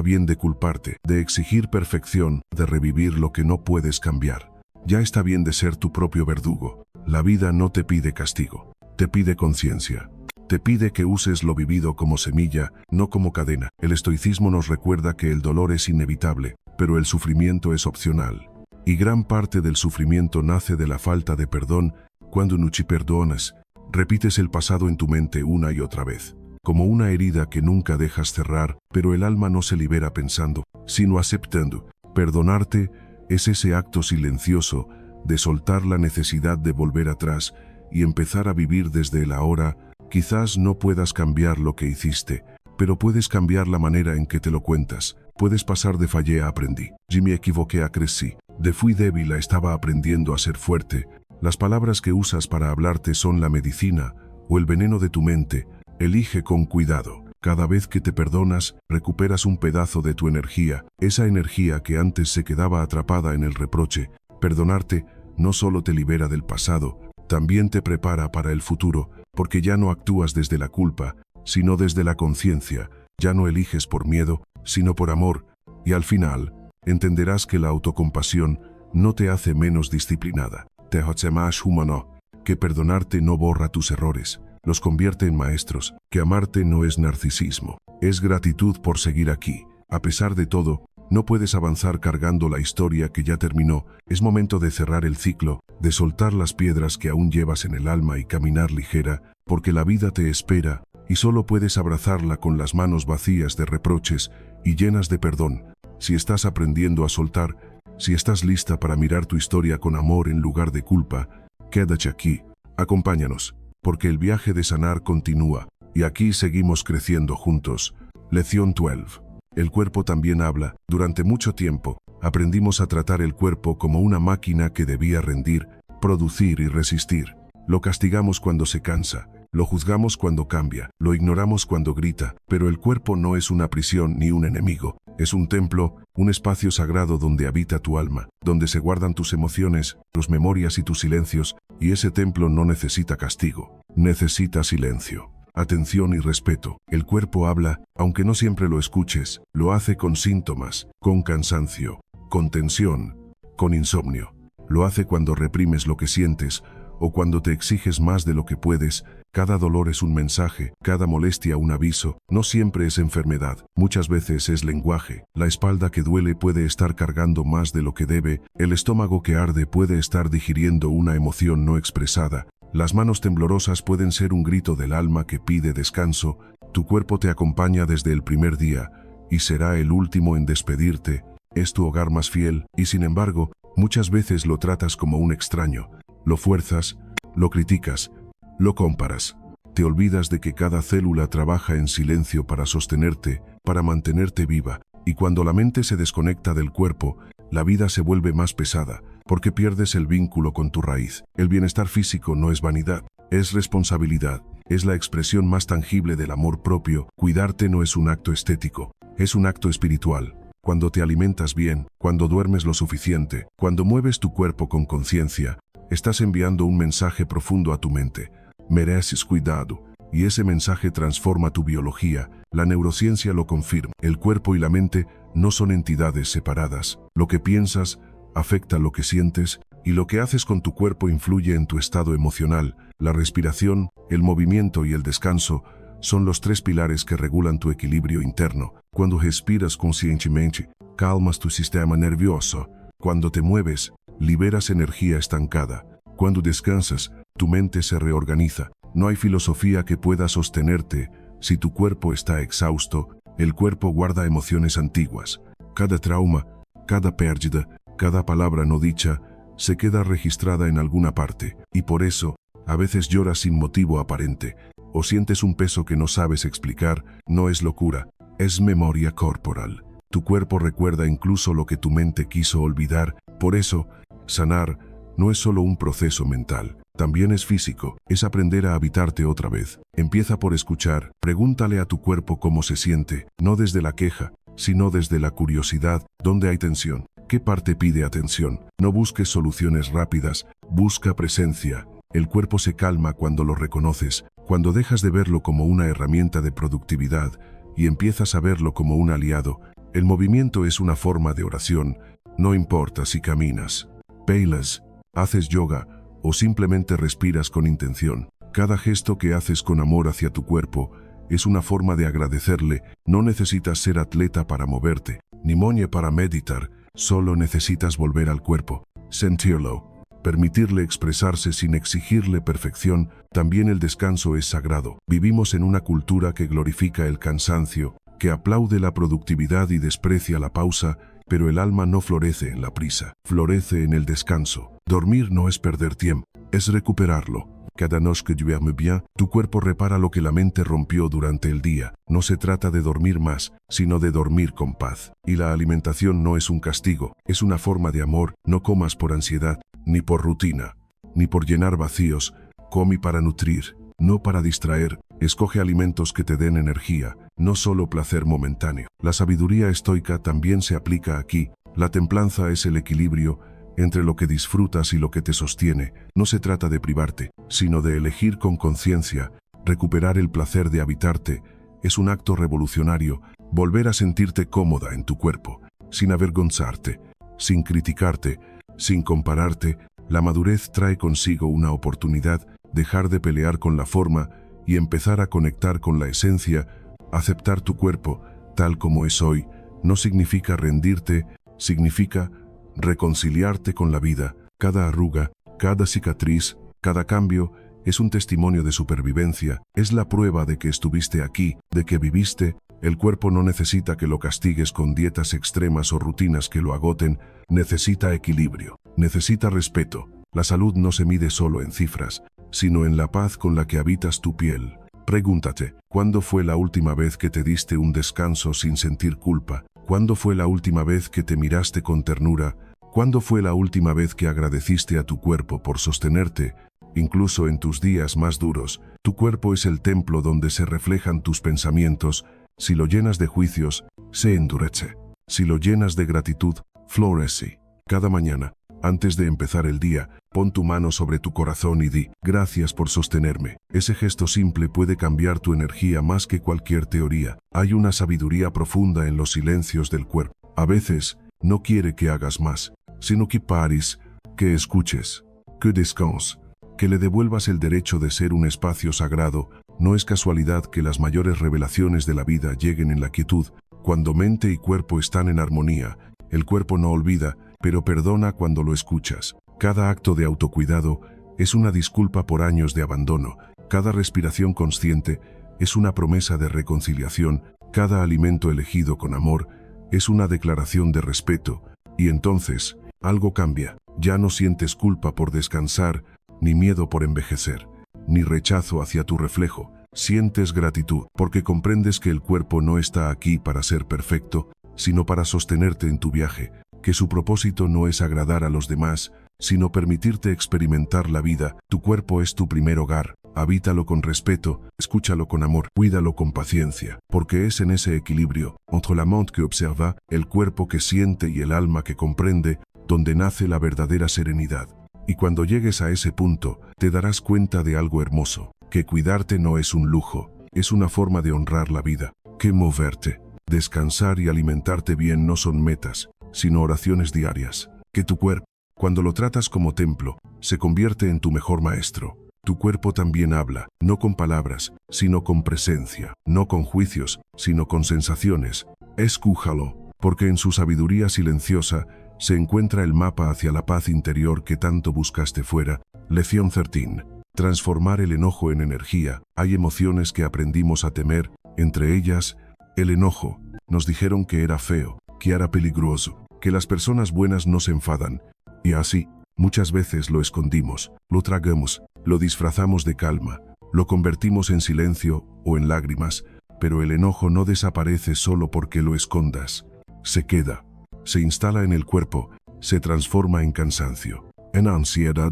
bien de culparte, de exigir perfección, de revivir lo que no puedes cambiar. Ya está bien de ser tu propio verdugo. La vida no te pide castigo, te pide conciencia. Te pide que uses lo vivido como semilla, no como cadena. El estoicismo nos recuerda que el dolor es inevitable, pero el sufrimiento es opcional. Y gran parte del sufrimiento nace de la falta de perdón. Cuando no te perdonas, repites el pasado en tu mente una y otra vez, como una herida que nunca dejas cerrar, pero el alma no se libera pensando, sino aceptando. Perdonarte es ese acto silencioso de soltar la necesidad de volver atrás y empezar a vivir desde el ahora. Quizás no puedas cambiar lo que hiciste, pero puedes cambiar la manera en que te lo cuentas. Puedes pasar de fallé a aprendí, de me equivoqué a crecí, de fui débil a estaba aprendiendo a ser fuerte. Las palabras que usas para hablarte son la medicina o el veneno de tu mente. Elige con cuidado. Cada vez que te perdonas, recuperas un pedazo de tu energía, esa energía que antes se quedaba atrapada en el reproche. Perdonarte no solo te libera del pasado, también te prepara para el futuro, porque ya no actúas desde la culpa, sino desde la conciencia. Ya no eliges por miedo, sino por amor, y al final, entenderás que la autocompasión no te hace menos disciplinada, te hace más humano, que perdonarte no borra tus errores, los convierte en maestros, que amarte no es narcisismo, es gratitud por seguir aquí. A pesar de todo, no puedes avanzar cargando la historia que ya terminó. Es momento de cerrar el ciclo, de soltar las piedras que aún llevas en el alma y caminar ligera, porque la vida te espera, y solo puedes abrazarla con las manos vacías de reproches y llenas de perdón. Si estás aprendiendo a soltar, si estás lista para mirar tu historia con amor en lugar de culpa, quédate aquí, acompáñanos, porque el viaje de sanar continúa, y aquí seguimos creciendo juntos. Lección 12. El cuerpo también habla. Durante mucho tiempo, aprendimos a tratar el cuerpo como una máquina que debía rendir, producir y resistir. Lo castigamos cuando se cansa, lo juzgamos cuando cambia, lo ignoramos cuando grita, pero el cuerpo no es una prisión ni un enemigo. Es un templo, un espacio sagrado donde habita tu alma, donde se guardan tus emociones, tus memorias y tus silencios, y ese templo no necesita castigo, necesita silencio, atención y respeto. El cuerpo habla, aunque no siempre lo escuches, lo hace con síntomas, con cansancio, con tensión, con insomnio. Lo hace cuando reprimes lo que sientes o cuando te exiges más de lo que puedes. Cada dolor es un mensaje, cada molestia un aviso. No siempre es enfermedad, muchas veces es lenguaje. La espalda que duele puede estar cargando más de lo que debe, el estómago que arde puede estar digiriendo una emoción no expresada. Las manos temblorosas pueden ser un grito del alma que pide descanso. Tu cuerpo te acompaña desde el primer día, y será el último en despedirte. Es tu hogar más fiel, y sin embargo, muchas veces lo tratas como un extraño. Lo fuerzas, lo criticas, lo comparas. Te olvidas de que cada célula trabaja en silencio para sostenerte, para mantenerte viva. Y cuando la mente se desconecta del cuerpo, la vida se vuelve más pesada, porque pierdes el vínculo con tu raíz. El bienestar físico no es vanidad, es responsabilidad. Es la expresión más tangible del amor propio. Cuidarte no es un acto estético, es un acto espiritual. Cuando te alimentas bien, cuando duermes lo suficiente, cuando mueves tu cuerpo con conciencia, estás enviando un mensaje profundo a tu mente. Mereces cuidado, y ese mensaje transforma tu biología. La neurociencia lo confirma. El cuerpo y la mente no son entidades separadas. Lo que piensas afecta lo que sientes, y lo que haces con tu cuerpo influye en tu estado emocional. La respiración, el movimiento y el descanso son los tres pilares que regulan tu equilibrio interno. Cuando respiras conscientemente, calmas tu sistema nervioso. Cuando te mueves, liberas energía estancada. Cuando descansas, tu mente se reorganiza. No hay filosofía que pueda sostenerte. Si tu cuerpo está exhausto, el cuerpo guarda emociones antiguas. Cada trauma, cada pérdida, Cada palabra no dicha se queda registrada en alguna parte, y por eso, a veces lloras sin motivo aparente, o sientes un peso que no sabes explicar. No es locura, es memoria corporal. Tu cuerpo recuerda incluso lo que tu mente quiso olvidar. Por eso, sanar no es solo un proceso mental, también es físico, es aprender a habitarte otra vez. Empieza por escuchar, pregúntale a tu cuerpo cómo se siente, no desde la queja, sino desde la curiosidad. ¿Dónde hay tensión? ¿Qué parte pide atención? No busques soluciones rápidas, busca presencia. El cuerpo se calma cuando lo reconoces, cuando dejas de verlo como una herramienta de productividad y empiezas a verlo como un aliado. El movimiento es una forma de oración, no importa si caminas, bailas, haces yoga o simplemente respiras con intención. Cada gesto que haces con amor hacia tu cuerpo es una forma de agradecerle. No necesitas ser atleta para moverte, ni monje para meditar, solo necesitas volver al cuerpo, sentirlo, permitirle expresarse sin exigirle perfección. También el descanso es sagrado. Vivimos en una cultura que glorifica el cansancio, que aplaude la productividad y desprecia la pausa, pero el alma no florece en la prisa, florece en el descanso. Dormir no es perder tiempo, es recuperarlo. Cada noche que duerme bien, tu cuerpo repara lo que la mente rompió durante el día. No se trata de dormir más, sino de dormir con paz. Y la alimentación no es un castigo, es una forma de amor. No comas por ansiedad, ni por rutina, ni por llenar vacíos. Come para nutrir, no para distraer. Escoge alimentos que te den energía, no solo placer momentáneo. La sabiduría estoica también se aplica aquí. La templanza es el equilibrio entre lo que disfrutas y lo que te sostiene. No se trata de privarte, sino de elegir con conciencia. Recuperar el placer de habitarte es un acto revolucionario. Volver a sentirte cómoda en tu cuerpo, sin avergonzarte, sin criticarte, sin compararte. La madurez trae consigo una oportunidad, dejar de pelear con la forma y empezar a conectar con la esencia. Aceptar tu cuerpo tal como es hoy no significa rendirte, significa reconciliarte con la vida. Cada arruga, cada cicatriz, cada cambio es un testimonio de supervivencia, es la prueba de que estuviste aquí, de que viviste. El cuerpo no necesita que lo castigues con dietas extremas o rutinas que lo agoten, necesita equilibrio, necesita respeto. La salud no se mide solo en cifras, sino en la paz con la que habitas tu piel. Pregúntate, ¿cuándo fue la última vez que te diste un descanso sin sentir culpa? ¿Cuándo fue la última vez que te miraste con ternura? ¿Cuándo fue la última vez que agradeciste a tu cuerpo por sostenerte, incluso en tus días más duros? Tu cuerpo es el templo donde se reflejan tus pensamientos. Si lo llenas de juicios, se endurece. Si lo llenas de gratitud, florece. Cada mañana, antes de empezar el día, pon tu mano sobre tu corazón y di, gracias por sostenerme. Ese gesto simple puede cambiar tu energía más que cualquier teoría. Hay una sabiduría profunda en los silencios del cuerpo. A veces, no quiere que hagas más, sino que pares, que escuches, que descanses, que le devuelvas el derecho de ser un espacio sagrado. No es casualidad que las mayores revelaciones de la vida lleguen en la quietud. Cuando mente y cuerpo están en armonía, el cuerpo no olvida, pero perdona cuando lo escuchas. Cada acto de autocuidado es una disculpa por años de abandono. Cada respiración consciente es una promesa de reconciliación. Cada alimento elegido con amor es una declaración de respeto. Y entonces, algo cambia. Ya no sientes culpa por descansar, ni miedo por envejecer, ni rechazo hacia tu reflejo. Sientes gratitud, porque comprendes que el cuerpo no está aquí para ser perfecto, sino para sostenerte en tu viaje, que su propósito no es agradar a los demás, sino permitirte experimentar la vida. Tu cuerpo es tu primer hogar, habítalo con respeto, escúchalo con amor, cuídalo con paciencia, porque es en ese equilibrio, entre la mente que observa, el cuerpo que siente y el alma que comprende, donde nace la verdadera serenidad. Y cuando llegues a ese punto, te darás cuenta de algo hermoso, que cuidarte no es un lujo, es una forma de honrar la vida, que moverte, descansar y alimentarte bien no son metas, sino oraciones diarias. Que tu cuerpo, cuando lo tratas como templo, se convierte en tu mejor maestro. Tu cuerpo también habla, no con palabras, sino con presencia, no con juicios, sino con sensaciones. Escúchalo, porque en su sabiduría silenciosa se encuentra el mapa hacia la paz interior que tanto buscaste fuera. Lección 13. Transformar el enojo en energía. Hay emociones que aprendimos a temer, entre ellas, el enojo. Nos dijeron que era feo, que era peligroso, que las personas buenas no se enfadan. Y así, muchas veces lo escondimos, lo tragamos, lo disfrazamos de calma, lo convertimos en silencio o en lágrimas, pero el enojo no desaparece solo porque lo escondas. Se queda, se instala en el cuerpo, se transforma en cansancio, en ansiedad,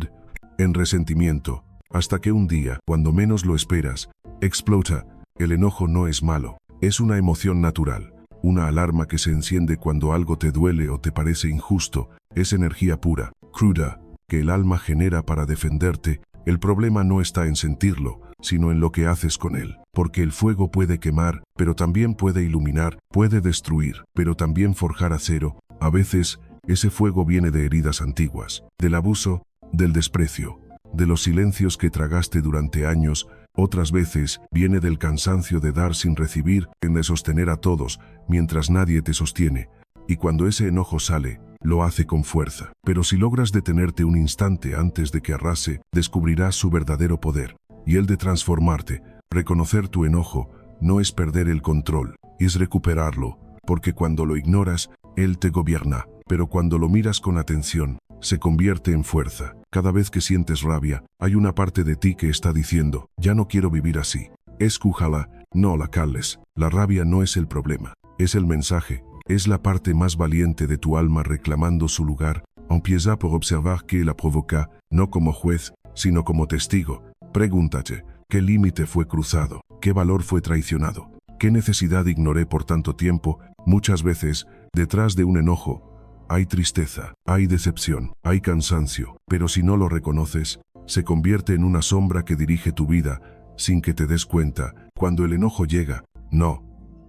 en resentimiento, hasta que un día, cuando menos lo esperas, explota. El enojo no es malo, es una emoción natural, una alarma que se enciende cuando algo te duele o te parece injusto, es energía pura, cruda, que el alma genera para defenderte. El problema no está en sentirlo, sino en lo que haces con él, porque el fuego puede quemar, pero también puede iluminar, puede destruir, pero también forjar acero. A veces, ese fuego viene de heridas antiguas, del abuso, del desprecio, de los silencios que tragaste durante años. Otras veces, viene del cansancio de dar sin recibir, de sostener a todos, mientras nadie te sostiene. Y cuando ese enojo sale, lo hace con fuerza. Pero si logras detenerte un instante antes de que arrase, descubrirás su verdadero poder, y el de transformarte. Reconocer tu enojo no es perder el control, es recuperarlo, porque cuando lo ignoras, él te gobierna, pero cuando lo miras con atención, se convierte en fuerza. Cada vez que sientes rabia, hay una parte de ti que está diciendo, ya no quiero vivir así. Escújala, no la calles. La rabia no es el problema, es el mensaje, es la parte más valiente de tu alma reclamando su lugar. Empieza por observar qué la provoca, no como juez, sino como testigo. Pregúntate, ¿qué límite fue cruzado? ¿Qué valor fue traicionado? ¿Qué necesidad ignoré por tanto tiempo? Muchas veces, detrás de un enojo, hay tristeza, hay decepción, hay cansancio, pero si no lo reconoces, se convierte en una sombra que dirige tu vida, sin que te des cuenta. Cuando el enojo llega, no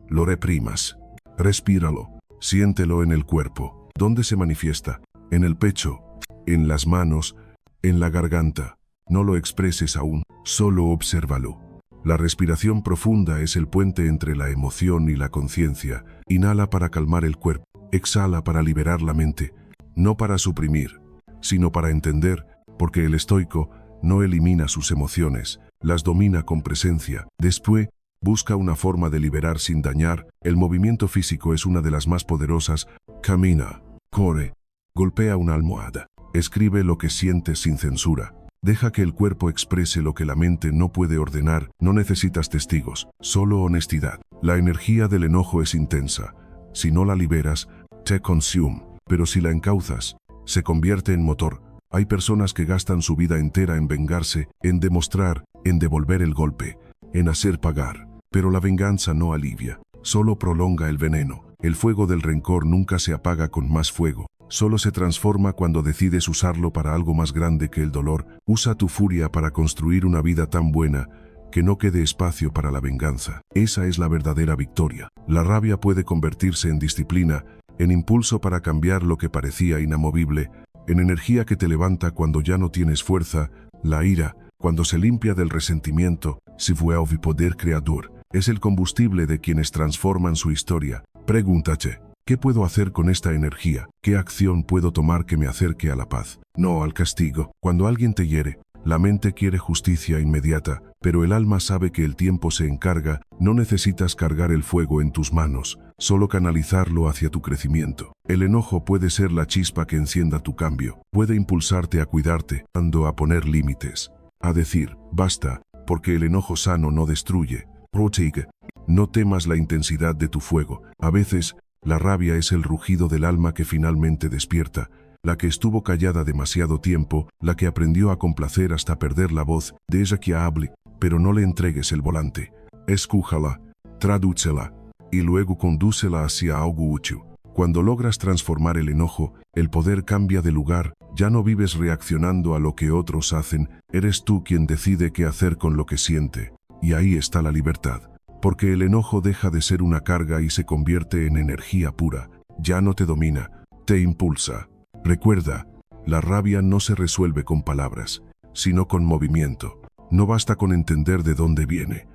lo reprimas. Respíralo, siéntelo en el cuerpo. ¿Dónde se manifiesta? En el pecho, en las manos, en la garganta. No lo expreses aún, solo obsérvalo. La respiración profunda es el puente entre la emoción y la conciencia. Inhala para calmar el cuerpo, exhala para liberar la mente, no para suprimir, sino para entender, porque el estoico no elimina sus emociones, las domina con presencia. Después, busca una forma de liberar sin dañar. El movimiento físico es una de las más poderosas. Camina, corre, golpea una almohada, escribe lo que sientes sin censura. Deja que el cuerpo exprese lo que la mente no puede ordenar. No necesitas testigos, solo honestidad. La energía del enojo es intensa. Si no la liberas, te consume, pero si la encauzas, se convierte en motor. Hay personas que gastan su vida entera en vengarse, en demostrar, en devolver el golpe, en hacer pagar. Pero la venganza no alivia, solo prolonga el veneno. El fuego del rencor nunca se apaga con más fuego. Solo se transforma cuando decides usarlo para algo más grande que el dolor. Usa tu furia para construir una vida tan buena que no quede espacio para la venganza. Esa es la verdadera victoria. La rabia puede convertirse en disciplina, en impulso para cambiar lo que parecía inamovible, en energía que te levanta cuando ya no tienes fuerza. La ira, cuando se limpia del resentimiento, se vuelve poder creador. Es el combustible de quienes transforman su historia. Pregúntate, ¿qué puedo hacer con esta energía? ¿Qué acción puedo tomar que me acerque a la paz? No al castigo. Cuando alguien te hiere, la mente quiere justicia inmediata, pero el alma sabe que el tiempo se encarga. No necesitas cargar el fuego en tus manos, solo canalizarlo hacia tu crecimiento. El enojo puede ser la chispa que encienda tu cambio, puede impulsarte a cuidarte, a poner límites, a decir, basta, porque el enojo sano no destruye, protege. No temas la intensidad de tu fuego. A veces, la rabia es el rugido del alma que finalmente despierta, la que estuvo callada demasiado tiempo, la que aprendió a complacer hasta perder la voz. De ella que hable, pero no le entregues el volante. Escújala, tradúcela, y luego condúcela hacia algo útil. Cuando logras transformar el enojo, el poder cambia de lugar. Ya no vives reaccionando a lo que otros hacen, eres tú quien decide qué hacer con lo que siente. Y ahí está la libertad. Porque el enojo deja de ser una carga y se convierte en energía pura. Ya no te domina, te impulsa. Recuerda, la rabia no se resuelve con palabras, sino con movimiento. No basta con entender de dónde viene.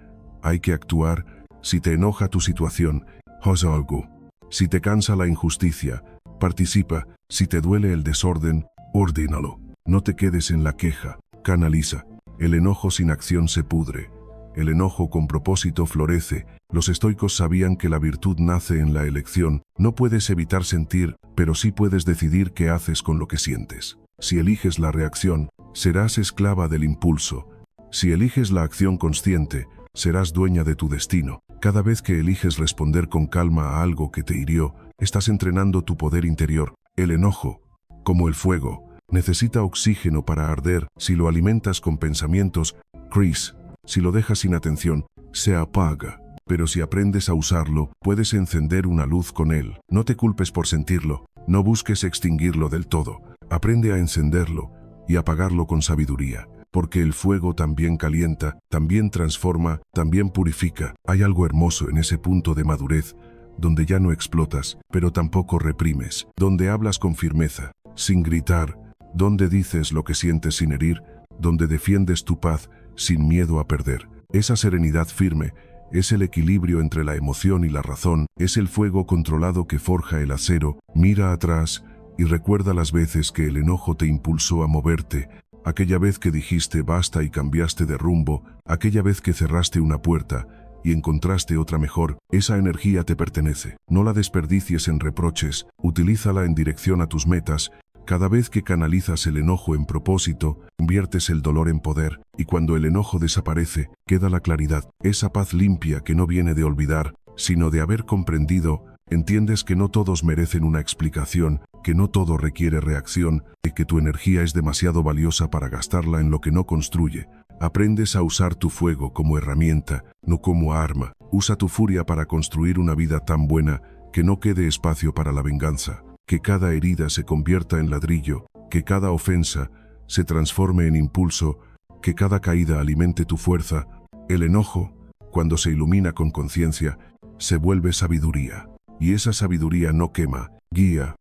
Hay que actuar. Si te enoja tu situación, haz algo. Si te cansa la injusticia, participa. Si te duele el desorden, ordénalo. No te quedes en la queja, canaliza. El enojo sin acción se pudre. El enojo con propósito florece. Los estoicos sabían que la virtud nace en la elección. No puedes evitar sentir, pero sí puedes decidir qué haces con lo que sientes. Si eliges la reacción, serás esclava del impulso. Si eliges la acción consciente, serás dueña de tu destino. Cada vez que eliges responder con calma a algo que te hirió, estás entrenando tu poder interior. El enojo, como el fuego, necesita oxígeno para arder. Si lo alimentas con pensamientos, Chris, si lo dejas sin atención, se apaga. Pero si aprendes a usarlo, puedes encender una luz con él. No te culpes por sentirlo, no busques extinguirlo del todo. Aprende a encenderlo y apagarlo con sabiduría. Porque el fuego también calienta, también transforma, también purifica. Hay algo hermoso en ese punto de madurez, donde ya no explotas, pero tampoco reprimes, donde hablas con firmeza, sin gritar, donde dices lo que sientes sin herir, donde defiendes tu paz sin miedo a perder. Esa serenidad firme es el equilibrio entre la emoción y la razón, es el fuego controlado que forja el acero. Mira atrás y recuerda las veces que el enojo te impulsó a moverte, aquella vez que dijiste basta y cambiaste de rumbo, aquella vez que cerraste una puerta y encontraste otra mejor. Esa energía te pertenece. No la desperdicies en reproches, utilízala en dirección a tus metas. Cada vez que canalizas el enojo en propósito, conviertes el dolor en poder, y cuando el enojo desaparece, queda la claridad, esa paz limpia que no viene de olvidar, sino de haber comprendido. Entiendes que no todos merecen una explicación, que no todo requiere reacción, y que tu energía es demasiado valiosa para gastarla en lo que no construye. Aprendes a usar tu fuego como herramienta, no como arma. Usa tu furia para construir una vida tan buena que no quede espacio para la venganza. Que cada herida se convierta en ladrillo, que cada ofensa se transforme en impulso, que cada caída alimente tu fuerza. El enojo, cuando se ilumina con conciencia, se vuelve sabiduría. Y esa sabiduría no quema, guía.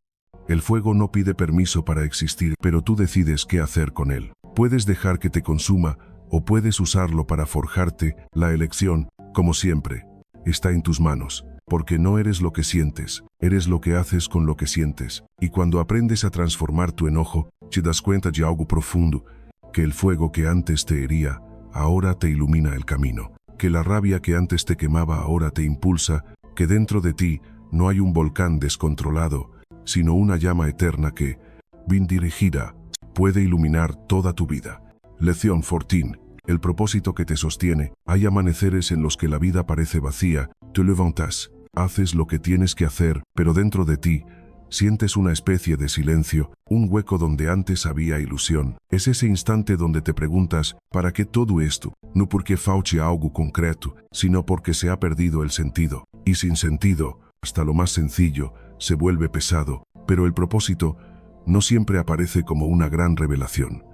El fuego no pide permiso para existir, pero tú decides qué hacer con él. Puedes dejar que te consuma, o puedes usarlo para forjarte. La elección, como siempre, está en tus manos. Porque no eres lo que sientes, eres lo que haces con lo que sientes. Y cuando aprendes a transformar tu enojo, te das cuenta de algo profundo, que el fuego que antes te hería, ahora te ilumina el camino. Que la rabia que antes te quemaba ahora te impulsa, que dentro de ti no hay un volcán descontrolado, sino una llama eterna que, bien dirigida, puede iluminar toda tu vida. Lección 14. El propósito que te sostiene. Hay amaneceres en los que la vida parece vacía. Te levantas, haces lo que tienes que hacer, pero dentro de ti sientes una especie de silencio, un hueco donde antes había ilusión. Es ese instante donde te preguntas, ¿para qué todo esto? No porque falte algo concreto, sino porque se ha perdido el sentido. Y sin sentido, hasta lo más sencillo, se vuelve pesado. Pero el propósito no siempre aparece como una gran revelación.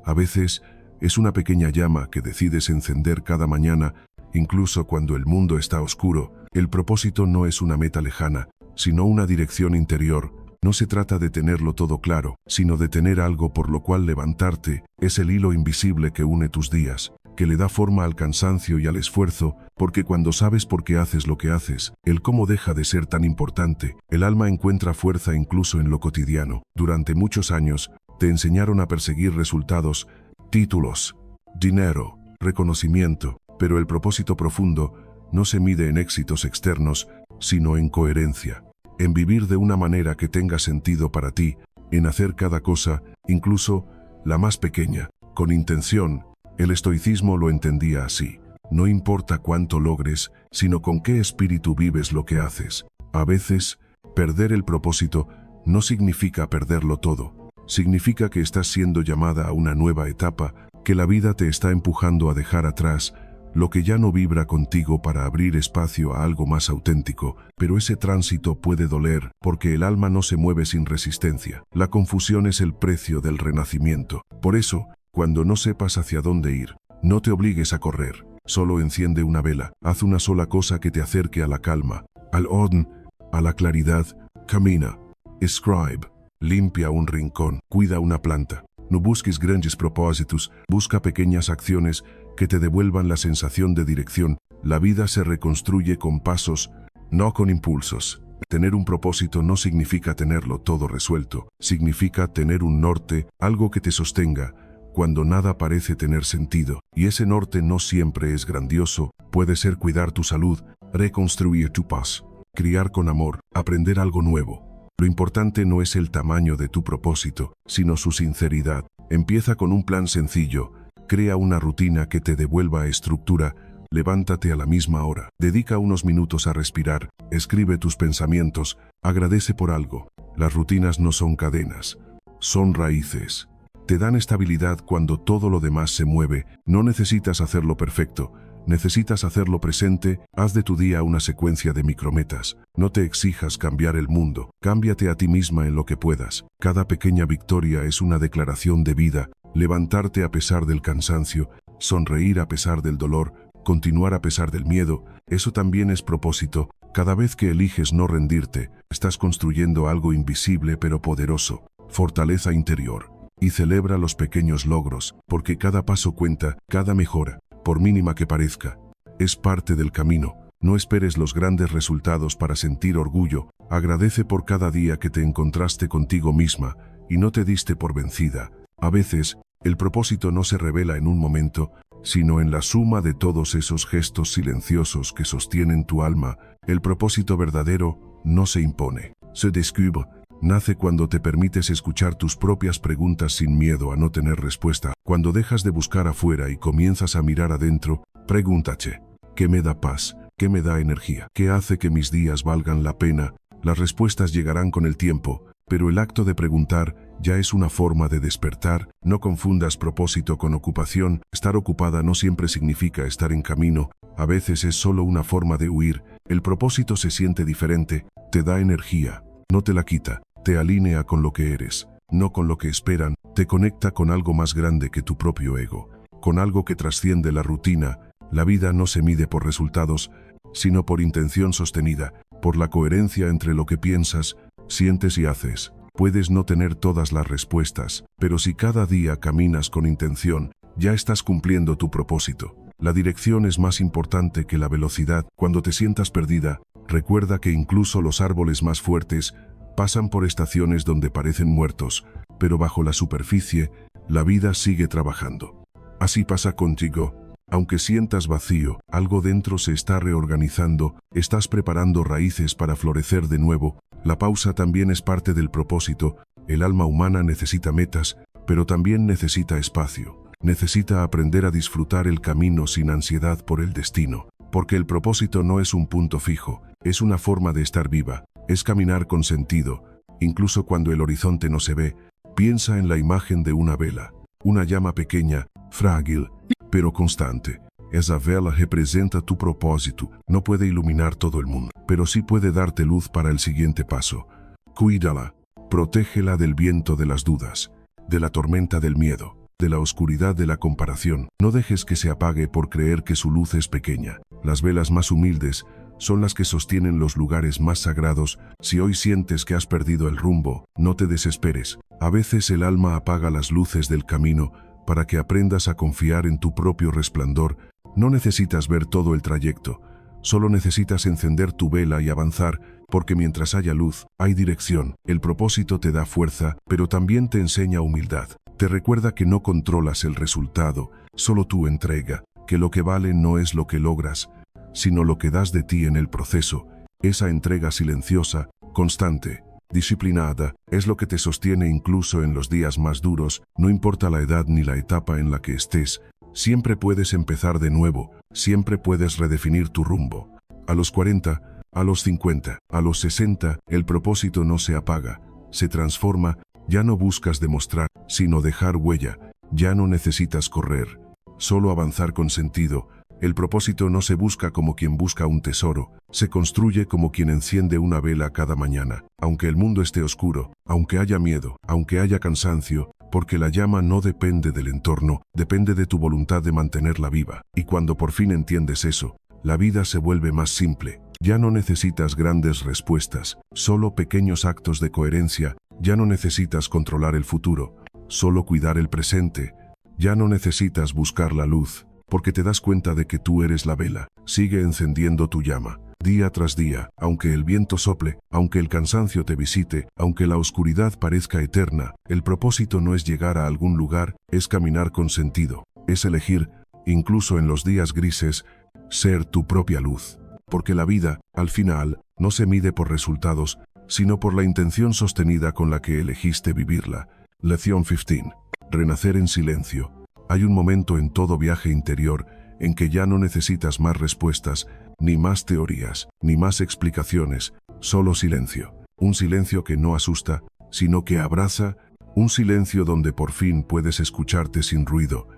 A veces es una pequeña llama que decides encender cada mañana, incluso cuando el mundo está oscuro. El propósito no es una meta lejana, sino una dirección interior. No se trata de tenerlo todo claro, sino de tener algo por lo cual levantarte. Es el hilo invisible que une tus días, que le da forma al cansancio y al esfuerzo, porque cuando sabes por qué haces lo que haces, el cómo deja de ser tan importante. El alma encuentra fuerza incluso en lo cotidiano. Durante muchos años, te enseñaron a perseguir resultados, títulos, dinero, reconocimiento, pero el propósito profundo no se mide en éxitos externos, sino en coherencia, en vivir de una manera que tenga sentido para ti, en hacer cada cosa, incluso la más pequeña, con intención. El estoicismo lo entendía así. No importa cuánto logres, sino con qué espíritu vives lo que haces. A veces, perder el propósito no significa perderlo todo. Significa que estás siendo llamada a una nueva etapa, que la vida te está empujando a dejar atrás lo que ya no vibra contigo para abrir espacio a algo más auténtico. Pero ese tránsito puede doler, porque el alma no se mueve sin resistencia. La confusión es el precio del renacimiento. Por eso, cuando no sepas hacia dónde ir, no te obligues a correr. Solo enciende una vela, haz una sola cosa que te acerque a la calma, al orden, a la claridad. Camina, escribe, limpia un rincón, cuida una planta. No busques grandes propósitos, busca pequeñas acciones que te devuelvan la sensación de dirección. La vida se reconstruye con pasos, no con impulsos. Tener un propósito no significa tenerlo todo resuelto, significa tener un norte, algo que te sostenga, cuando nada parece tener sentido. Y ese norte no siempre es grandioso, puede ser cuidar tu salud, reconstruir tu paz, criar con amor, aprender algo nuevo. Lo importante no es el tamaño de tu propósito, sino su sinceridad. Empieza con un plan sencillo, crea una rutina que te devuelva estructura, levántate a la misma hora, dedica unos minutos a respirar, escribe tus pensamientos, agradece por algo. Las rutinas no son cadenas, son raíces. Te dan estabilidad cuando todo lo demás se mueve. No necesitas hacerlo perfecto, necesitas hacerlo presente. Haz de tu día una secuencia de micrometas. No te exijas cambiar el mundo, cámbiate a ti misma en lo que puedas. Cada pequeña victoria es una declaración de vida. Levantarte a pesar del cansancio, sonreír a pesar del dolor, continuar a pesar del miedo, eso también es propósito. Cada vez que eliges no rendirte, estás construyendo algo invisible pero poderoso, fortaleza interior. Y celebra los pequeños logros, porque cada paso cuenta, cada mejora, por mínima que parezca, es parte del camino. No esperes los grandes resultados para sentir orgullo, agradece por cada día que te encontraste contigo misma y no te diste por vencida. A veces, el propósito no se revela en un momento, sino en la suma de todos esos gestos silenciosos que sostienen tu alma. El propósito verdadero no se impone, se descubre. Nace cuando te permites escuchar tus propias preguntas sin miedo a no tener respuesta. Cuando dejas de buscar afuera y comienzas a mirar adentro, pregúntate, ¿qué me da paz? ¿Qué me da energía? ¿Qué hace que mis días valgan la pena? Las respuestas llegarán con el tiempo, pero el acto de preguntar ya es una forma de despertar. No confundas propósito con ocupación. Estar ocupada no siempre significa estar en camino, a veces es solo una forma de huir. El propósito se siente diferente, te da energía, no te la quita, te alinea con lo que eres, no con lo que esperan, te conecta con algo más grande que tu propio ego, con algo que trasciende la rutina. La vida no se mide por resultados, sino por intención sostenida, por la coherencia entre lo que piensas, sientes y haces. Puedes no tener todas las respuestas, pero si cada día caminas con intención, ya estás cumpliendo tu propósito. La dirección es más importante que la velocidad. Cuando te sientas perdida, recuerda que incluso los árboles más fuertes pasan por estaciones donde parecen muertos, pero bajo la superficie, la vida sigue trabajando. Así pasa contigo. Aunque sientas vacío, algo dentro se está reorganizando, estás preparando raíces para florecer de nuevo. La pausa también es parte del propósito. El alma humana necesita metas, pero también necesita espacio. Necesita aprender a disfrutar el camino sin ansiedad por el destino, porque el propósito no es un punto fijo, es una forma de estar viva, es caminar con sentido, incluso cuando el horizonte no se ve. Piensa en la imagen de una vela, una llama pequeña, frágil, pero constante. Esa vela representa tu propósito. No puede iluminar todo el mundo, pero sí puede darte luz para el siguiente paso. Cuídala, protégela del viento de las dudas, de la tormenta del miedo, de la oscuridad de la comparación. No dejes que se apague por creer que su luz es pequeña. Las velas más humildes son las que sostienen los lugares más sagrados. Si hoy sientes que has perdido el rumbo, no te desesperes. A veces el alma apaga las luces del camino para que aprendas a confiar en tu propio resplandor. No necesitas ver todo el trayecto, solo necesitas encender tu vela y avanzar, porque mientras haya luz, hay dirección. El propósito te da fuerza, pero también te enseña humildad. Te recuerda que no controlas el resultado, solo tu entrega, que lo que vale no es lo que logras, sino lo que das de ti en el proceso. Esa entrega silenciosa, constante, disciplinada, es lo que te sostiene incluso en los días más duros. No importa la edad ni la etapa en la que estés, siempre puedes empezar de nuevo, siempre puedes redefinir tu rumbo. A los 40, a los 50, a los 60, el propósito no se apaga, se transforma. Ya no buscas demostrar, sino dejar huella. Ya no necesitas correr, solo avanzar con sentido. El propósito no se busca como quien busca un tesoro, se construye como quien enciende una vela cada mañana, aunque el mundo esté oscuro, aunque haya miedo, aunque haya cansancio, porque la llama no depende del entorno, depende de tu voluntad de mantenerla viva. Y cuando por fin entiendes eso, la vida se vuelve más simple. Ya no necesitas grandes respuestas, solo pequeños actos de coherencia. Ya no necesitas controlar el futuro, solo cuidar el presente. Ya no necesitas buscar la luz, porque te das cuenta de que tú eres la vela. Sigue encendiendo tu llama. día tras día, aunque el viento sople, aunque el cansancio te visite, aunque la oscuridad parezca eterna, el propósito no es llegar a algún lugar, es caminar con sentido, es elegir, incluso en los días grises, ser tu propia luz. Porque la vida, al final, no se mide por resultados, sino por la intención sostenida con la que elegiste vivirla. Lección 15. Renacer en silencio. Hay un momento en todo viaje interior en que ya no necesitas más respuestas, ni más teorías, ni más explicaciones, solo silencio. Un silencio que no asusta, sino que abraza, un silencio donde por fin puedes escucharte sin ruido,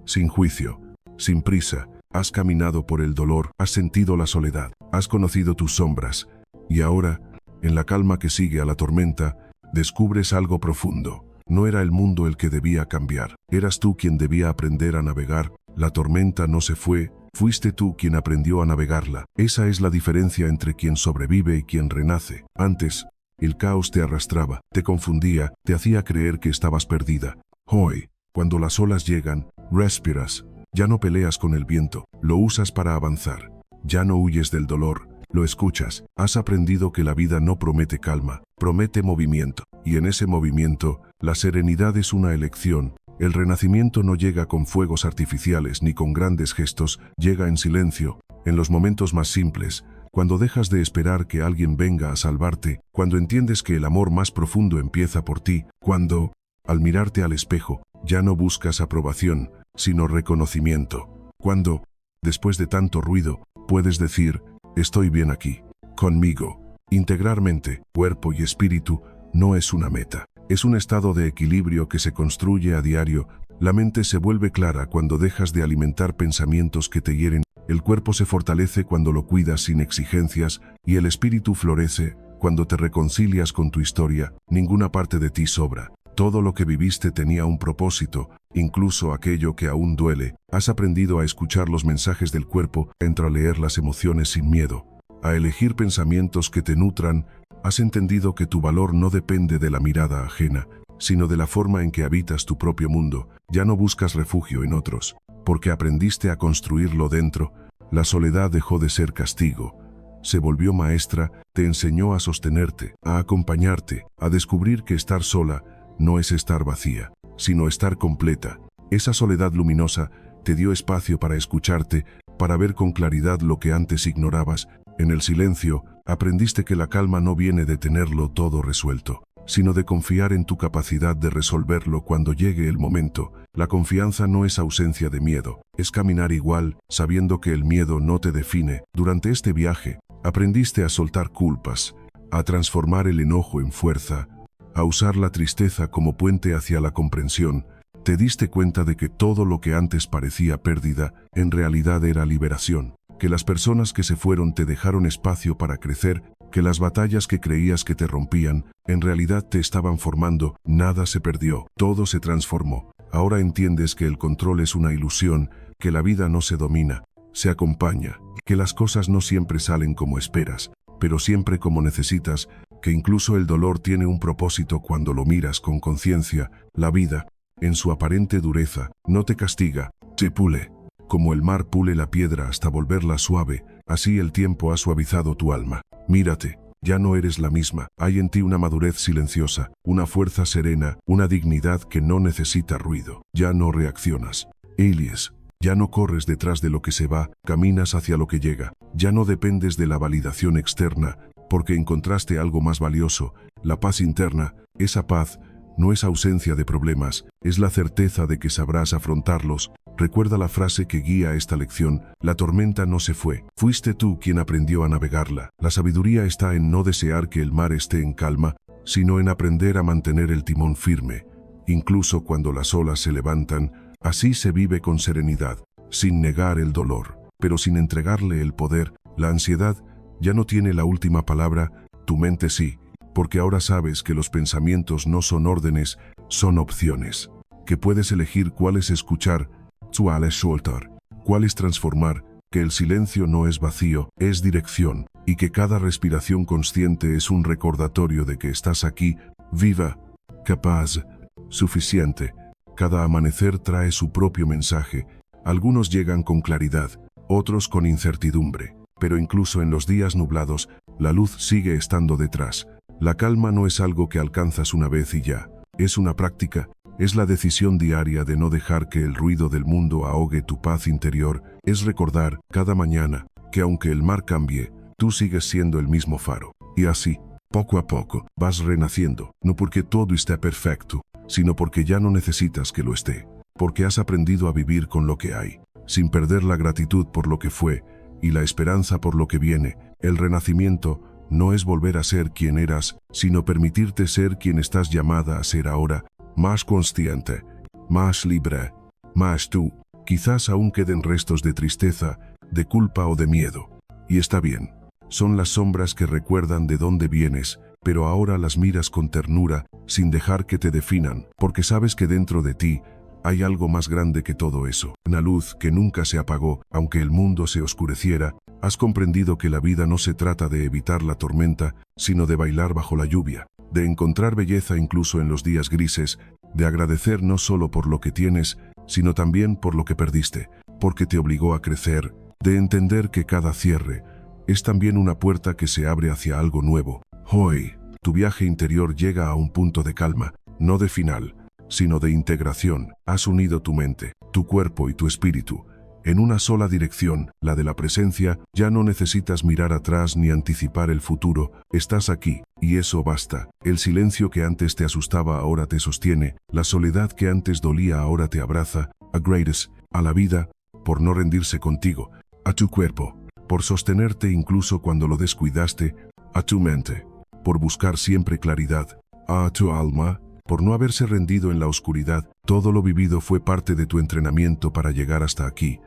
sin juicio, sin prisa. Has caminado por el dolor, has sentido la soledad, has conocido tus sombras, y ahora, en la calma que sigue a la tormenta, descubres algo profundo. No era el mundo el que debía cambiar, eras tú quien debía aprender a navegar. La tormenta no se fue, fuiste tú quien aprendió a navegarla. Esa es la diferencia entre quien sobrevive y quien renace. Antes, el caos te arrastraba, te confundía, te hacía creer que estabas perdida. Hoy, cuando las olas llegan, respiras. Ya no peleas con el viento, lo usas para avanzar. Ya no huyes del dolor, lo escuchas. Has aprendido que la vida no promete calma, promete movimiento. Y en ese movimiento, la serenidad es una elección. El renacimiento no llega con fuegos artificiales ni con grandes gestos, llega en silencio, en los momentos más simples, cuando dejas de esperar que alguien venga a salvarte, cuando entiendes que el amor más profundo empieza por ti, cuando, al mirarte al espejo, ya no buscas aprobación, sino reconocimiento. Cuando, después de tanto ruido, puedes decir, estoy bien aquí, conmigo. Integrar mente, cuerpo y espíritu no es una meta, es un estado de equilibrio que se construye a diario. La mente se vuelve clara cuando dejas de alimentar pensamientos que te hieren, el cuerpo se fortalece cuando lo cuidas sin exigencias, y el espíritu florece cuando te reconcilias con tu historia. Ninguna parte de ti sobra. Todo lo que viviste tenía un propósito, incluso aquello que aún duele. Has aprendido a escuchar los mensajes del cuerpo, a entreleer las emociones sin miedo, a elegir pensamientos que te nutran. Has entendido que tu valor no depende de la mirada ajena, sino de la forma en que habitas tu propio mundo. Ya no buscas refugio en otros, porque aprendiste a construirlo dentro. La soledad dejó de ser castigo, se volvió maestra, te enseñó a sostenerte, a acompañarte, a descubrir que estar sola no es estar vacía, sino estar completa. Esa soledad luminosa te dio espacio para escucharte, para ver con claridad lo que antes ignorabas. En el silencio, aprendiste que la calma no viene de tenerlo todo resuelto, sino de confiar en tu capacidad de resolverlo cuando llegue el momento. La confianza no es ausencia de miedo, es caminar igual, sabiendo que el miedo no te define. Durante este viaje, aprendiste a soltar culpas, a transformar el enojo en fuerza, a usar la tristeza como puente hacia la comprensión. Te diste cuenta de que todo lo que antes parecía pérdida, en realidad era liberación, que las personas que se fueron te dejaron espacio para crecer, que las batallas que creías que te rompían, en realidad te estaban formando. Nada se perdió, todo se transformó. Ahora entiendes que el control es una ilusión, que la vida no se domina, se acompaña, que las cosas no siempre salen como esperas, pero siempre como necesitas, que incluso el dolor tiene un propósito cuando lo miras con conciencia. La vida, en su aparente dureza, no te castiga, te pule. Como el mar pule la piedra hasta volverla suave, así el tiempo ha suavizado tu alma. Mírate, ya no eres la misma. Hay en ti una madurez silenciosa, una fuerza serena, una dignidad que no necesita ruido. Ya no reaccionas. Elies, ya no corres detrás de lo que se va, caminas hacia lo que llega. Ya no dependes de la validación externa, porque encontraste algo más valioso, la paz interna. Esa paz no es ausencia de problemas, es la certeza de que sabrás afrontarlos. Recuerda la frase que guía esta lección: la tormenta no se fue, fuiste tú quien aprendió a navegarla. La sabiduría está en no desear que el mar esté en calma, sino en aprender a mantener el timón firme, incluso cuando las olas se levantan. Así se vive con serenidad, sin negar el dolor, pero sin entregarle el poder. La ansiedad ya no tiene la última palabra, tu mente sí, porque ahora sabes que los pensamientos no son órdenes, son opciones, que puedes elegir cuáles escuchar, cuáles soltar, cuáles transformar, que el silencio no es vacío, es dirección, y que cada respiración consciente es un recordatorio de que estás aquí, viva, capaz, suficiente. Cada amanecer trae su propio mensaje. Algunos llegan con claridad, otros con incertidumbre, pero incluso en los días nublados, la luz sigue estando detrás. La calma no es algo que alcanzas una vez y ya. Es una práctica, es la decisión diaria de no dejar que el ruido del mundo ahogue tu paz interior, es recordar, cada mañana, que aunque el mar cambie, tú sigues siendo el mismo faro. Y así, poco a poco, vas renaciendo, no porque todo esté perfecto, sino porque ya no necesitas que lo esté, porque has aprendido a vivir con lo que hay, sin perder la gratitud por lo que fue y la esperanza por lo que viene. El renacimiento no es volver a ser quien eras, sino permitirte ser quien estás llamada a ser ahora, más consciente, más libre, más tú. Quizás aún queden restos de tristeza, de culpa o de miedo. Y está bien. Son las sombras que recuerdan de dónde vienes, pero ahora las miras con ternura, sin dejar que te definan, porque sabes que dentro de ti hay algo más grande que todo eso. Una luz que nunca se apagó, aunque el mundo se oscureciera. Has comprendido que la vida no se trata de evitar la tormenta, sino de bailar bajo la lluvia, de encontrar belleza incluso en los días grises, de agradecer no solo por lo que tienes, sino también por lo que perdiste, porque te obligó a crecer, de entender que cada cierre es también una puerta que se abre hacia algo nuevo. Hoy, tu viaje interior llega a un punto de calma, no de final, sino de integración. Has unido tu mente, tu cuerpo y tu espíritu en una sola dirección, la de la presencia. Ya no necesitas mirar atrás ni anticipar el futuro, estás aquí, y eso basta. El silencio que antes te asustaba ahora te sostiene, la soledad que antes dolía ahora te abraza. Agradeces a la vida por no rendirse contigo, a tu cuerpo por sostenerte incluso cuando lo descuidaste, a tu mente por buscar siempre claridad, a tu alma por no haberse rendido en la oscuridad. Todo lo vivido fue parte de tu entrenamiento para llegar hasta aquí,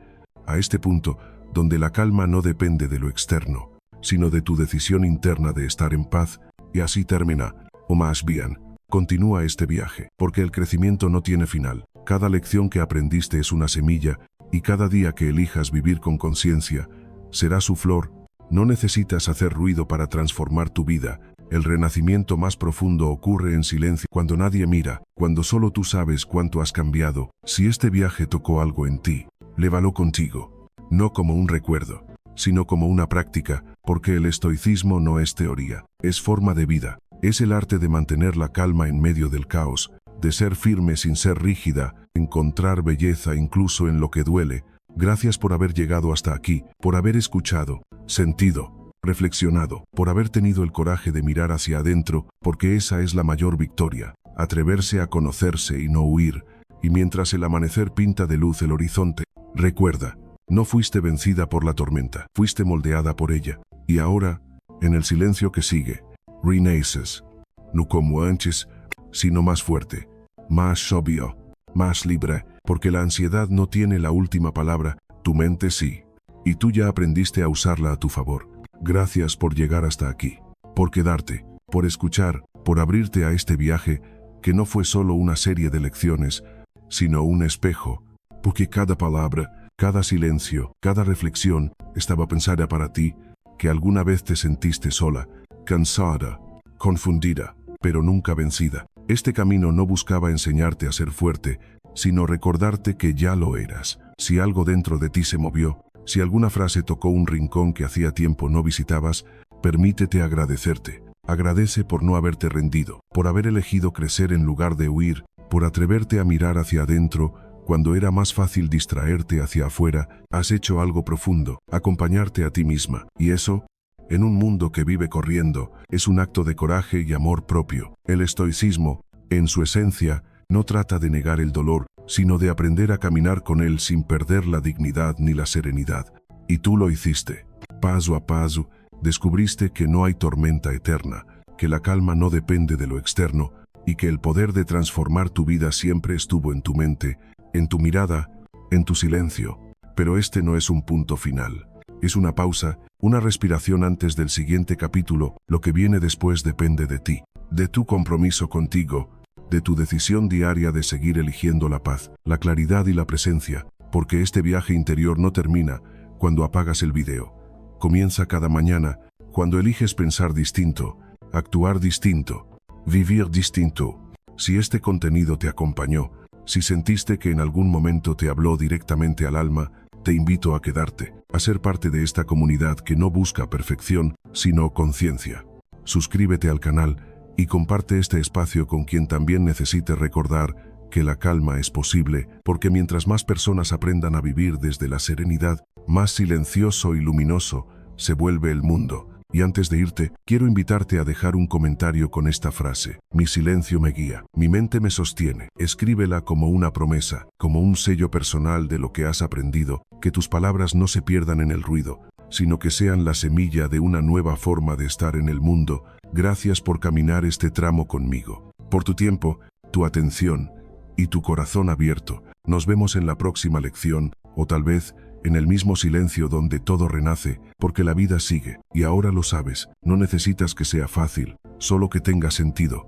a este punto donde la calma no depende de lo externo, sino de tu decisión interna de estar en paz. Y así termina, o más bien, continúa este viaje, porque el crecimiento no tiene final. Cada lección que aprendiste es una semilla, y cada día que elijas vivir con conciencia, será su flor. No necesitas hacer ruido para transformar tu vida. El renacimiento más profundo ocurre en silencio, cuando nadie mira, cuando solo tú sabes cuánto has cambiado. Si este viaje tocó algo en ti, lévalo contigo, no como un recuerdo, sino como una práctica, porque el estoicismo no es teoría, es forma de vida, es el arte de mantener la calma en medio del caos, de ser firme sin ser rígida, encontrar belleza incluso en lo que duele. Gracias por haber llegado hasta aquí, por haber escuchado, sentido, reflexionado, por haber tenido el coraje de mirar hacia adentro, porque esa es la mayor victoria, atreverse a conocerse y no huir. Y mientras el amanecer pinta de luz el horizonte, recuerda, no fuiste vencida por la tormenta, fuiste moldeada por ella. Y ahora, en el silencio que sigue, renaces, no como antes, sino más fuerte, más sabio, más libre, porque la ansiedad no tiene la última palabra, tu mente sí, y tú ya aprendiste a usarla a tu favor. Gracias por llegar hasta aquí, por quedarte, por escuchar, por abrirte a este viaje, que no fue solo una serie de lecciones, sino un espejo, porque cada palabra, cada silencio, cada reflexión estaba pensada para ti, que alguna vez te sentiste sola, cansada, confundida, pero nunca vencida. Este camino no buscaba enseñarte a ser fuerte, sino recordarte que ya lo eras. Si algo dentro de ti se movió, si alguna frase tocó un rincón que hacía tiempo no visitabas, permítete agradecerte. Agradece por no haberte rendido, por haber elegido crecer en lugar de huir, por atreverte a mirar hacia adentro cuando era más fácil distraerte hacia afuera. Has hecho algo profundo, acompañarte a ti misma, y eso, en un mundo que vive corriendo, es un acto de coraje y amor propio. El estoicismo, en su esencia, no trata de negar el dolor, sino de aprender a caminar con él sin perder la dignidad ni la serenidad. Y tú lo hiciste. Paso a paso, descubriste que no hay tormenta eterna, que la calma no depende de lo externo, y que el poder de transformar tu vida siempre estuvo en tu mente, en tu mirada, en tu silencio. Pero este no es un punto final. Es una pausa, una respiración antes del siguiente capítulo. Lo que viene después depende de ti, de tu compromiso contigo, de tu decisión diaria de seguir eligiendo la paz, la claridad y la presencia, porque este viaje interior no termina cuando apagas el video. Comienza cada mañana, cuando eliges pensar distinto, actuar distinto, vivir distinto. Si este contenido te acompañó, si sentiste que en algún momento te habló directamente al alma, Te invito a quedarte, a ser parte de esta comunidad que no busca perfección, sino conciencia. Suscríbete al canal y comparte este espacio con quien también necesite recordar que la calma es posible, porque mientras más personas aprendan a vivir desde la serenidad, más silencioso y luminoso se vuelve el mundo. Y antes de irte, quiero invitarte a dejar un comentario con esta frase: mi silencio me guía, mi mente me sostiene. Escríbela como una promesa, como un sello personal de lo que has aprendido, que tus palabras no se pierdan en el ruido, sino que sean la semilla de una nueva forma de estar en el mundo. Gracias por caminar este tramo conmigo, por tu tiempo, tu atención y tu corazón abierto. Nos vemos en la próxima lección, o tal vez en el mismo silencio donde todo renace, porque la vida sigue, y ahora lo sabes, no necesitas que sea fácil, solo que tenga sentido.